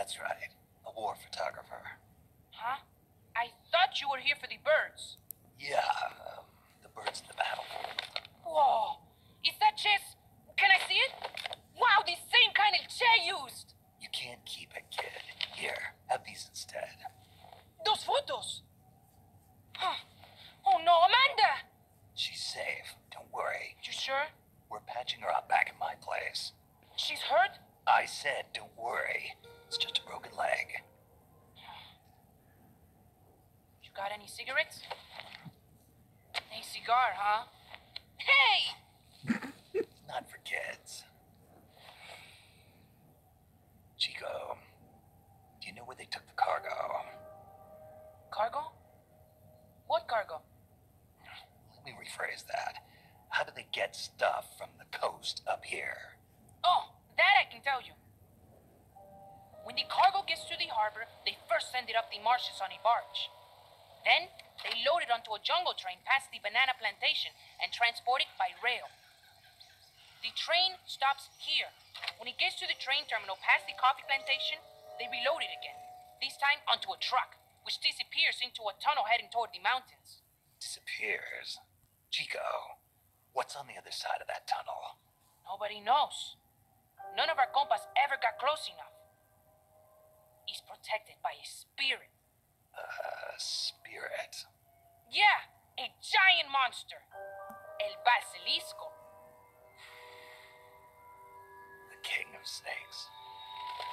That's right. A war photographer. Huh? I thought you were here for the birds. Yeah, the birds in the battlefield. Whoa. Is that chess? Can I see it? Wow, the same kind of chair used. You can't keep it, kid. Here, have these instead. Those photos. Huh. Oh no, Amanda! She's safe. Don't worry. You sure? We're patching her up back in my place. She's hurt? I said, don't worry. It's just a broken leg. You got any cigarettes? A cigar, huh? Hey! Not for kids. Chico, do you know where they took the cargo? Cargo? What cargo? Let me rephrase that. How do they get stuff from the coast up here? Oh, that I can tell you. When the cargo gets to the harbor, they first send it up the marshes on a barge. Then, they load it onto a jungle train past the banana plantation and transport it by rail. The train stops here. When it gets to the train terminal past the coffee plantation, they reload it again. This time onto a truck, which disappears into a tunnel heading toward the mountains. Disappears. Chico, what's on the other side of that tunnel? Nobody knows. None of our compas ever got close enough. He's protected by a spirit. Spirit. Yeah, a giant monster. El Basilisco. The king of snakes.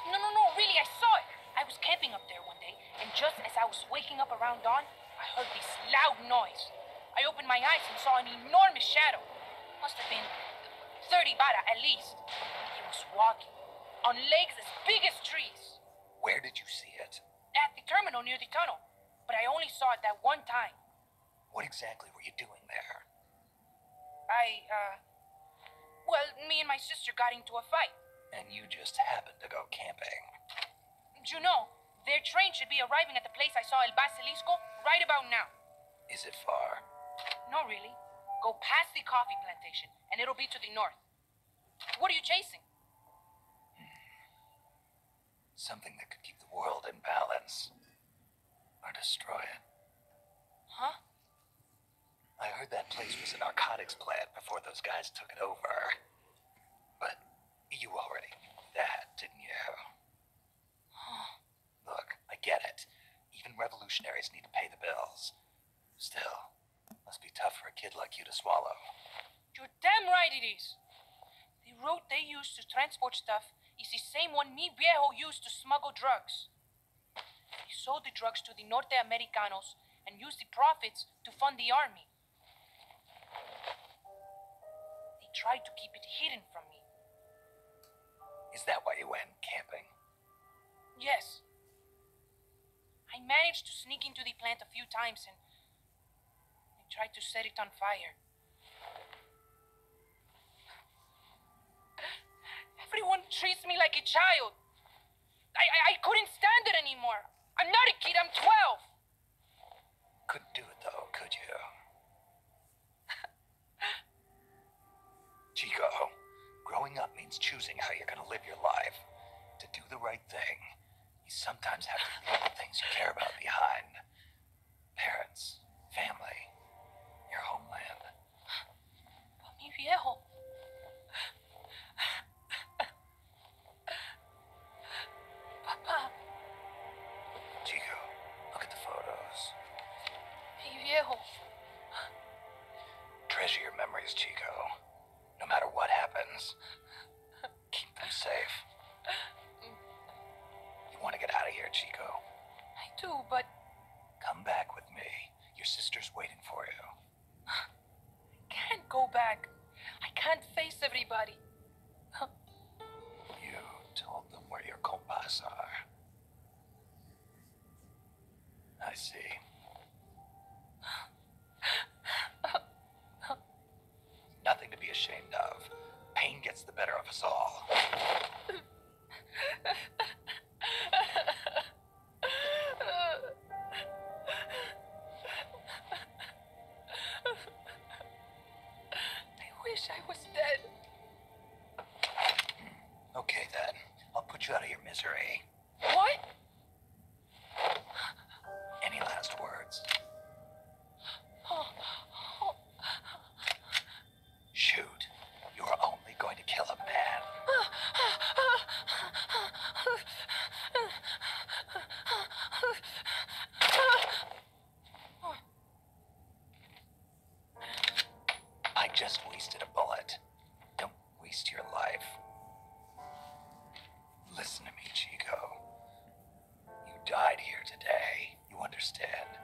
No, really, I saw it. I was camping up there one day, and just as I was waking up around dawn, I heard this loud noise. I opened my eyes and saw an enormous shadow. Must have been 30 bara at least. He was walking on legs as big as trees. Where did you see it? At the terminal near the tunnel, but I only saw it that one time. What exactly were you doing there? Well, me and my sister got into a fight. And you just happened to go camping. You know, their train should be arriving at the place I saw El Basilisco right about now. Is it far? No, really. Go past the coffee plantation, and it'll be to the north. What are you chasing? Something that could keep the world in balance. Or destroy it. Huh? I heard that place was a narcotics plant before those guys took it over. But you already knew that, didn't you? Look, I get it. Even revolutionaries need to pay the bills. Still, must be tough for a kid like you to swallow. You're damn right it is. The route they use to transport stuff is the same one mi viejo used to smuggle drugs. He sold the drugs to the Norte Americanos and used the profits to fund the army. They tried to keep it hidden from me. Is that why you went camping? Yes. I managed to sneak into the plant a few times and they tried to set it on fire. Everyone treats me like a child. I couldn't stand it anymore. I'm not a kid, I'm 12. Couldn't do it though, could you? Chico, growing up means choosing how you're gonna live your life. To do the right thing, you sometimes have to leave the things you care about behind. Parents, family, your homeland. But mi viejo. Papa, Chico, look at the photos. mi viejo. Treasure your memories, Chico. No matter what happens, keep them safe. You want to get out of here, Chico? I do, but Come back with me. Your sister's waiting for you. I can't go back. I can't face everybody. You told them where your compas are. I see. Nothing to be ashamed of. Pain gets the better of us all. I wish I was dead. What? Any last words? Shoot. You're only going to kill a man. I just wasted a bullet. Don't waste your life. Listen to me, Chico. You died here today. You understand?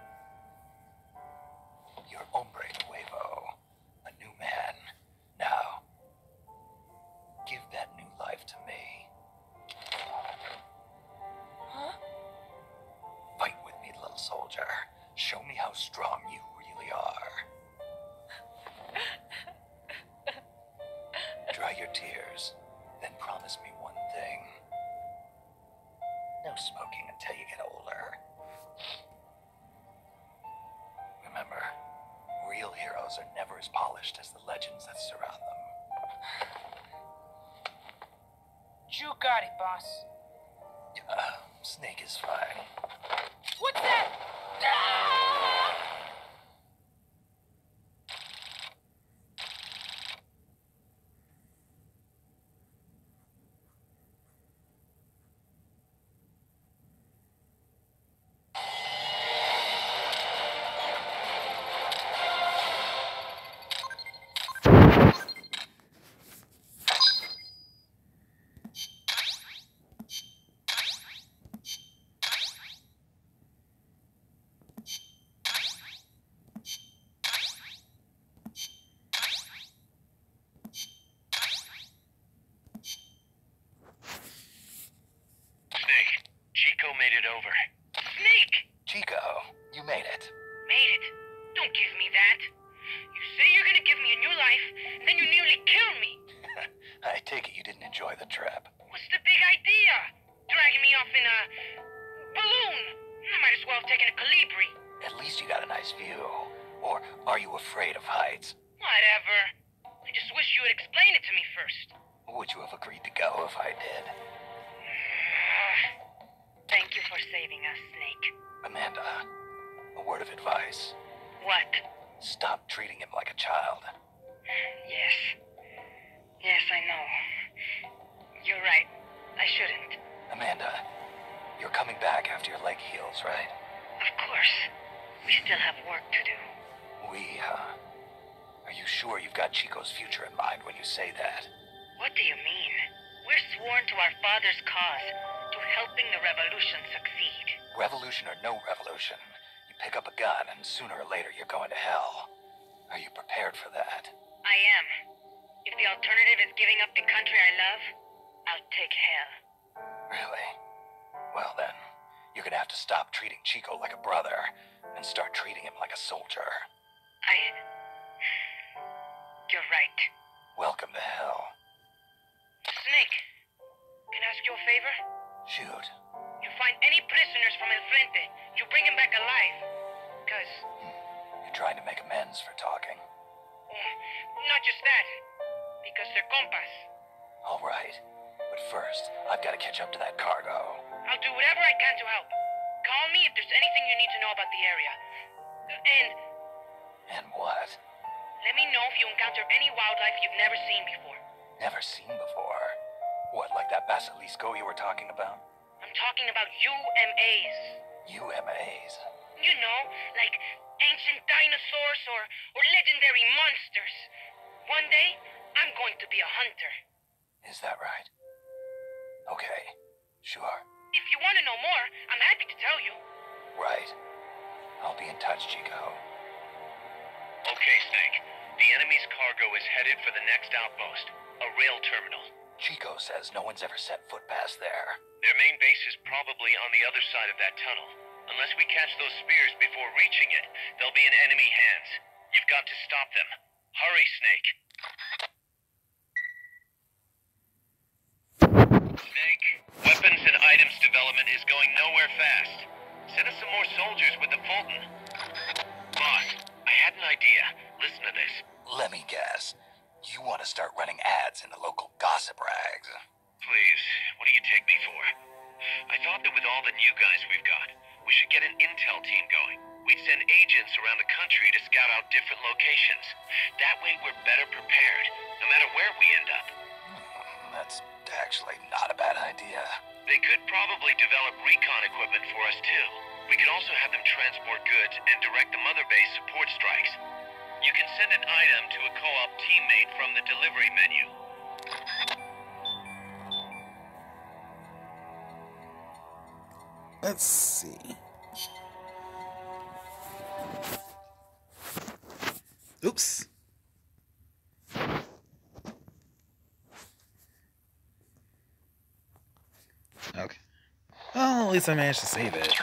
You're hombre nuevo. A new man. Now, give that new life to me. Huh? Fight with me, little soldier. Show me how strong you really are. Dry your tears, then promise me one thing. No smoking until you get older. Remember, real heroes are never as polished as the legends that surround them. You got it, boss. Snake is fine. What's that? Ah! Snake, Chico made it over. Snake! Chico, you made it. Made it. Don't give me that. You say you're gonna give me a new life, and then you nearly kill me. I take it you didn't enjoy the trip. What's the big idea? Dragging me off in a balloon. I might as well have taken a Calibri. At least you got a nice view. Or are you afraid of heights? Whatever. I just wish you would explain it to me first. Would you have agreed to go if I did? Thank you for saving us, Snake. Amanda, a word of advice. What? Stop treating him like a child. Yes. Yes, I know. You're right. I shouldn't. Amanda, you're coming back after your leg heals, right? Of course. We still have work to do. Are you sure you've got Chico's future in mind when you say that? What do you mean? We're sworn to our father's cause, to helping the revolution succeed. Revolution or no revolution, you pick up a gun and sooner or later you're going to hell. Are you prepared for that? I am. If the alternative is giving up the country I love, I'll take hell. Really? Well then, you're gonna have to stop treating Chico like a brother and start treating him like a soldier. You're right. Welcome to hell. Snake, can I ask you a favor? Shoot. You find any prisoners from El Frente, you bring them back alive. Because... You're trying to make amends for talking. Not just that. Because they're compas. All right. But first, I've got to catch up to that cargo. I'll do whatever I can to help. Call me if there's anything you need to know about the area. And what? Let me know if you encounter any wildlife you've never seen before. Never seen before. What, like that basilisco you were talking about? I'm talking about UMAs. UMAs? You know, like ancient dinosaurs or legendary monsters. One day, I'm going to be a hunter. Is that right? Okay, sure. If you want to know more, I'm happy to tell you. Right. I'll be in touch, Chico. Okay, Snake. The enemy's cargo is headed for the next outpost, a rail terminal. Chico says no one's ever set foot past there. Their main base is probably on the other side of that tunnel. Unless we catch those spears before reaching it, they'll be in enemy hands. You've got to stop them. Hurry, Snake. Snake, weapons and items development is going nowhere fast. Send us some more soldiers with the Fulton. Boss, I had an idea. Listen to this. Let me guess. You want to start running ads in the local gossip rags. Please, what do you take me for? I thought thought that with all the new guys we've got, we should get an intel team going. We'd send agents around the country to scout out different locations. That way we're better prepared, no matter where we end up. That's actually not a bad idea. They could probably develop recon equipment for us too. We could also have them transport goods and direct the Mother Base support strikes. You can send an item to a co-op teammate from the delivery menu. Let's see. Oops. Okay. Well, at least I managed to save it.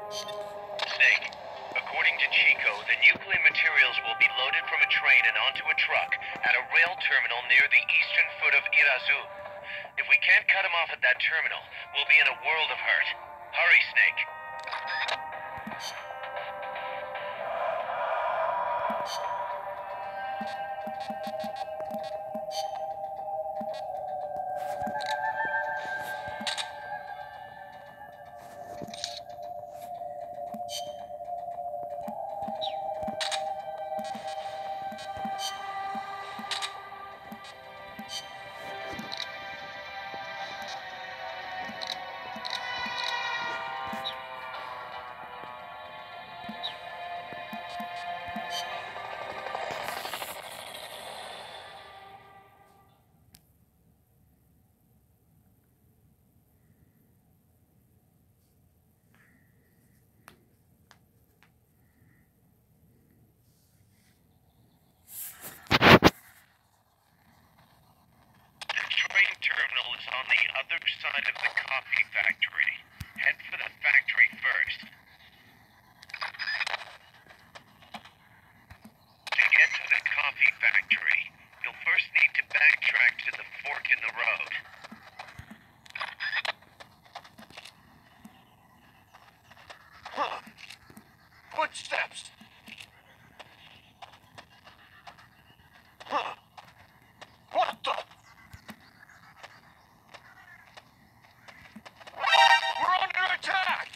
Snake, according to Chico, the nuclear materials will be loaded from a train and onto a truck at a rail terminal near the eastern foot of Irazu. If we can't cut him off at that terminal, we'll be in a world of hurt. Hurry, Snake. On the other side of the coffee factory. Head for the factory first. To get to the coffee factory, you'll first need to backtrack to the fork in the road. Huh. Footsteps. Huh. What the? We're under attack!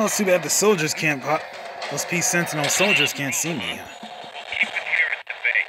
Oh, it's too bad the soldiers can't pop. Those Peace Sentinel soldiers can't see me. We'll keep it here at the base.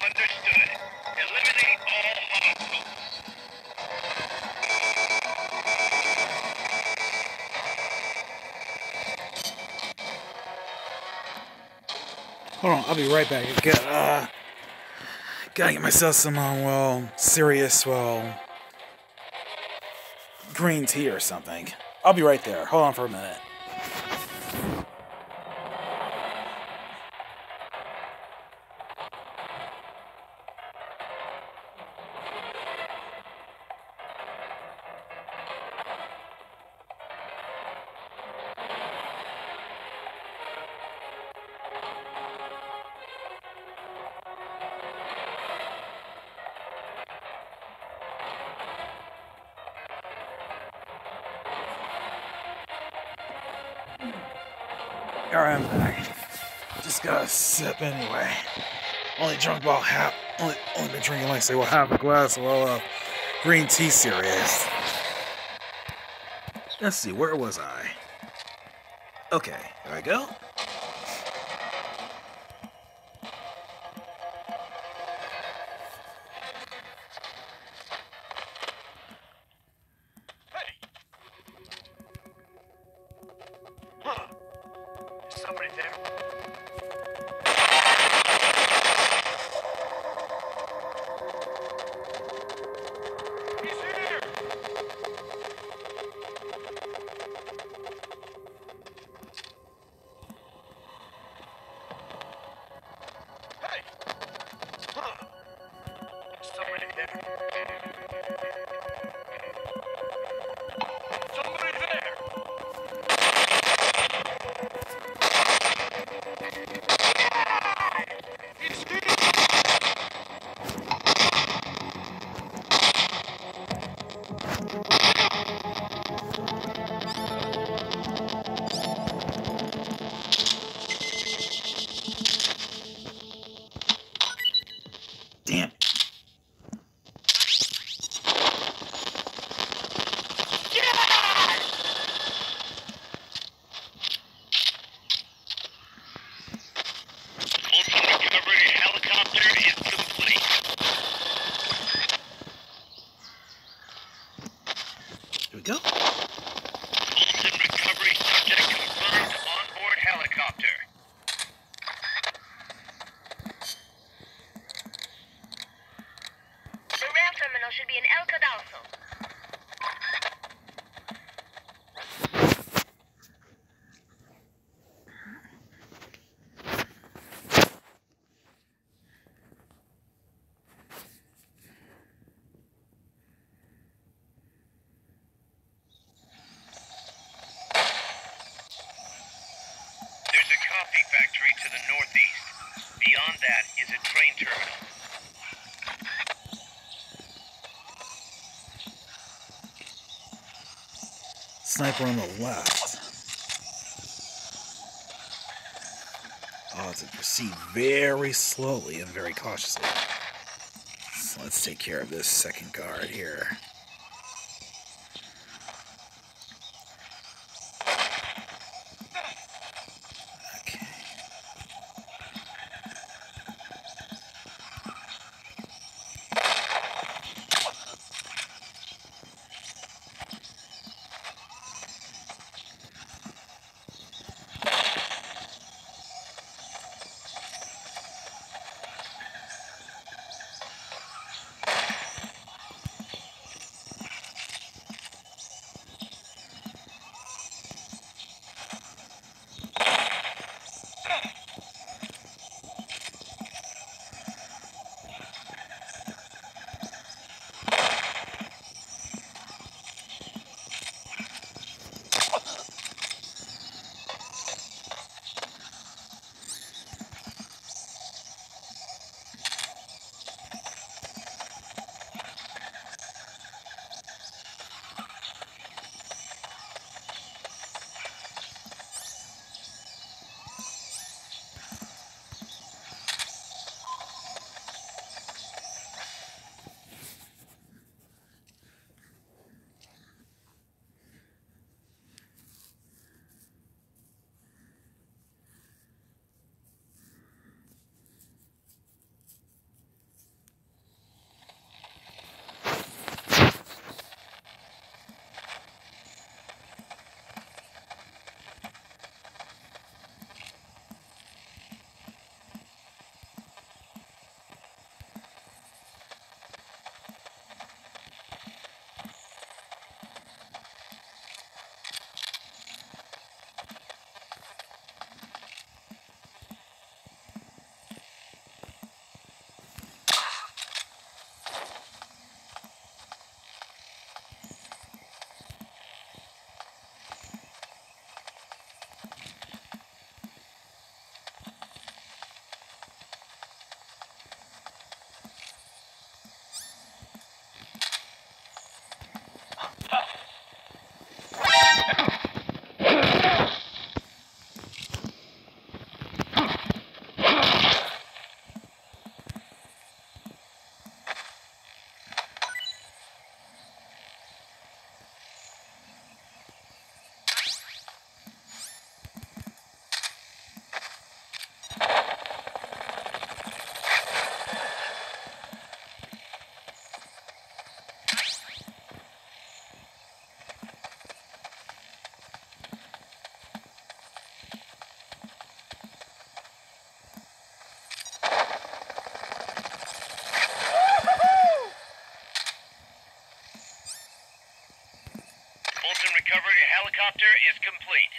Understood. Eliminate all hostiles. Hold on, I'll be right back. Gotta get myself some, serious, green tea or something. I'll be right there. Hold on for a minute. Alright, I'm back. Just got a sip anyway. Only drunk about half. Only been drinking like say half a glass of green tea serious. Let's see, where was I? Okay, there I go. Somebody there. He's here! Hey! Somebody there. Somebody there! He's here! Damn. Fulton recovery helicopter is complete. Here we go. Fulton recovery subject confirmed onboard helicopter. The rail terminal should be in El Cadalso. There's a coffee factory to the northeast. Beyond that is a train terminal. Sniper on the left. Oh, to proceed very slowly and very cautiously. So let's take care of this second guard here. is complete.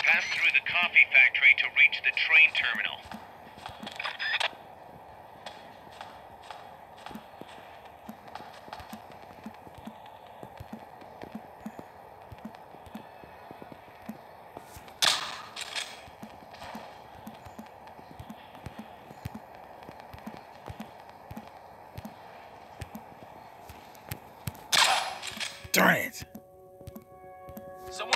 Pass through the coffee factory to reach the train terminal. Darn it! Someone...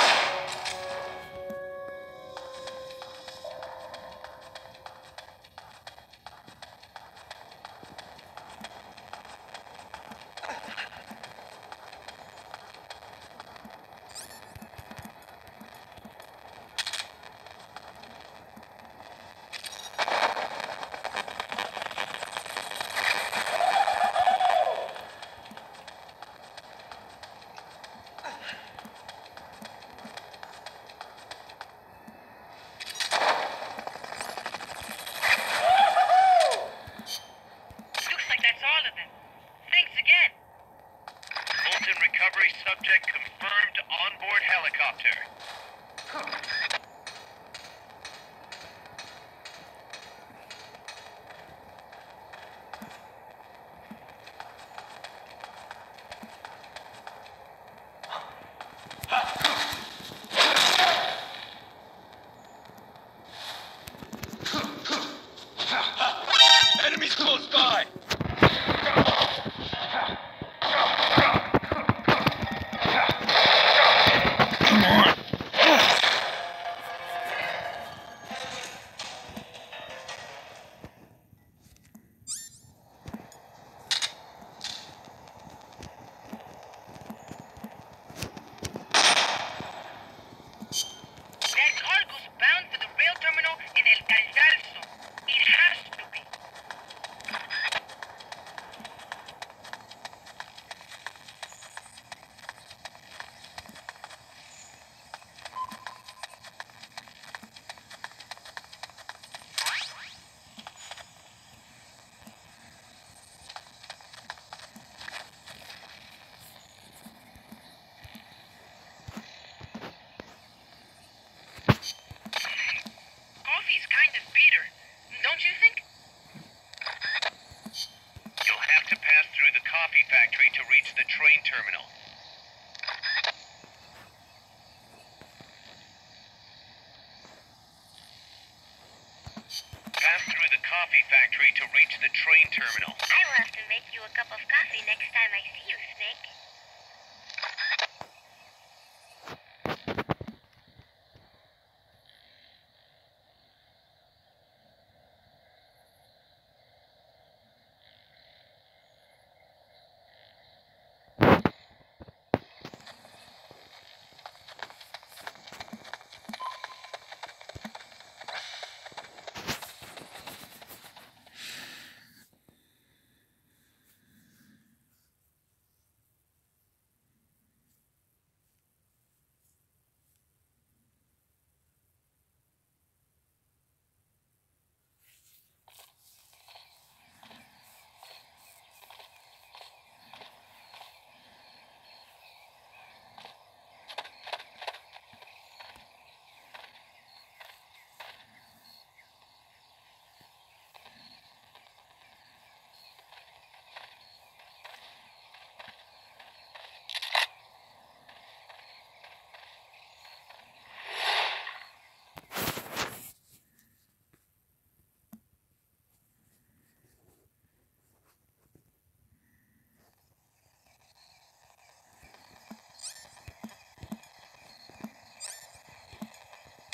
coffee factory to reach the train terminal. I will have to make you a cup of coffee next time I see you, Snake.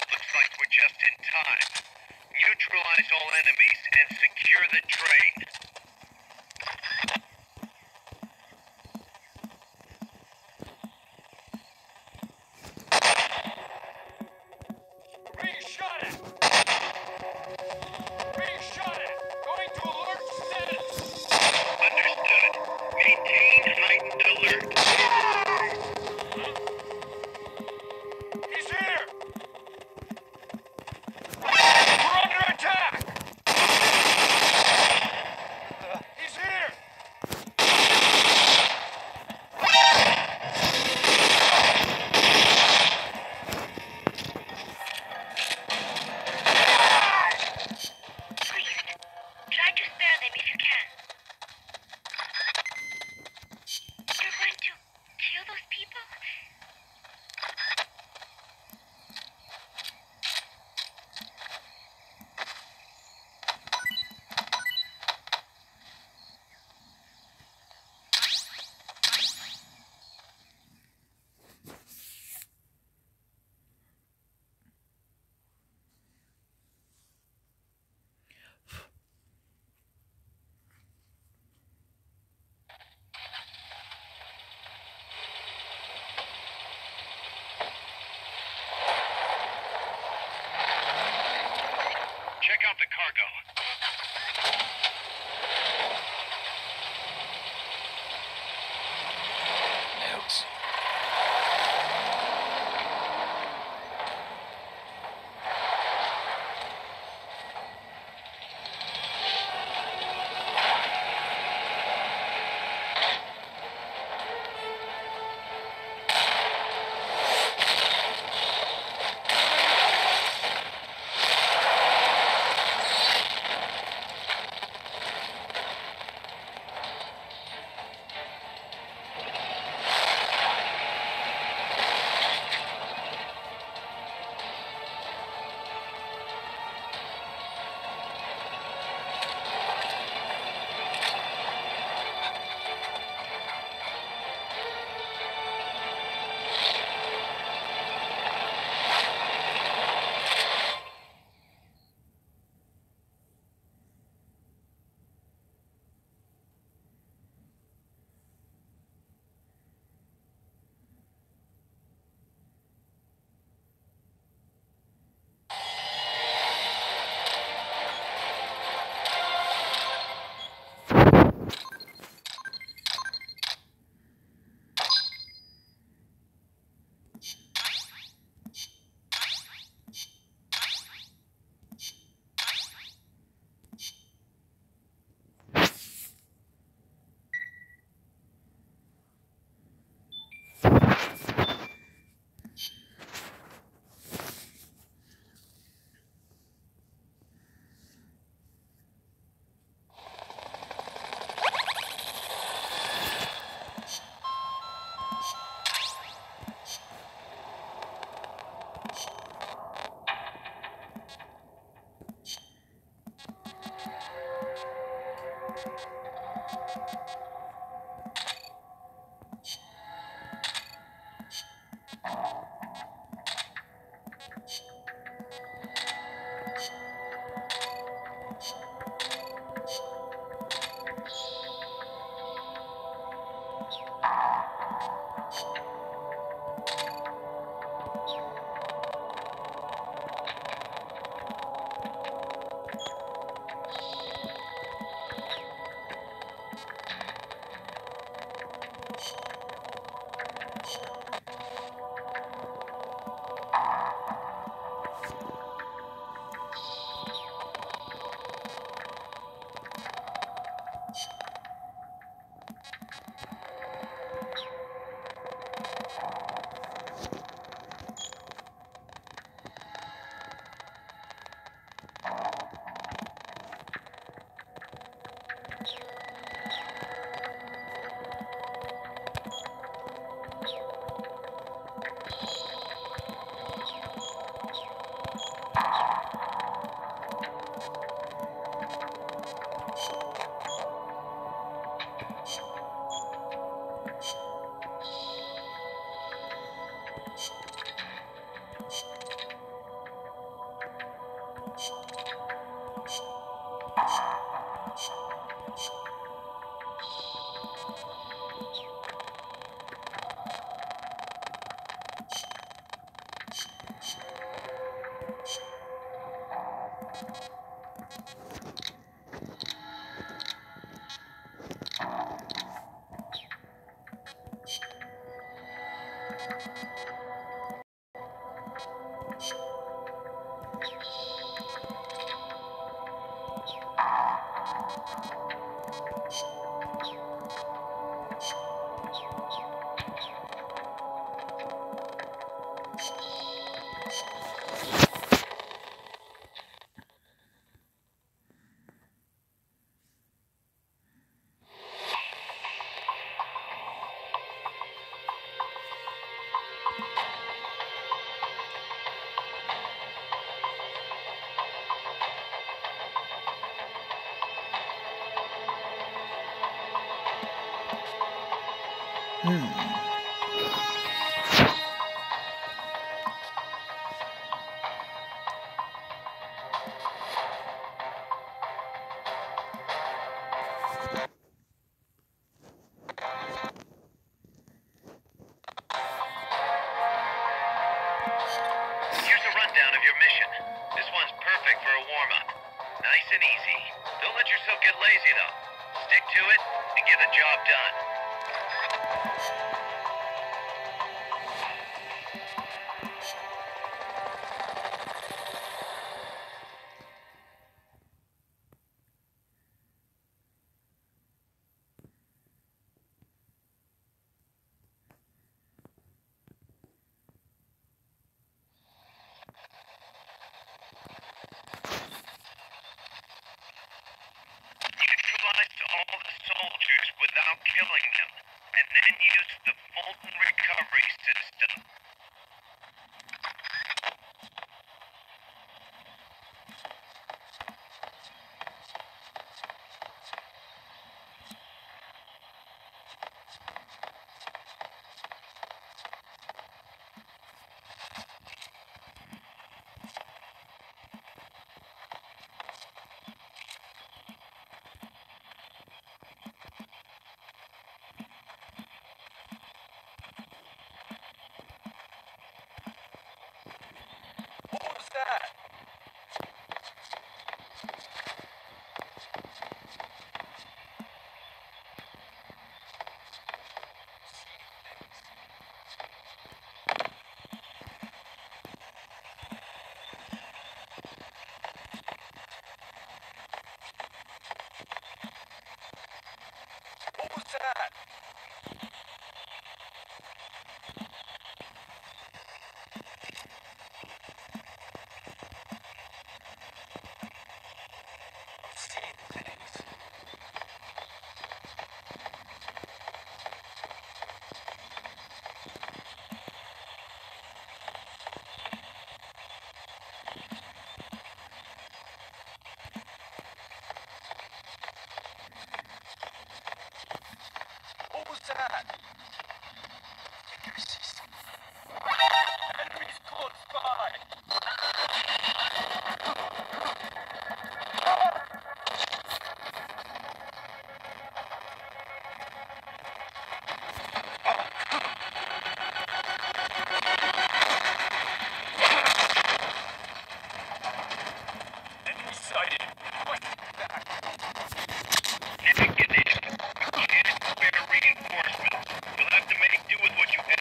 Looks like we're just in time. Neutralize all enemies and secure the train. Being shot at! Being shot at! Going to alert status! Understood. Maintain heightened alert. He's here! We're under attack! He's here! Please, try to spare them if you can. You're going to kill those people? Check out the cargo. Notes. Here's a rundown of your mission. This one's perfect for a warm-up. Nice and easy. Don't let yourself get lazy, though. Stick to it and get the job done. Neutralize all the soldiers without killing them, and then use the Fulton recovery system. Negative. We can't spare reinforcements. You'll have to make do with what you have.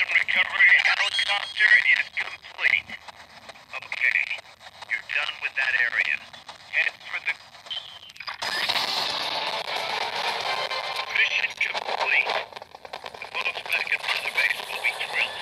Recovery helicopter is complete. Okay, you're done with that area. Head for the... Mission complete. The folks back at Mother Base will be thrilled.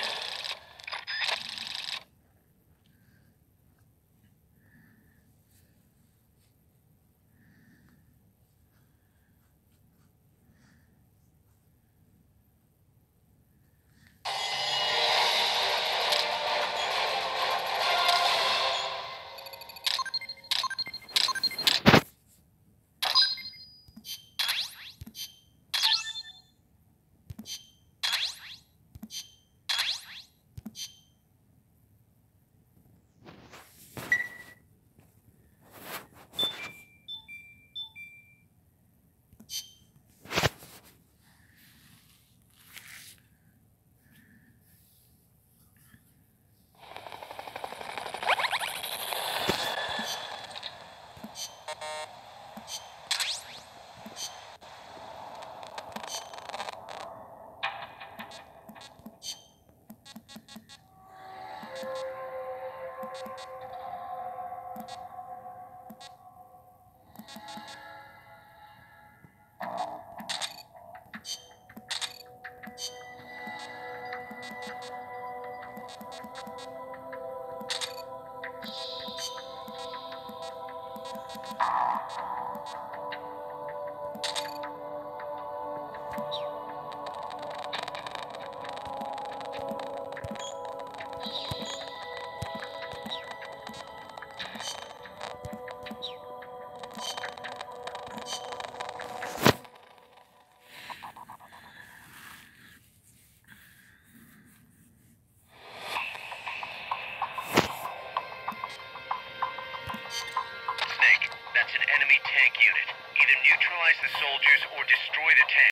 Snake, that's an enemy tank unit. Either neutralize the soldiers or destroy the tank.